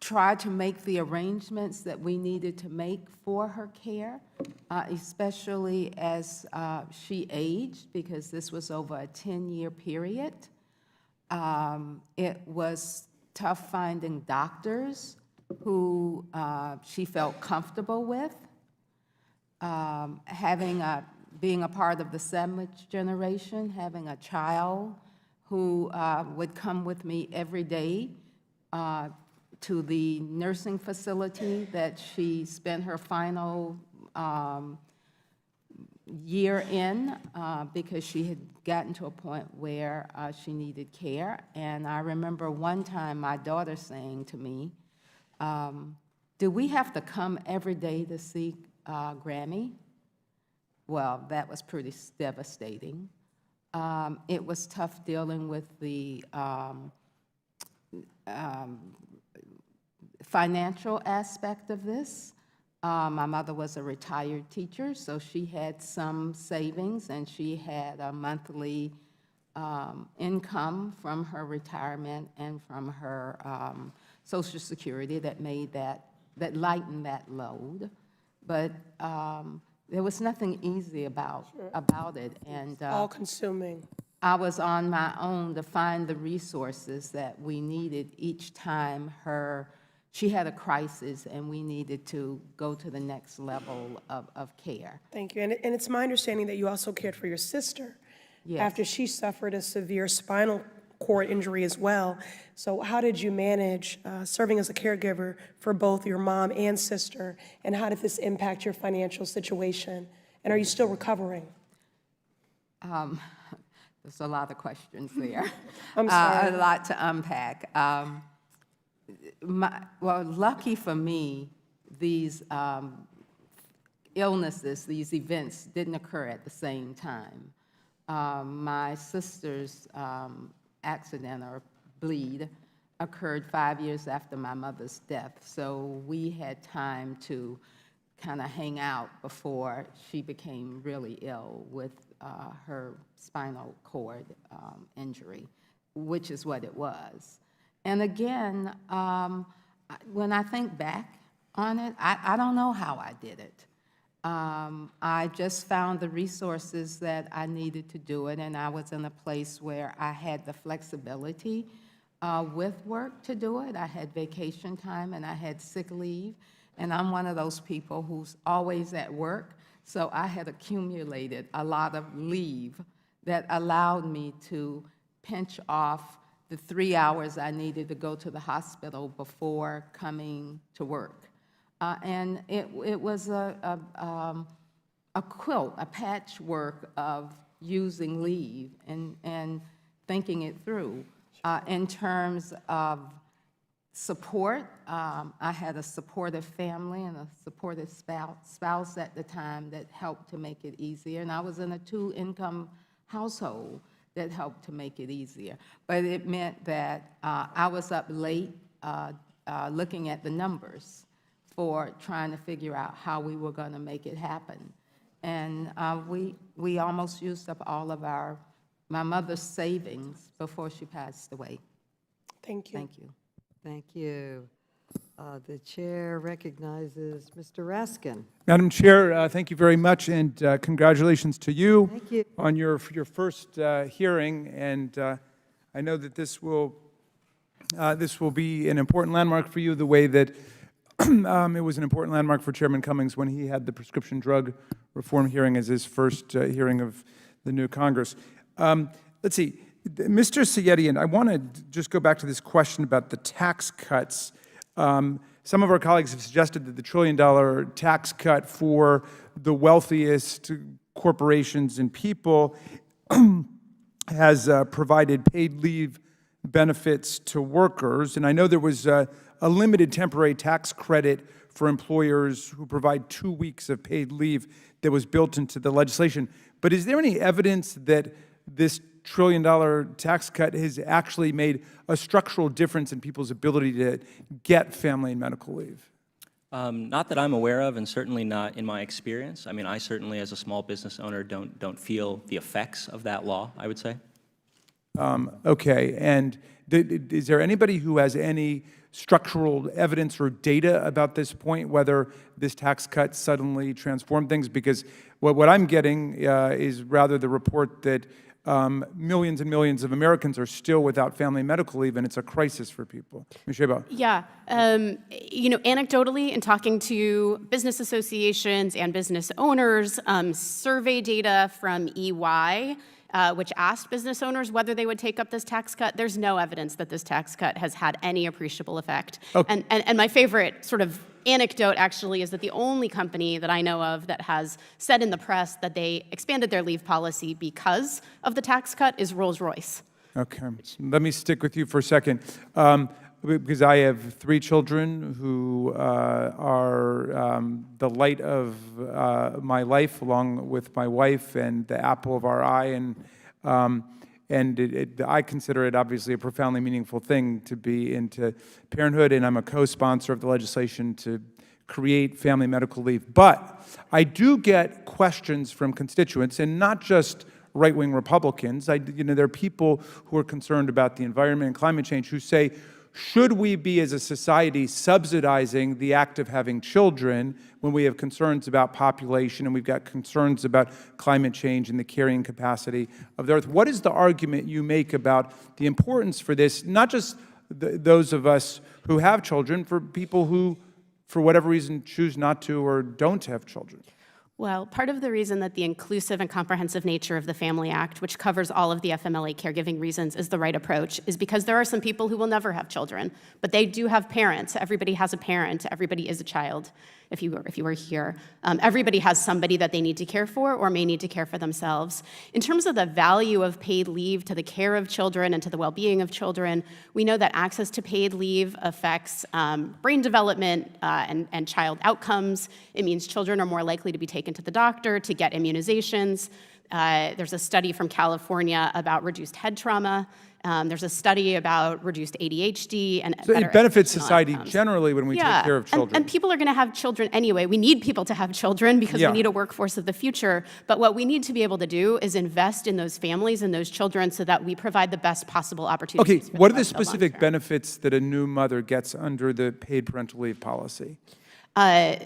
try to make the arrangements that we needed to make for her care, especially as she aged, because this was over a 10-year period. It was tough finding doctors who she felt comfortable with, being a part of the sandwich generation, having a child who would come with me every day to the nursing facility that she spent her final year in because she had gotten to a point where she needed care. And I remember one time my daughter saying to me, do we have to come every day to see Grammy? Well, that was pretty devastating. It was tough dealing with the financial aspect of this. My mother was a retired teacher, so she had some savings, and she had a monthly income from her retirement and from her Social Security that lightened that load. But there was nothing easy about it, and All-consuming. I was on my own to find the resources that we needed each time she had a crisis and we needed to go to the next level of care. Thank you. And it's my understanding that you also cared for your sister after she suffered a severe spinal cord injury as well. So how did you manage serving as a caregiver for both your mom and sister, and how did this impact your financial situation? And are you still recovering? There's a lot of questions there. I'm sorry. A lot to unpack. Well, lucky for me, these illnesses, these events didn't occur at the same time. My sister's accident or bleed occurred 5 years after my mother's death, so we had time to kind of hang out before she became really ill with her spinal cord injury, which is what it was. And again, when I think back on it, I don't know how I did it. I just found the resources that I needed to do it, and I was in a place where I had the flexibility with work to do it. I had vacation time and I had sick leave, and I'm one of those people who's always at work, so I had accumulated a lot of leave that allowed me to pinch off the 3 hours I needed to go to the hospital before coming to work. And it was a quilt, a patchwork of using leave and thinking it through. In terms of support, I had a supportive family and a supportive spouse at the time that helped to make it easier. And I was in a 2-income household that helped to make it easier. But it meant that I was up late looking at the numbers for trying to figure out how we were going to make it happen. And we almost used up all of my mother's savings before she passed away. Thank you. Thank you. Thank you. The chair recognizes Mr. Raskin. Madam Chair, thank you very much, and congratulations to you, Thank you. on your first hearing. And I know that this will be an important landmark for you, the way that it was an important landmark for Chairman Cummings when he had the prescription drug reform hearing as his first hearing of the new Congress. Let's see, Mr. Sayedian, I want to just go back to this question about the tax cuts. Some of our colleagues have suggested that the $1 trillion tax cut for the wealthiest corporations and people has provided paid leave benefits to workers. And I know there was a limited temporary tax credit for employers who provide 2 weeks of paid leave that was built into the legislation. But is there any evidence that this $1 trillion tax cut has actually made a structural difference in people's ability to get family and medical leave? Not that I'm aware of, and certainly not in my experience. I mean, I certainly, as a small business owner, don't feel the effects of that law, I would say. Okay, and is there anybody who has any structural evidence or data about this point, whether this tax cut suddenly transformed things? Because what I'm getting is rather the report that millions and millions of Americans are still without family medical leave, and it's a crisis for people. Ms. Sheba. Yeah, anecdotally, in talking to business associations and business owners, survey data from EY, which asked business owners whether they would take up this tax cut, there's no evidence that this tax cut has had any appreciable effect. Okay. And my favorite sort of anecdote, actually, is that the only company that I know of that has said in the press that they expanded their leave policy because of the tax cut is Rolls-Royce. Okay, let me stick with you for a second. Because I have 3 children who are the light of my life, along with my wife, and the apple of our eye, and I consider it obviously a profoundly meaningful thing to be into parenthood, and I'm a co-sponsor of the legislation to create family medical leave. But I do get questions from constituents, and not just right-wing Republicans. There are people who are concerned about the environment and climate change who say, should we be, as a society, subsidizing the act of having children when we have concerns about population and we've got concerns about climate change and the carrying capacity of the earth? What is the argument you make about the importance for this, not just those of us who have children, for people who, for whatever reason, choose not to or don't have children? Well, part of the reason that the inclusive and comprehensive nature of the Family Act, which covers all of the FMLA caregiving reasons, is the right approach, is because there are some people who will never have children, but they do have parents. Everybody has a parent. Everybody is a child. if you were here. Everybody has somebody that they need to care for or may need to care for themselves. In terms of the value of paid leave to the care of children and to the well-being of children, we know that access to paid leave affects brain development and child outcomes. It means children are more likely to be taken to the doctor to get immunizations. There's a study from California about reduced head trauma. There's a study about reduced ADHD and So better it benefits educational society outcomes. generally when we take care of children. And people are going to have children anyway. We need people to have children because Yeah. we need a workforce of the future. But what we need to be able to do is invest in those families and those children so that we provide the best possible opportunities. Okay, for what are them the over long specific term. benefits that a new mother gets under the paid parental leave policy?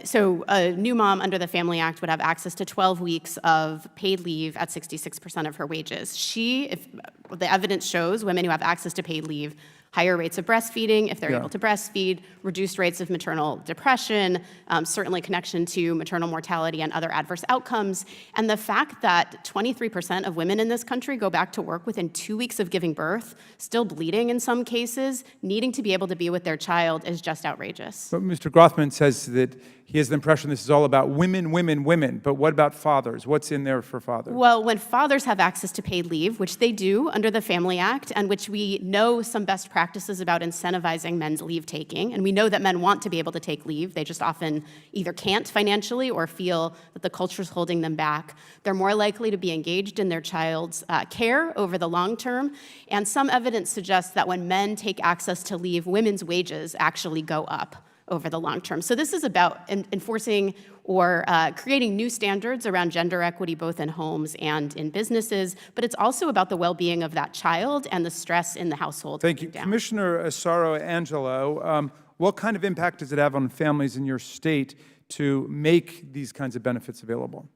So a new mom under the Family Act would have access to 12 weeks of paid leave at 66% of her wages. If the evidence shows, women who have access to paid leave, higher rates of breastfeeding, if they're able to breastfeed, reduced rates of maternal depression, certainly connection to maternal mortality and other adverse outcomes. And the fact that 23% of women in this country go back to work within 2 weeks of giving birth, still bleeding in some cases, needing to be able to be with their child is just outrageous. But Mr. Grothman says that he has the impression this is all about women, women, women. But what about fathers? What's in there for fathers? Well, when fathers have access to paid leave, which they do under the Family Act, and which we know some best practices about incentivizing men's leave taking, and we know that men want to be able to take leave, they just often either can't financially or feel that the culture's holding them back. They're more likely to be engaged in their child's care over the long term, and some evidence suggests that when men take access to leave, women's wages actually go up over the long term. So this is about enforcing or creating new standards around gender equity, both in homes and in businesses, but it's also about the well-being of that child and the stress in the household. Thank you. Commissioner Asaro Angelo, what kind of impact does it have on families in your state to make these kinds of benefits available?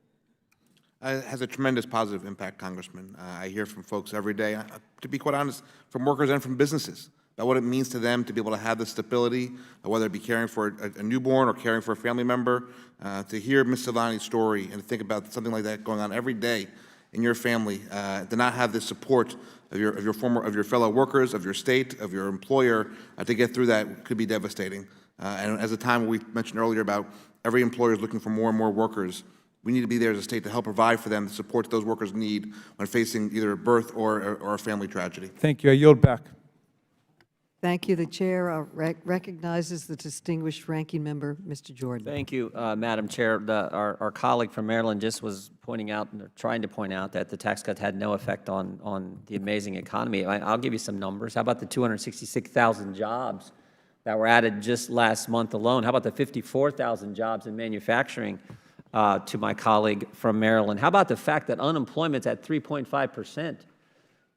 It has a tremendous positive impact, Congressman. I hear from folks every day, to be quite honest, from workers and from businesses, about what it means to them to be able to have the stability, whether it be caring for a newborn or caring for a family member. To hear Ms. Silvani's story and to think about something like that going on every day in your family, to not have the support of your fellow workers, of your state, of your employer, to get through that could be devastating. And as a time we mentioned earlier about every employer is looking for more and more workers, we need to be there as a state to help provide for them the support that those workers need when facing either a birth or a family tragedy. Thank you. I yield back. Thank you. The chair recognizes the distinguished ranking member, Mr. Jordan. Thank you, Madam Chair. Our colleague from Maryland just was pointing out, trying to point out that the tax cut had no effect on the amazing economy. I'll give you some numbers. How about the 266,000 jobs that were added just last month alone? How about the 54,000 jobs in manufacturing to my colleague from Maryland? How about the fact that unemployment's at 3.5%?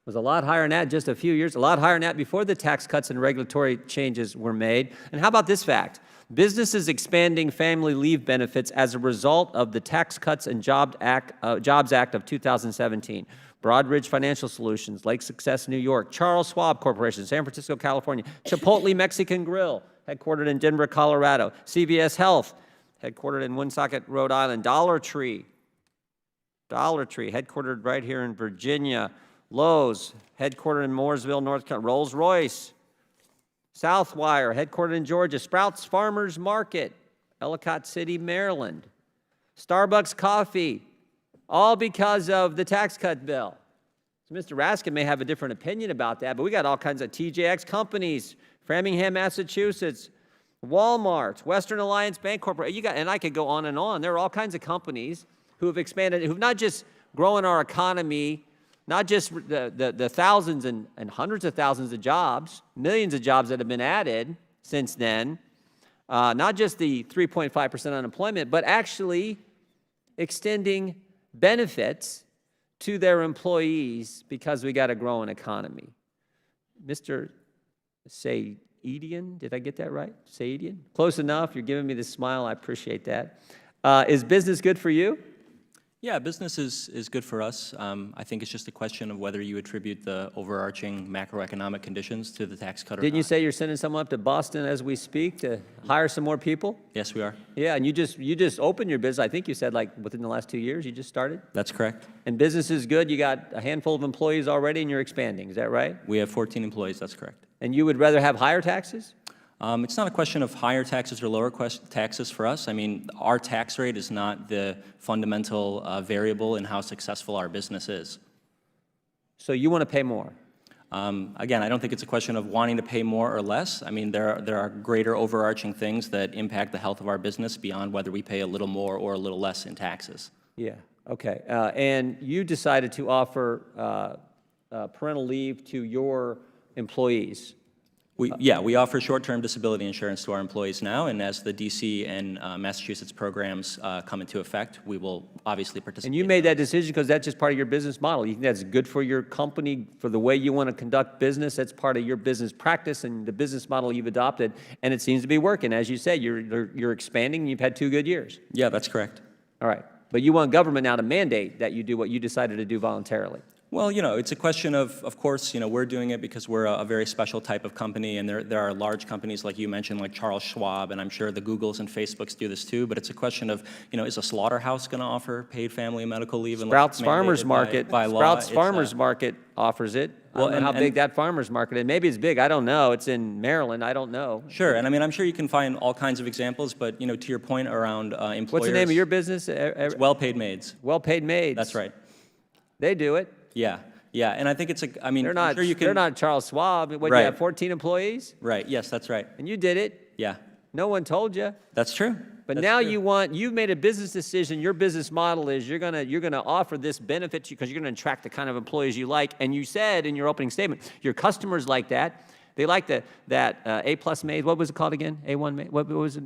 Was a lot higher than that just a few years, a lot higher than that before the tax cuts and regulatory changes were made. And how about this fact? Businesses expanding family leave benefits as a result of the Tax Cuts and Jobs Act of 2017. Broadridge Financial Solutions, Lake Success, New York, Charles Schwab Corporation, San Francisco, California, Chipotle Mexican Grill, headquartered in Denver, Colorado, CVS Health, headquartered in Woonsocket, Rhode Island, Dollar Tree, headquartered right here in Virginia, Lowe's, headquartered in Mooresville, North Carolina, Rolls-Royce, Southwire, headquartered in Georgia, Sprouts Farmers Market, Ellicott City, Maryland, Starbucks Coffee, all because of the tax cut bill. So Mr. Raskin may have a different opinion about that, but we got all kinds of TJX companies, Framingham, Massachusetts, Walmart, Western Alliance Bank Corporation, and I could go on and on. There are all kinds of companies who have expanded, who've not just grown our economy, not just the thousands and hundreds of thousands of jobs, millions of jobs that have been added since then, not just the 3.5% unemployment, but actually extending benefits to their employees because we got a growing economy. Mr. Saedian, did I get that right? Saedian? Close enough. You're giving me the smile. I appreciate that. Is business good for you? Yeah, business is good for us. I think it's just a question of whether you attribute the overarching macroeconomic conditions to the tax cut or Didn't you not. say you're sending someone up to Boston as we speak to hire some more people? Yes, we are. Yeah, and you just opened your business. I think you said like within the last 2 years you just started? That's correct. And business is good. You got a handful of employees already and you're expanding. Is that right? We have 14 employees. That's correct. And you would rather have higher taxes? It's not a question of higher taxes or lower taxes for us. I mean, our tax rate is not the fundamental variable in how successful our business is. So you want to pay more? Again, I don't think it's a question of wanting to pay more or less. I mean, there are greater overarching things that impact the health of our business beyond whether we pay a little more or a little less in taxes. Yeah, okay. And you decided to offer parental leave to your employees. We offer short-term disability insurance to our employees now, and as the D.C. and Massachusetts programs come into effect, we will obviously participate. And you made that decision because that's just part of your business model. You think that's good for your company, for the way you want to conduct business. That's part of your business practice and the business model you've adopted, and it seems to be working. As you said, you're expanding, and you've had 2 good years. Yeah, that's correct. All right. But you want government now to mandate that you do what you decided to do voluntarily. Well, it's a question of course, we're doing it because we're a very special type of company, and there are large companies like you mentioned, like Charles Schwab, and I'm sure the Googles and Facebooks do this too, but it's a question of, is a slaughterhouse going to offer paid family and medical leave? Sprouts Farmers Market, by law, Sprouts Farmers Market offers it. Well, I don't know how big that farmers market is. Maybe it's big, I don't know. It's in Maryland, I don't know. Sure, and I mean, I'm sure you can find all kinds of examples, but, to your point around employers. What's the name of your business? It's Well-Paid Maids. Well-Paid Maids. That's right. They do it. Yeah. Yeah, and I think it's they're not, I'm sure you can, they're not Charles Schwab. What, right. You have 14 employees? Right, yes, that's right. And you did it. Yeah. No one told you. That's true. But that's now true. you've made a business decision. Your business model is you're gonna offer this benefit to you because you're gonna attract the kind of employees you like. And you said in your opening statement, your customers like that. They like that A+ Maids. What was it called again? A1 Maids. What was the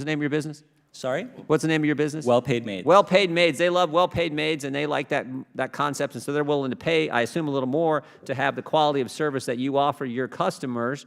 name of your business? Sorry? What's the name of your business? Well-Paid Maids. Well-Paid Maids. They love well-paid maids, and they like that concept, and so they're willing to pay, I assume, a little more to have the quality of service that you offer your customers.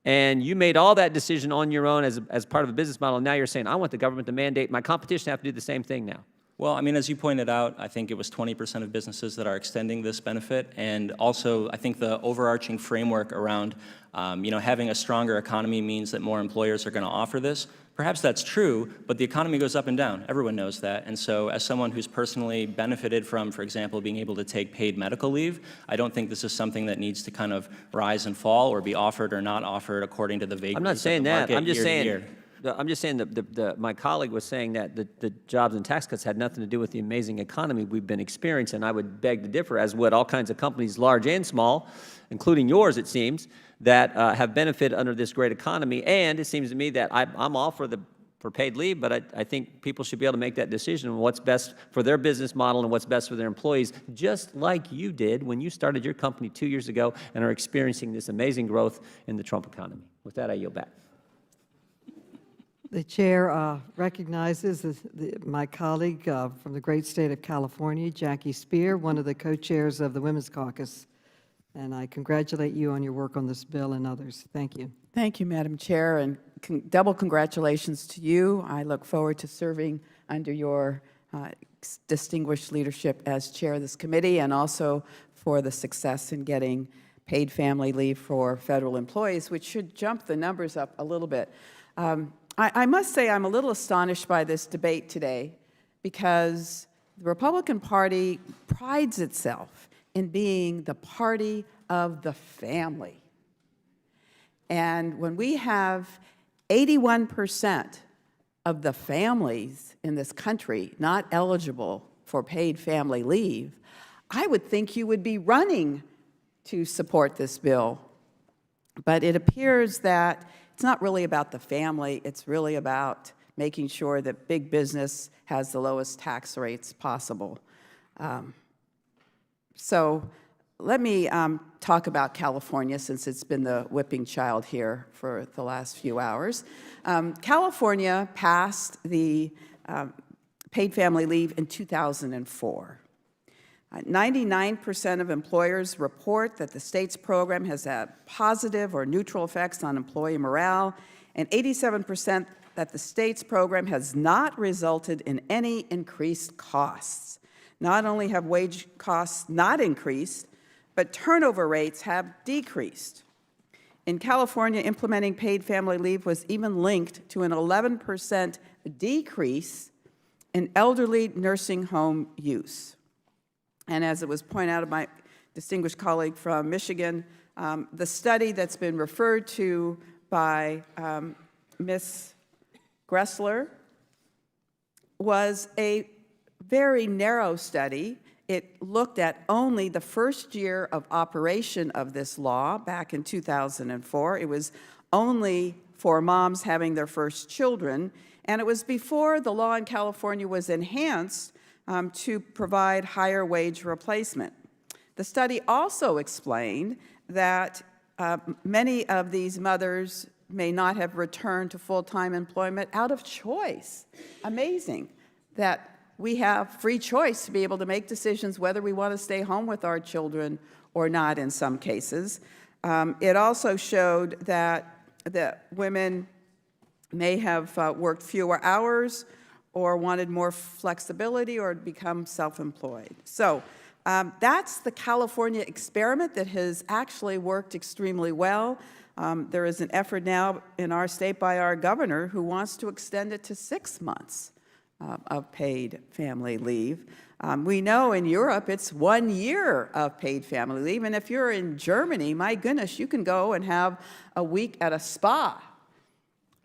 And you made all that decision on your own as part of a business model, and now you're saying, I want the government to mandate my competition have to do the same thing now. Well, I mean, as you pointed out, I think it was 20% of businesses that are extending this benefit, and also I think the overarching framework around, having a stronger economy means that more employers are going to offer this. Perhaps that's true, but the economy goes up and down. Everyone knows that. And so as someone who's personally benefited from, for example, being able to take paid medical leave, I don't think this is something that needs to kind of rise and fall or be offered or not offered according to the vagaries I'm not saying of the that. market I'm just year to saying, year. I'm just saying that my colleague was saying that the jobs and tax cuts had nothing to do with the amazing economy we've been experiencing. I would beg to differ, as would all kinds of companies, large and small, including yours, it seems, that have benefited under this great economy. And it seems to me that I'm all for paid leave, but I think people should be able to make that decision on what's best for their business model and what's best for their employees, just like you did when you started your company 2 years ago and are experiencing this amazing growth in the Trump economy. With that, I yield back. The chair recognizes my colleague from the great state of California, Jackie Spear, one of the co-chairs of the Women's Caucus. And I congratulate you on your work on this bill and others. Thank you. Thank you, Madam Chair, and double congratulations to you. I look forward to serving under your distinguished leadership as chair of this committee, and also for the success in getting paid family leave for federal employees, which should jump the numbers up a little bit. I must say I'm a little astonished by this debate today, because the Republican Party prides itself in being the party of the family. And when we have 81% of the families in this country not eligible for paid family leave, I would think you would be running to support this bill. But it appears that it's not really about the family, it's really about making sure that big business has the lowest tax rates possible. So let me talk about California, since it's been the whipping child here for the last few hours. California passed the paid family leave in 2004. 99% of employers report that the state's program has had positive or neutral effects on employee morale, and 87% that the state's program has not resulted in any increased costs. Not only have wage costs not increased, but turnover rates have decreased. In California, implementing paid family leave was even linked to an 11% decrease in elderly nursing home use. And as it was pointed out of my distinguished colleague from Michigan, the study that's been referred to by Ms. Gressler was a very narrow study. It looked at only the first year of operation of this law back in 2004. It was only for moms having their first children, and it was before the law in California was enhanced to provide higher wage replacement. The study also explained that many of these mothers may not have returned to full-time employment out of choice. Amazing that we have free choice to be able to make decisions whether we want to stay home with our children or not in some cases. It also showed that women may have worked fewer hours or wanted more flexibility or become self-employed. So that's the California experiment that has actually worked extremely well. There is an effort now in our state by our governor who wants to extend it to 6 months of paid family leave. We know in Europe it's 1 year of paid family leave, and if you're in Germany, my goodness, you can go and have a week at a spa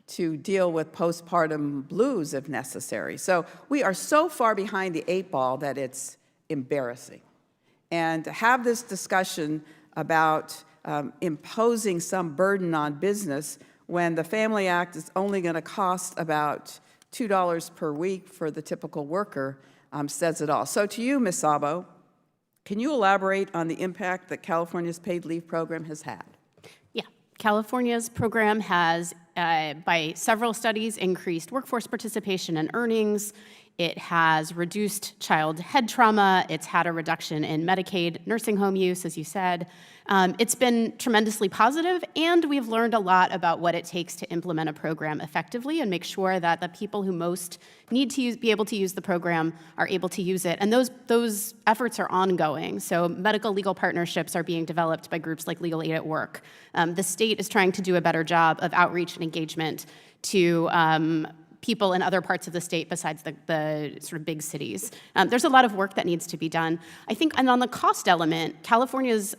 to deal with postpartum blues if necessary. So we are so far behind the 8 ball that it's embarrassing. And to have this discussion about imposing some burden on business when the Family Act is only going to cost about $2 per week for the typical worker says it all. So to you, Ms. Sabo, can you elaborate on the impact that California's paid leave program has had? Yeah, California's program has, by several studies, increased workforce participation and earnings. It has reduced child head trauma. It's had a reduction in Medicaid nursing home use, as you said. It's been tremendously positive, and we've learned a lot about what it takes to implement a program effectively and make sure that the people who most need to be able to use the program are able to use it. And those efforts are ongoing. So medical legal partnerships are being developed by groups like Legal Aid at Work. The state is trying to do a better job of outreach and engagement to people in other parts of the state besides the sort of big cities. There's a lot of work that needs to be done. I think, and on the cost element, California's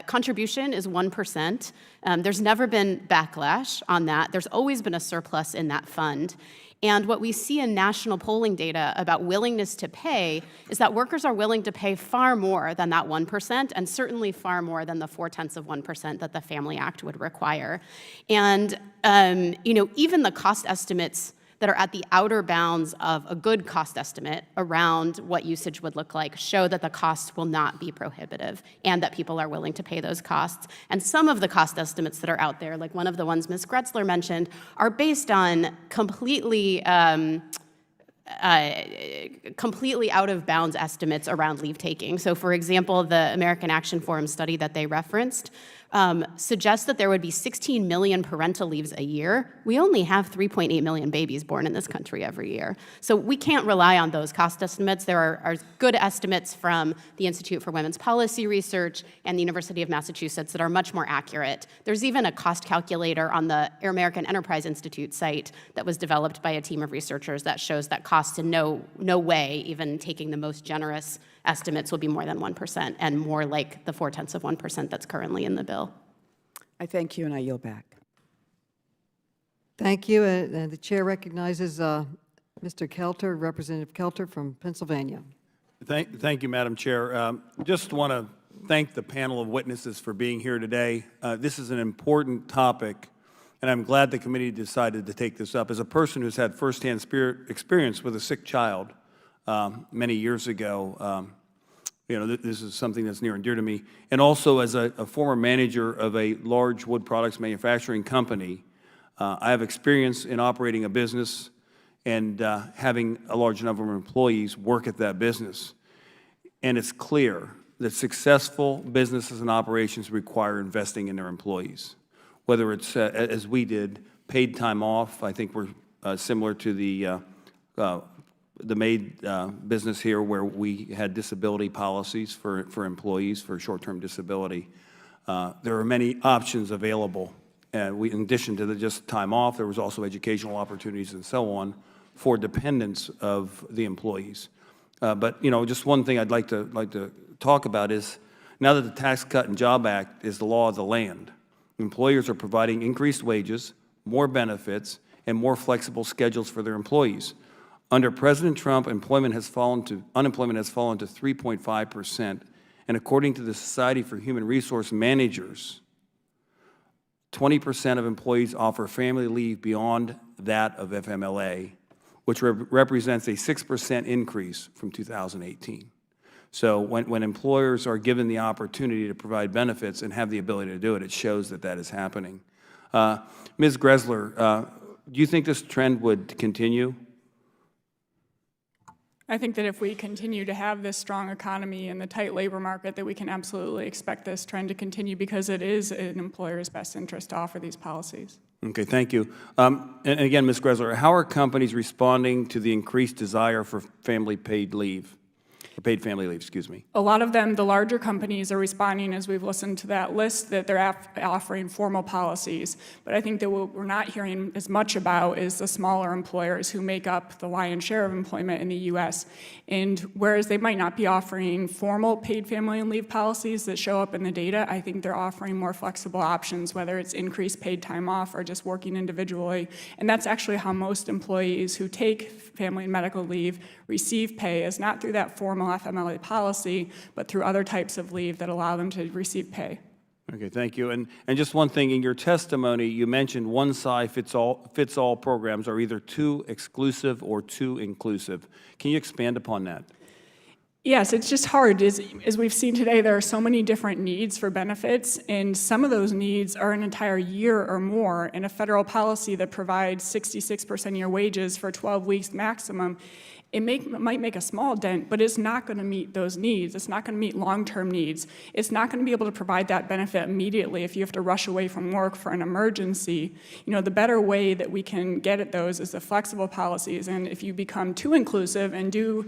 contribution is 1%. There's never been backlash on that. There's always been a surplus in that fund. And what we see in national polling data about willingness to pay is that workers are willing to pay far more than that 1%, and certainly far more than the 0.4% that the Family Act would require. And even the cost estimates that are at the outer bounds of a good cost estimate around what usage would look like show that the costs will not be prohibitive and that people are willing to pay those costs. And some of the cost estimates that are out there, like one of the ones Ms. Gressler mentioned, are based on completely out of bounds estimates around leave taking. So for example, the American Action Forum study that they referenced suggests that there would be 16 million parental leaves a year. We only have 3.8 million babies born in this country every year. So we can't rely on those cost estimates. There are good estimates from the Institute for Women's Policy Research and the University of Massachusetts that are much more accurate. There's even a cost calculator on the American Enterprise Institute site that was developed by a team of researchers that shows that costs in no way, even taking the most generous estimates, will be more than 1% and more like the 0.4% that's currently in the bill. I thank you, and I yield back. Thank you. And the chair recognizes Mr. Kelter, Representative Kelter from Pennsylvania. Thank you, Madam Chair. Just want to thank the panel of witnesses for being here today. This is an important topic, and I'm glad the committee decided to take this up. As a person who's had firsthand experience with a sick child many years ago, this is something that's near and dear to me. And also as a former manager of a large wood products manufacturing company, I have experience in operating a business and having a large number of employees work at that business. And it's clear that successful businesses and operations require investing in their employees, whether it's, as we did, paid time off. I think we're similar to the maid business here, where we had disability policies for employees for short-term disability. There are many options available. In addition to just time off, there was also educational opportunities and so on for dependents of the employees. But just one thing I'd like to talk about is, now that the Tax Cut and Job Act is the law of the land, Employers are providing increased wages, more benefits, and more flexible schedules for their employees. Under President Trump, unemployment has fallen to 3.5%, and according to the Society for Human Resource Managers, 20% of employees offer family leave beyond that of FMLA, which represents a 6% increase from 2018. So when employers are given the opportunity to provide benefits and have the ability to do it, it shows that that is happening. Ms. Gressler, do you think this trend would continue? I think that if we continue to have this strong economy and the tight labor market, that we can absolutely expect this trend to continue because it is in employers' best interest to offer these policies. Okay, thank you. And again, Ms. Gressler, how are companies responding to the increased desire for paid leave? Paid family leave, excuse me. A lot of them, the larger companies, are responding, as we've listened to that list, that they're offering formal policies. But I think that what we're not hearing as much about is the smaller employers who make up the lion's share of employment in the U.S. And whereas they might not be offering formal paid family and leave policies that show up in the data, I think they're offering more flexible options, whether it's increased paid time off or just working individually. And that's actually how most employees who take family and medical leave receive pay, is not through that formal FMLA policy, but through other types of leave that allow them to receive pay. Okay, thank you. And just one thing, in your testimony, you mentioned one-size-fits-all programs are either too exclusive or too inclusive. Can you expand upon that? Yes, it's just hard. As we've seen today, there are so many different needs for benefits, and some of those needs are an entire year or more, and a federal policy that provides 66% of your wages for 12 weeks maximum, it might make a small dent, but it's not going to meet those needs. It's not going to meet long-term needs. It's not going to be able to provide that benefit immediately if you have to rush away from work for an emergency. You know, the better way that we can get at those is the flexible policies, and if you become too inclusive and do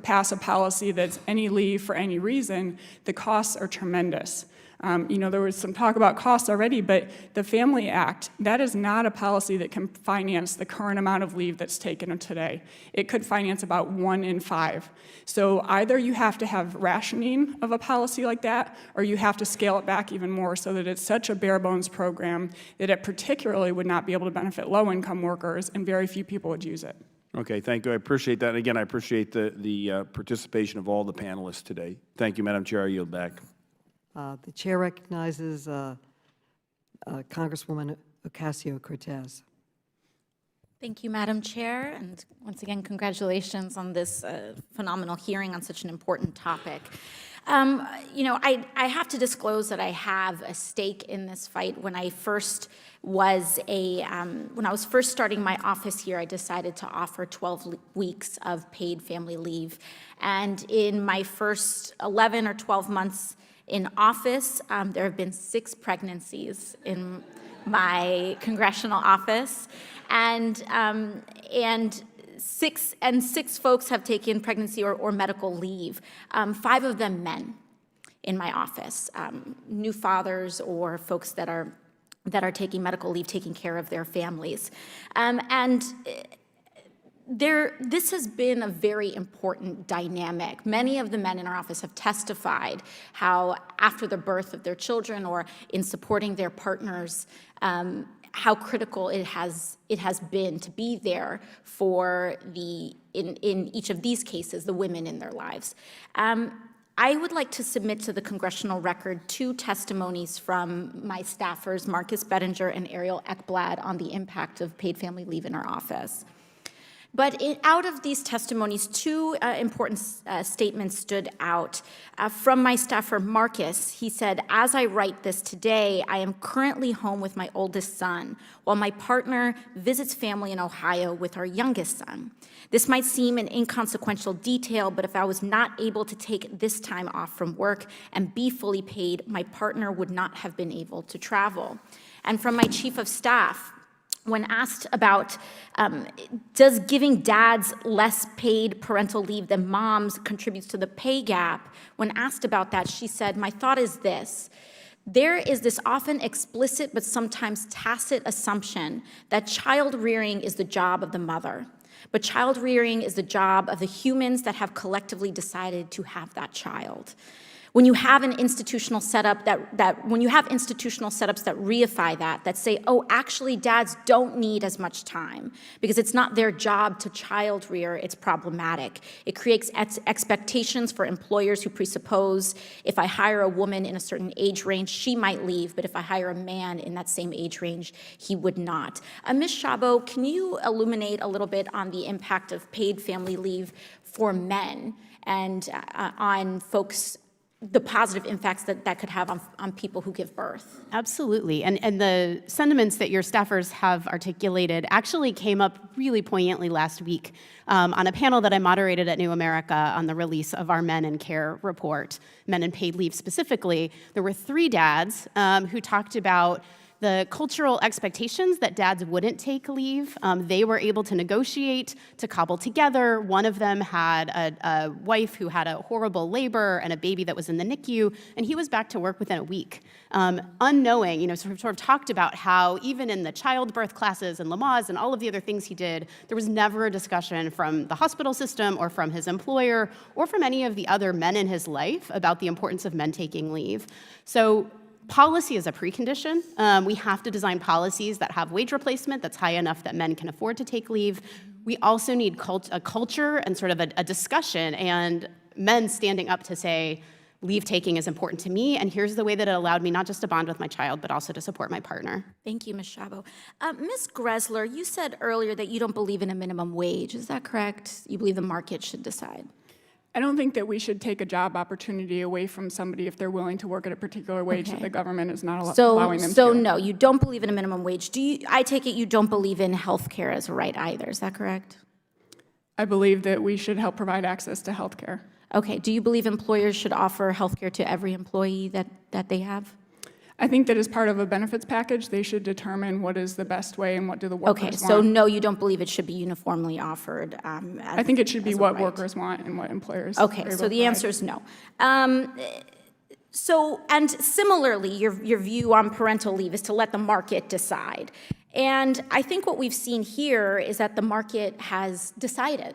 pass a policy that's any leave for any reason, the costs are tremendous. You know, there was some talk about costs already, but the Family Act, that is not a policy that can finance the current amount of leave that's taken today. It could finance about 1 in 5. So either you have to have rationing of a policy like that, or you have to scale it back even more so that it's such a bare bones program that it particularly would not be able to benefit low-income workers, and very few people would use it. Okay, thank you. I appreciate that. And again, I appreciate the participation of all the panelists today. Thank you, Madam Chair. I yield back. The chair recognizes Congresswoman Ocasio-Cortez. Thank you, Madam Chair, and once again, congratulations on this phenomenal hearing on such an important topic. You know, I have to disclose that I have a stake in this fight. When I was first starting my office here, I decided to offer 12 weeks of paid family leave, and in my first 11 or 12 months in office, there have been 6 pregnancies in my congressional office, and 6 folks have taken pregnancy or medical leave. 5 of them men in my office, new fathers or folks that are taking medical leave, taking care of their families, this has been a very important dynamic. Many of the men in our office have testified how after the birth of their children or in supporting their partners, how critical it has been to be there for in each of these cases, the women in their lives. I would like to submit to the congressional record 2 testimonies from my staffers, Marcus Bettinger and Ariel Ekblad, on the impact of paid family leave in our office. But out of these testimonies, 2 important statements stood out. From my staffer, Marcus, he said, "As I write this today, I am currently home with my oldest son, while my partner visits family in Ohio with our youngest son. This might seem an inconsequential detail, but if I was not able to take this time off from work and be fully paid, my partner would not have been able to travel." And from my chief of staff, when asked about does giving dads less paid parental leave than moms contributes to the pay gap, when asked about that, she said, "My thought is this. There is this often explicit but sometimes tacit assumption that child rearing is the job of the mother. But child rearing is the job of the humans that have collectively decided to have that child. When you have an institutional setup when you have institutional setups that reify that say, oh, actually dads don't need as much time because it's not their job to child rear, it's problematic. It creates expectations for employers who presuppose if I hire a woman in a certain age range, she might leave, but if I hire a man in that same age range, he would not. Ms. Chabot, can you illuminate a little bit on the impact of paid family leave for men and on folks, the positive impacts that could have on people who give birth? Absolutely. And the sentiments that your staffers have articulated actually came up really poignantly last week on a panel that I moderated at New America on the release of our Men in Care report, Men in Paid Leave specifically. There were 3 dads who talked about the cultural expectations that dads wouldn't take leave. They were able to negotiate, to cobble together. One of them had a wife who had a horrible labor and a baby that was in the NICU, and he was back to work within a week. Unknowing, sort of talked about how even in the childbirth classes and Lamaze and all of the other things he did, there was never a discussion from the hospital system or from his employer or from any of the other men in his life about the importance of men taking leave. So policy is a precondition. We have to design policies that have wage replacement that's high enough that men can afford to take leave. We also need a culture and sort of a discussion and men standing up to say, leave taking is important to me, and here's the way that it allowed me not just to bond with my child, but also to support my partner. Thank you, Ms. Chabot. Ms. Gressler, you said earlier that you don't believe in a minimum wage. Is that correct? You believe the market should decide? I don't think that we should take a job opportunity away from somebody if they're willing to work at a particular wage that the government is not allowing them to. So no, you don't believe in a minimum wage. I take it you don't believe in health care as a right either. Is that correct? I believe that we should help provide access to health care. Okay. Do you believe employers should offer health care to every employee that they have? I think that as part of a benefits package, they should determine what is the best way and what do the workers want. Okay, so no, you don't believe it should be uniformly offered? I think it should be what workers want and what employers are able to Okay, so the answer is no. And similarly, your view on parental leave is to let the market decide. And I think what we've seen here is that the market has decided.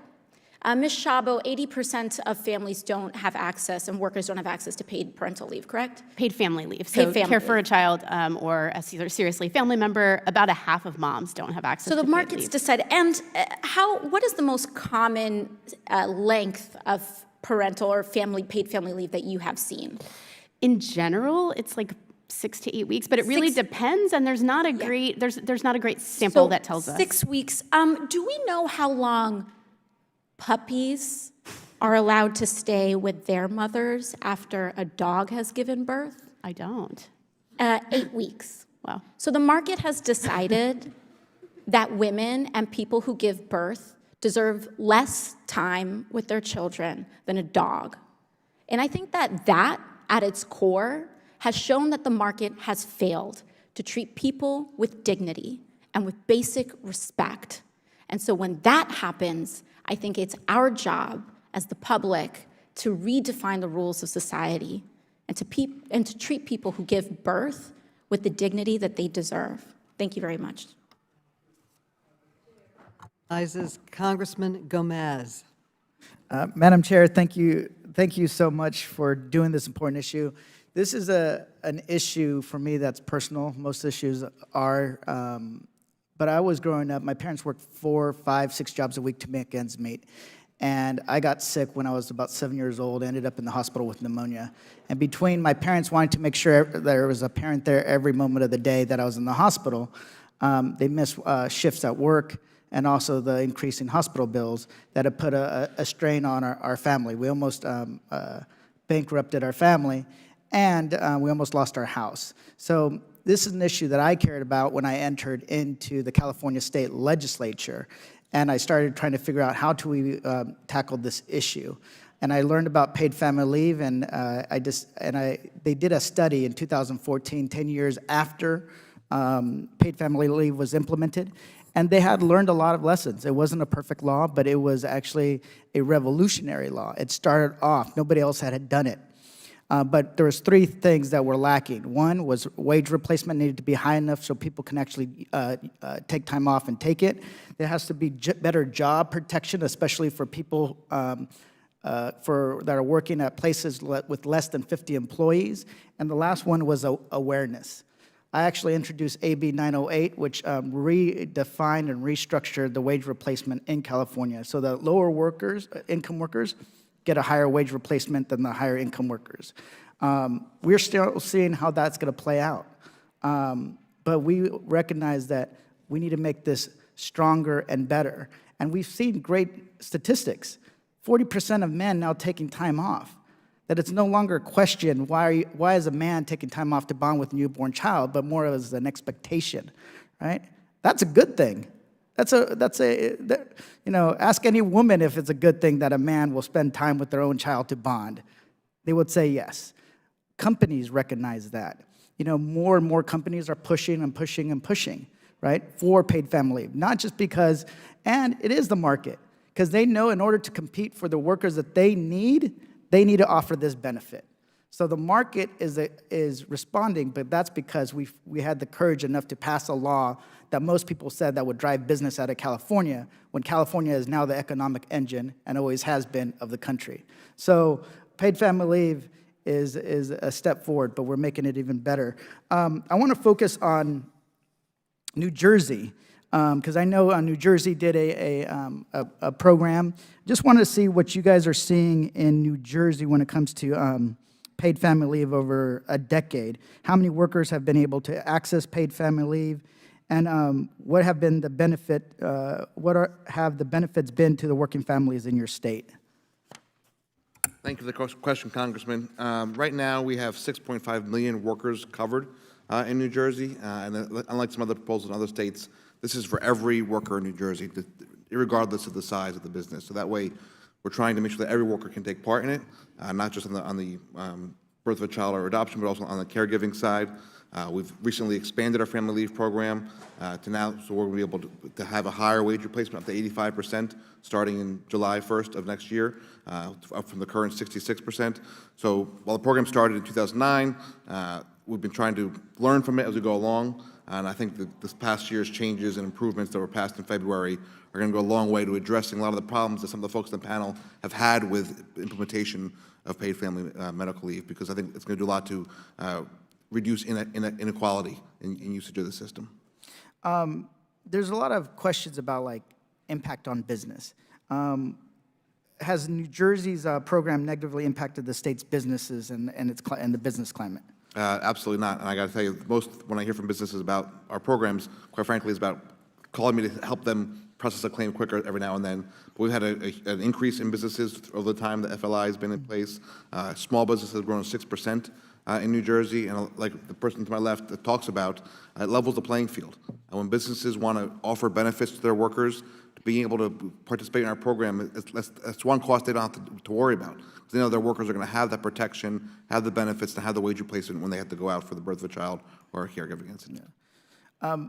Ms. Chabot, 80% of families don't have access and workers don't have access to paid parental leave, correct? Paid family leave. So care for a child or a seriously family member, about a half of moms don't have access to paid leave. So the market's decided. And what is the most common length of parental or paid family leave that you have seen? In general, it's like 6 to 8 weeks, but it really depends, and there's not a great there's not a great sample that tells us. 6 weeks. Do we know how long puppies are allowed to stay with their mothers after a dog has given birth? I don't. 8 weeks. Wow. So the market has decided that women and people who give birth deserve less time with their children than a dog. And I think that at its core has shown that the market has failed to treat people with dignity and with basic respect. And so when that happens, I think it's our job as the public to redefine the rules of society and to treat people who give birth with the dignity that they deserve. Thank you very much. Congressman Gomez. Madam Chair, thank you so much for doing this important issue. This is an issue for me that's personal. Most issues are. But I was growing up, my parents worked 4, 5, 6 jobs a week to make ends meet. And I got sick when I was about 7 years old, ended up in the hospital with pneumonia. And between my parents wanting to make sure there was a parent there every moment of the day that I was in the hospital, they missed shifts at work, and also the increasing hospital bills that have put a strain on our family. We almost bankrupted our family, and we almost lost our house. So this is an issue that I cared about when I entered into the California State Legislature, and I started trying to figure out how do we tackle this issue. And I learned about paid family leave, and they did a study in 2014, 10 years after paid family leave was implemented, and they had learned a lot of lessons. It wasn't a perfect law, but it was actually a revolutionary law. It started off, nobody else had done it. But there was 3 things that were lacking. One was wage replacement needed to be high enough so people can actually take time off and take it. There has to be better job protection, especially for people that are working at places with less than 50 employees, and the last one was awareness. I actually introduced AB 908, which redefined and restructured the wage replacement in California so that lower income workers get a higher wage replacement than the higher income workers. We're still seeing how that's going to play out. But we recognize that we need to make this stronger and better. And we've seen great statistics. 40% of men now taking time off. That it's no longer a question, why is a man taking time off to bond with a newborn child, but more as an expectation, right? That's a good thing. Ask any woman if it's a good thing that a man will spend time with their own child to bond. They would say yes. Companies recognize that. More and more companies are pushing and pushing and pushing, right, for paid family leave. Not just because, and it is the market, because they know in order to compete for the workers that they need to offer this benefit. So the market is responding, but that's because we had the courage enough to pass a law that most people said that would drive business out of California, when California is now the economic engine and always has been of the country. So paid family leave is a step forward, but we're making it even better. I want to focus on New Jersey, because I know New Jersey did a program. Just wanted to see what you guys are seeing in New Jersey when it comes to paid family leave over a decade. How many workers have been able to access paid family leave, and what have been the benefit? Have the benefits been to the working families in your state? Thank you for the question, Congressman. Right now, we have 6.5 million workers covered in New Jersey, and unlike some other proposals in other states, this is for every worker in New Jersey, regardless of the size of the business. So that way, we're trying to make sure that every worker can take part in it, not just on the birth of a child or adoption, but also on the caregiving side. We've recently expanded our family leave program to now, so we're going to be able to have a higher wage replacement up to 85% starting in July 1st of next year, up from the current 66%. So while the program started in 2009, we've been trying to learn from it as we go along, and I think that this past year's changes and improvements that were passed in February are going to go a long way to addressing a lot of the problems that some of the folks on the panel have had with implementation of paid family medical leave, because I think it's going to do a lot to reduce inequality in usage of the system. There's a lot of questions about impact on business. Has New Jersey's program negatively impacted the state's businesses and the business climate? Absolutely not. And I got to tell you, when I hear from businesses about our programs, quite frankly, is about calling me to help them process a claim quicker every now and then. But we've had an increase in businesses over the time the FLI has been in place. Small businesses have grown 6% in New Jersey, and like the person to my left that talks about, it levels the playing field. And when businesses want to offer benefits to their workers, being able to participate in our program, it's one cost they don't have to worry about. They know their workers are going to have that protection, have the benefits, and have the wage replacement when they have to go out for the birth of a child or a caregiving incident. Yeah.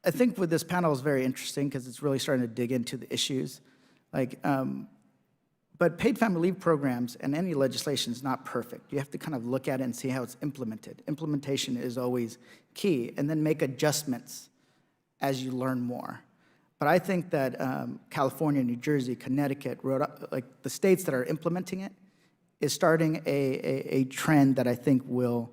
I think with this panel is very interesting because it's really starting to dig into the issues. But paid family leave programs and any legislation is not perfect. You have to kind of look at it and see how it's implemented. Implementation is always key, and then make adjustments as you learn more. But I think that California, New Jersey, Connecticut, Rhode Island, the states that are implementing it, is starting a trend that I think will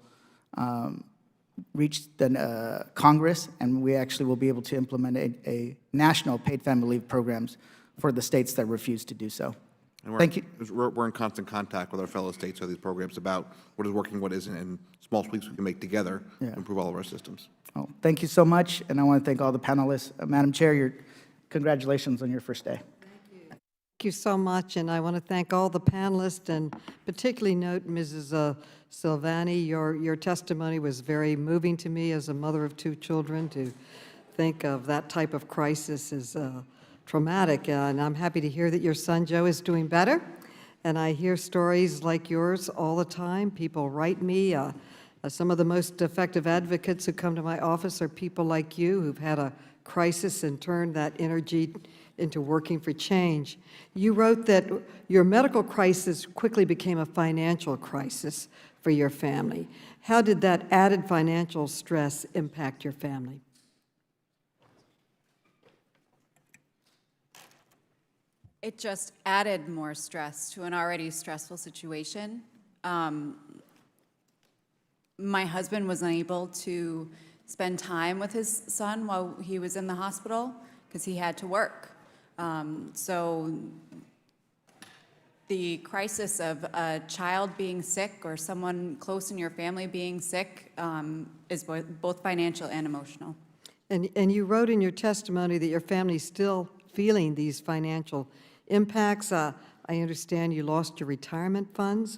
reach the Congress, and we actually will be able to implement a national paid family leave programs for the states that refuse to do so. And Thank you. We're in constant contact with our fellow states on these programs about what is working, what isn't, and small tweaks we can make together to improve all of our systems. Oh, thank you so much, and I want to thank all the panelists. Madam Chair, congratulations on your first day. Thank you so much, and I want to thank all the panelists, and particularly note Mrs. Silvani. Your testimony was very moving to me as a mother of 2 children. To think of that type of crisis is traumatic, and I'm happy to hear that your son Joe is doing better. And I hear stories like yours all the time. People write me. Some of the most effective advocates who come to my office are people like you who've had a crisis and turned that energy into working for change. You wrote that your medical crisis quickly became a financial crisis for your family. How did that added financial stress impact your family? It just added more stress to an already stressful situation. My husband was unable to spend time with his son while he was in the hospital because he had to work. So the crisis of a child being sick or someone close in your family being sick is both financial and emotional. And you wrote in your testimony that your family's still feeling these financial impacts. I understand you lost your retirement funds.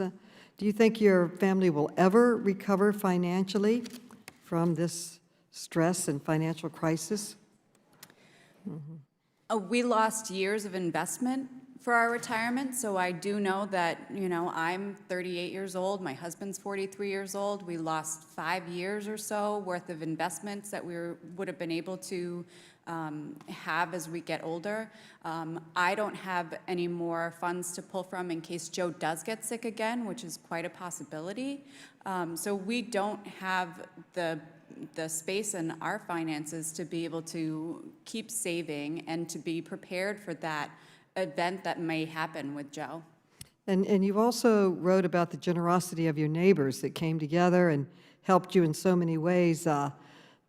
Do you think your family will ever recover financially from this stress and financial crisis? We lost years of investment for our retirement, so I do know that, I'm 38 years old, my husband's 43 years old. We lost 5 years or so worth of investments that we would have been able to have as we get older. I don't have any more funds to pull from in case Joe does get sick again, which is quite a possibility. So we don't have the space in our finances to be able to keep saving and to be prepared for that event that may happen with Joe. And you also wrote about the generosity of your neighbors that came together and helped you in so many ways.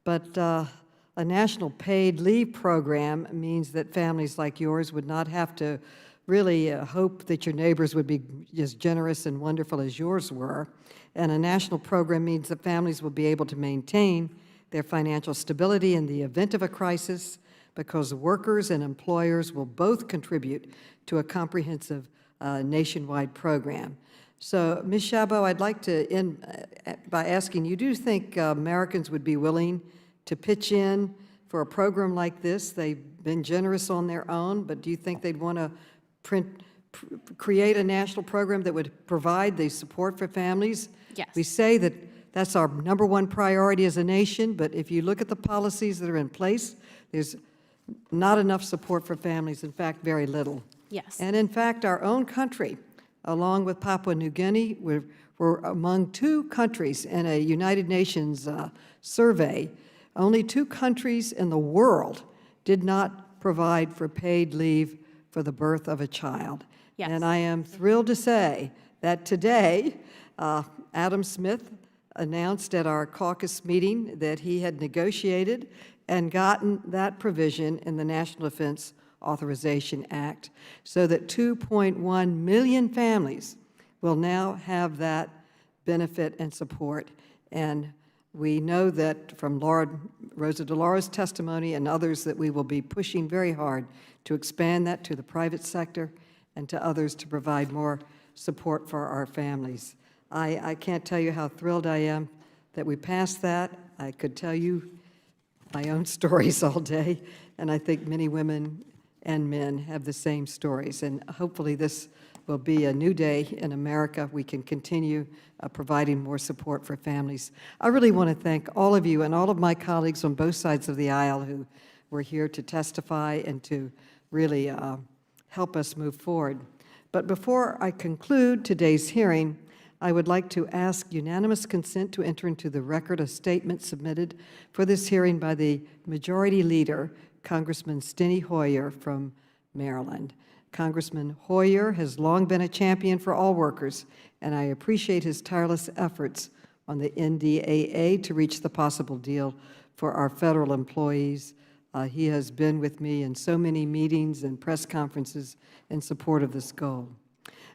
But a national paid leave program means that families like yours would not have to really hope that your neighbors would be as generous and wonderful as yours were. And a national program means that families will be able to maintain their financial stability in the event of a crisis, because workers and employers will both contribute to a comprehensive nationwide program. So, Ms. Chabot, I'd like to end by asking you, do you think Americans would be willing to pitch in for a program like this? They've been generous on their own, but do you think they'd want to create a national program that would provide the support for families? Yes. We say that that's our #1 priority as a nation, but if you look at the policies that are in place, there's not enough support for families, in fact, very little. Yes. And in fact, our own country, along with Papua New Guinea, we're among 2 countries in a United Nations survey. Only 2 countries in the world did not provide for paid leave for the birth of a child. Yes. And I am thrilled to say that today, Adam Smith announced at our caucus meeting that he had negotiated and gotten that provision in the National Defense Authorization Act, so that 2.1 million families will now have that benefit and support. And we know that from Rosa DeLaura's testimony and others that we will be pushing very hard to expand that to the private sector and to others to provide more support for our families. I can't tell you how thrilled I am that we passed that. I could tell you my own stories all day, and I think many women and men have the same stories. And hopefully this will be a new day in America. We can continue providing more support for families. I really want to thank all of you and all of my colleagues on both sides of the aisle who were here to testify and to really help us move forward. But before I conclude today's hearing, I would like to ask unanimous consent to enter into the record a statement submitted for this hearing by the Majority Leader, Congressman Steny Hoyer from Maryland. Congressman Hoyer has long been a champion for all workers, and I appreciate his tireless efforts on the NDAA to reach the possible deal for our federal employees. He has been with me in so many meetings and press conferences in support of this goal.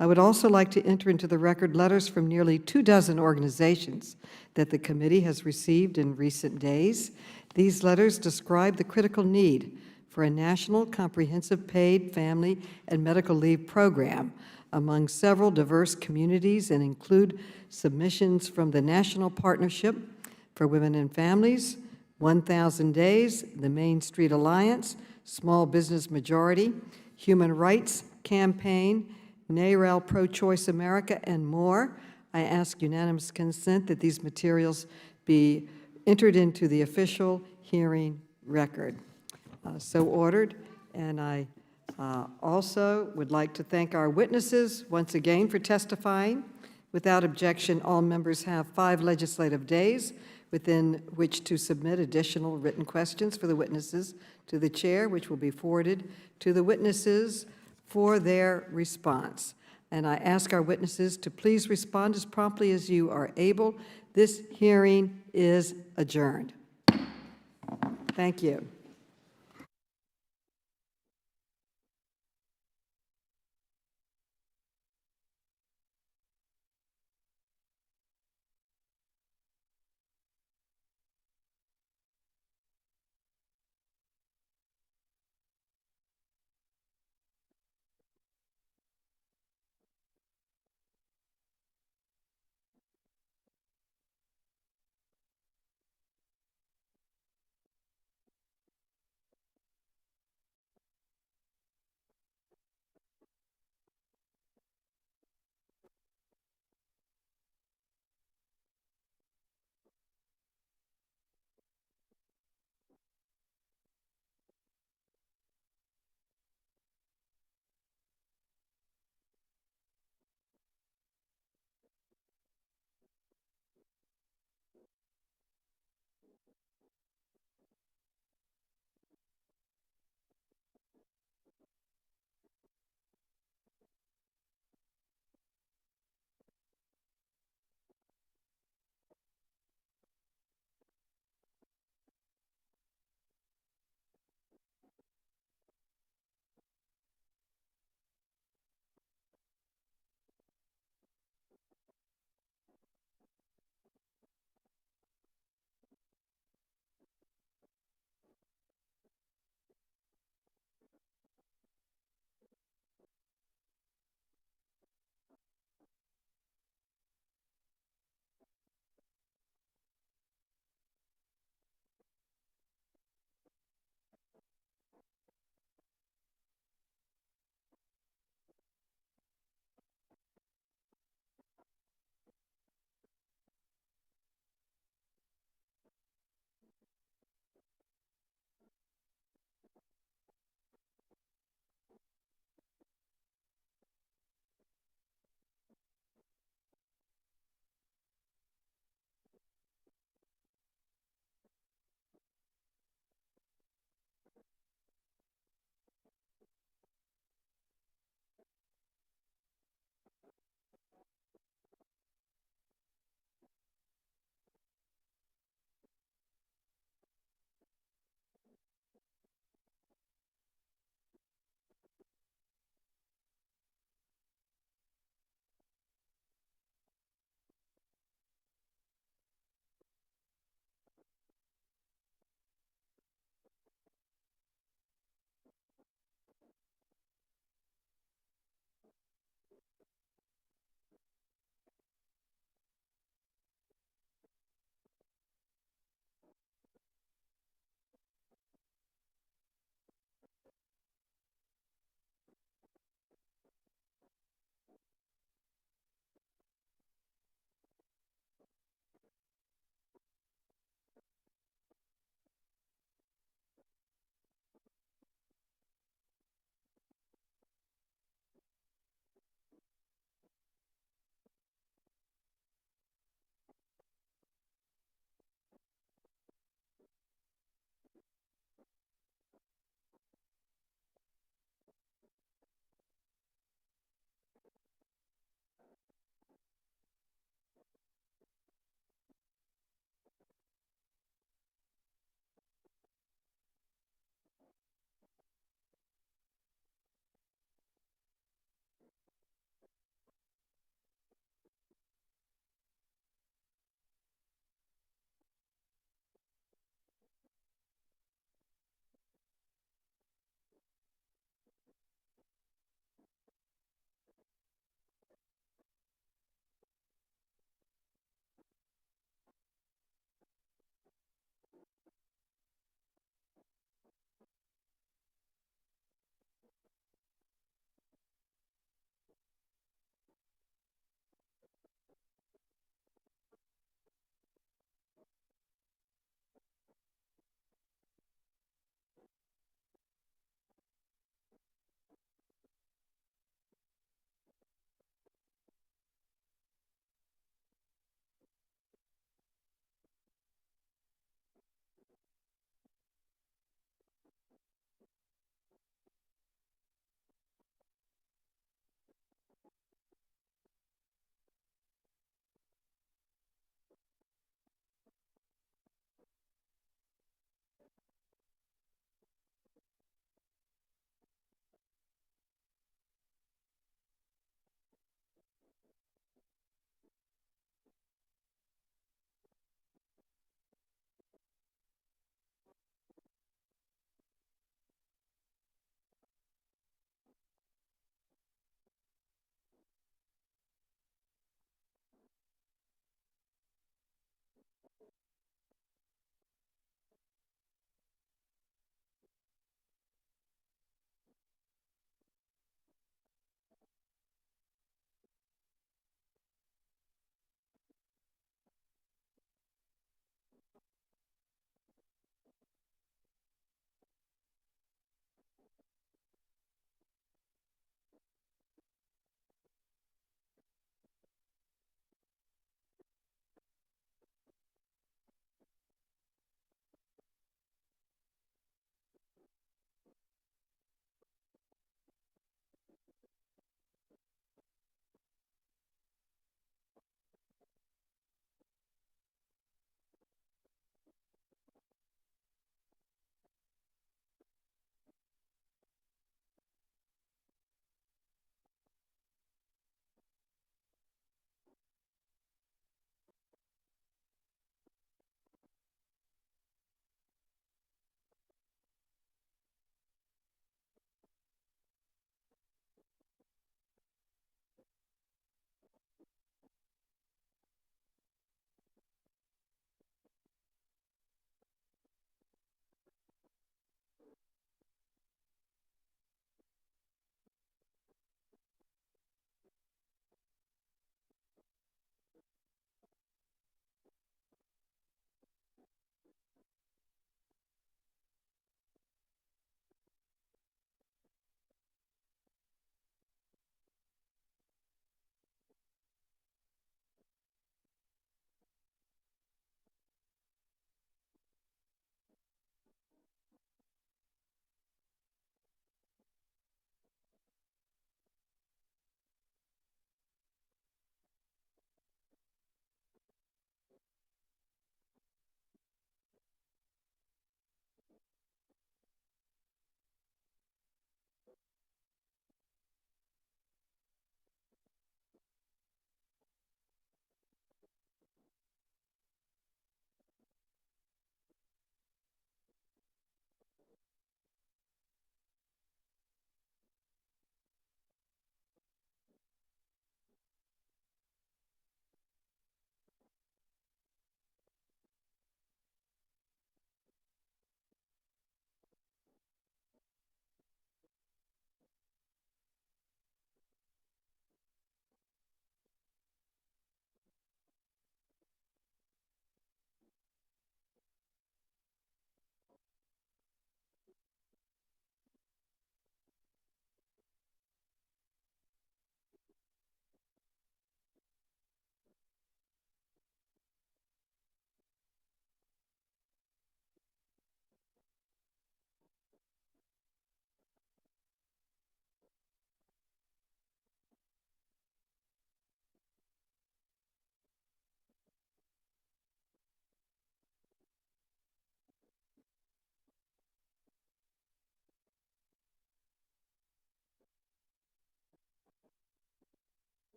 I would also like to enter into the record letters from nearly 24 organizations that the committee has received in recent days. These letters describe the critical need for a national comprehensive paid family and medical leave program among several diverse communities and include submissions from the National Partnership for Women and Families, 1,000 Days, the Main Street Alliance, Small Business Majority, Human Rights Campaign, NARAL Pro-Choice America, and more. I ask unanimous consent that these materials be entered into the official hearing record. So ordered. And I also would like to thank our witnesses once again for testifying. Without objection, all members have 5 legislative days within which to submit additional written questions for the witnesses to the chair, which will be forwarded to the witnesses for their response. And I ask our witnesses to please respond as promptly as you are able. This hearing is adjourned. Thank you.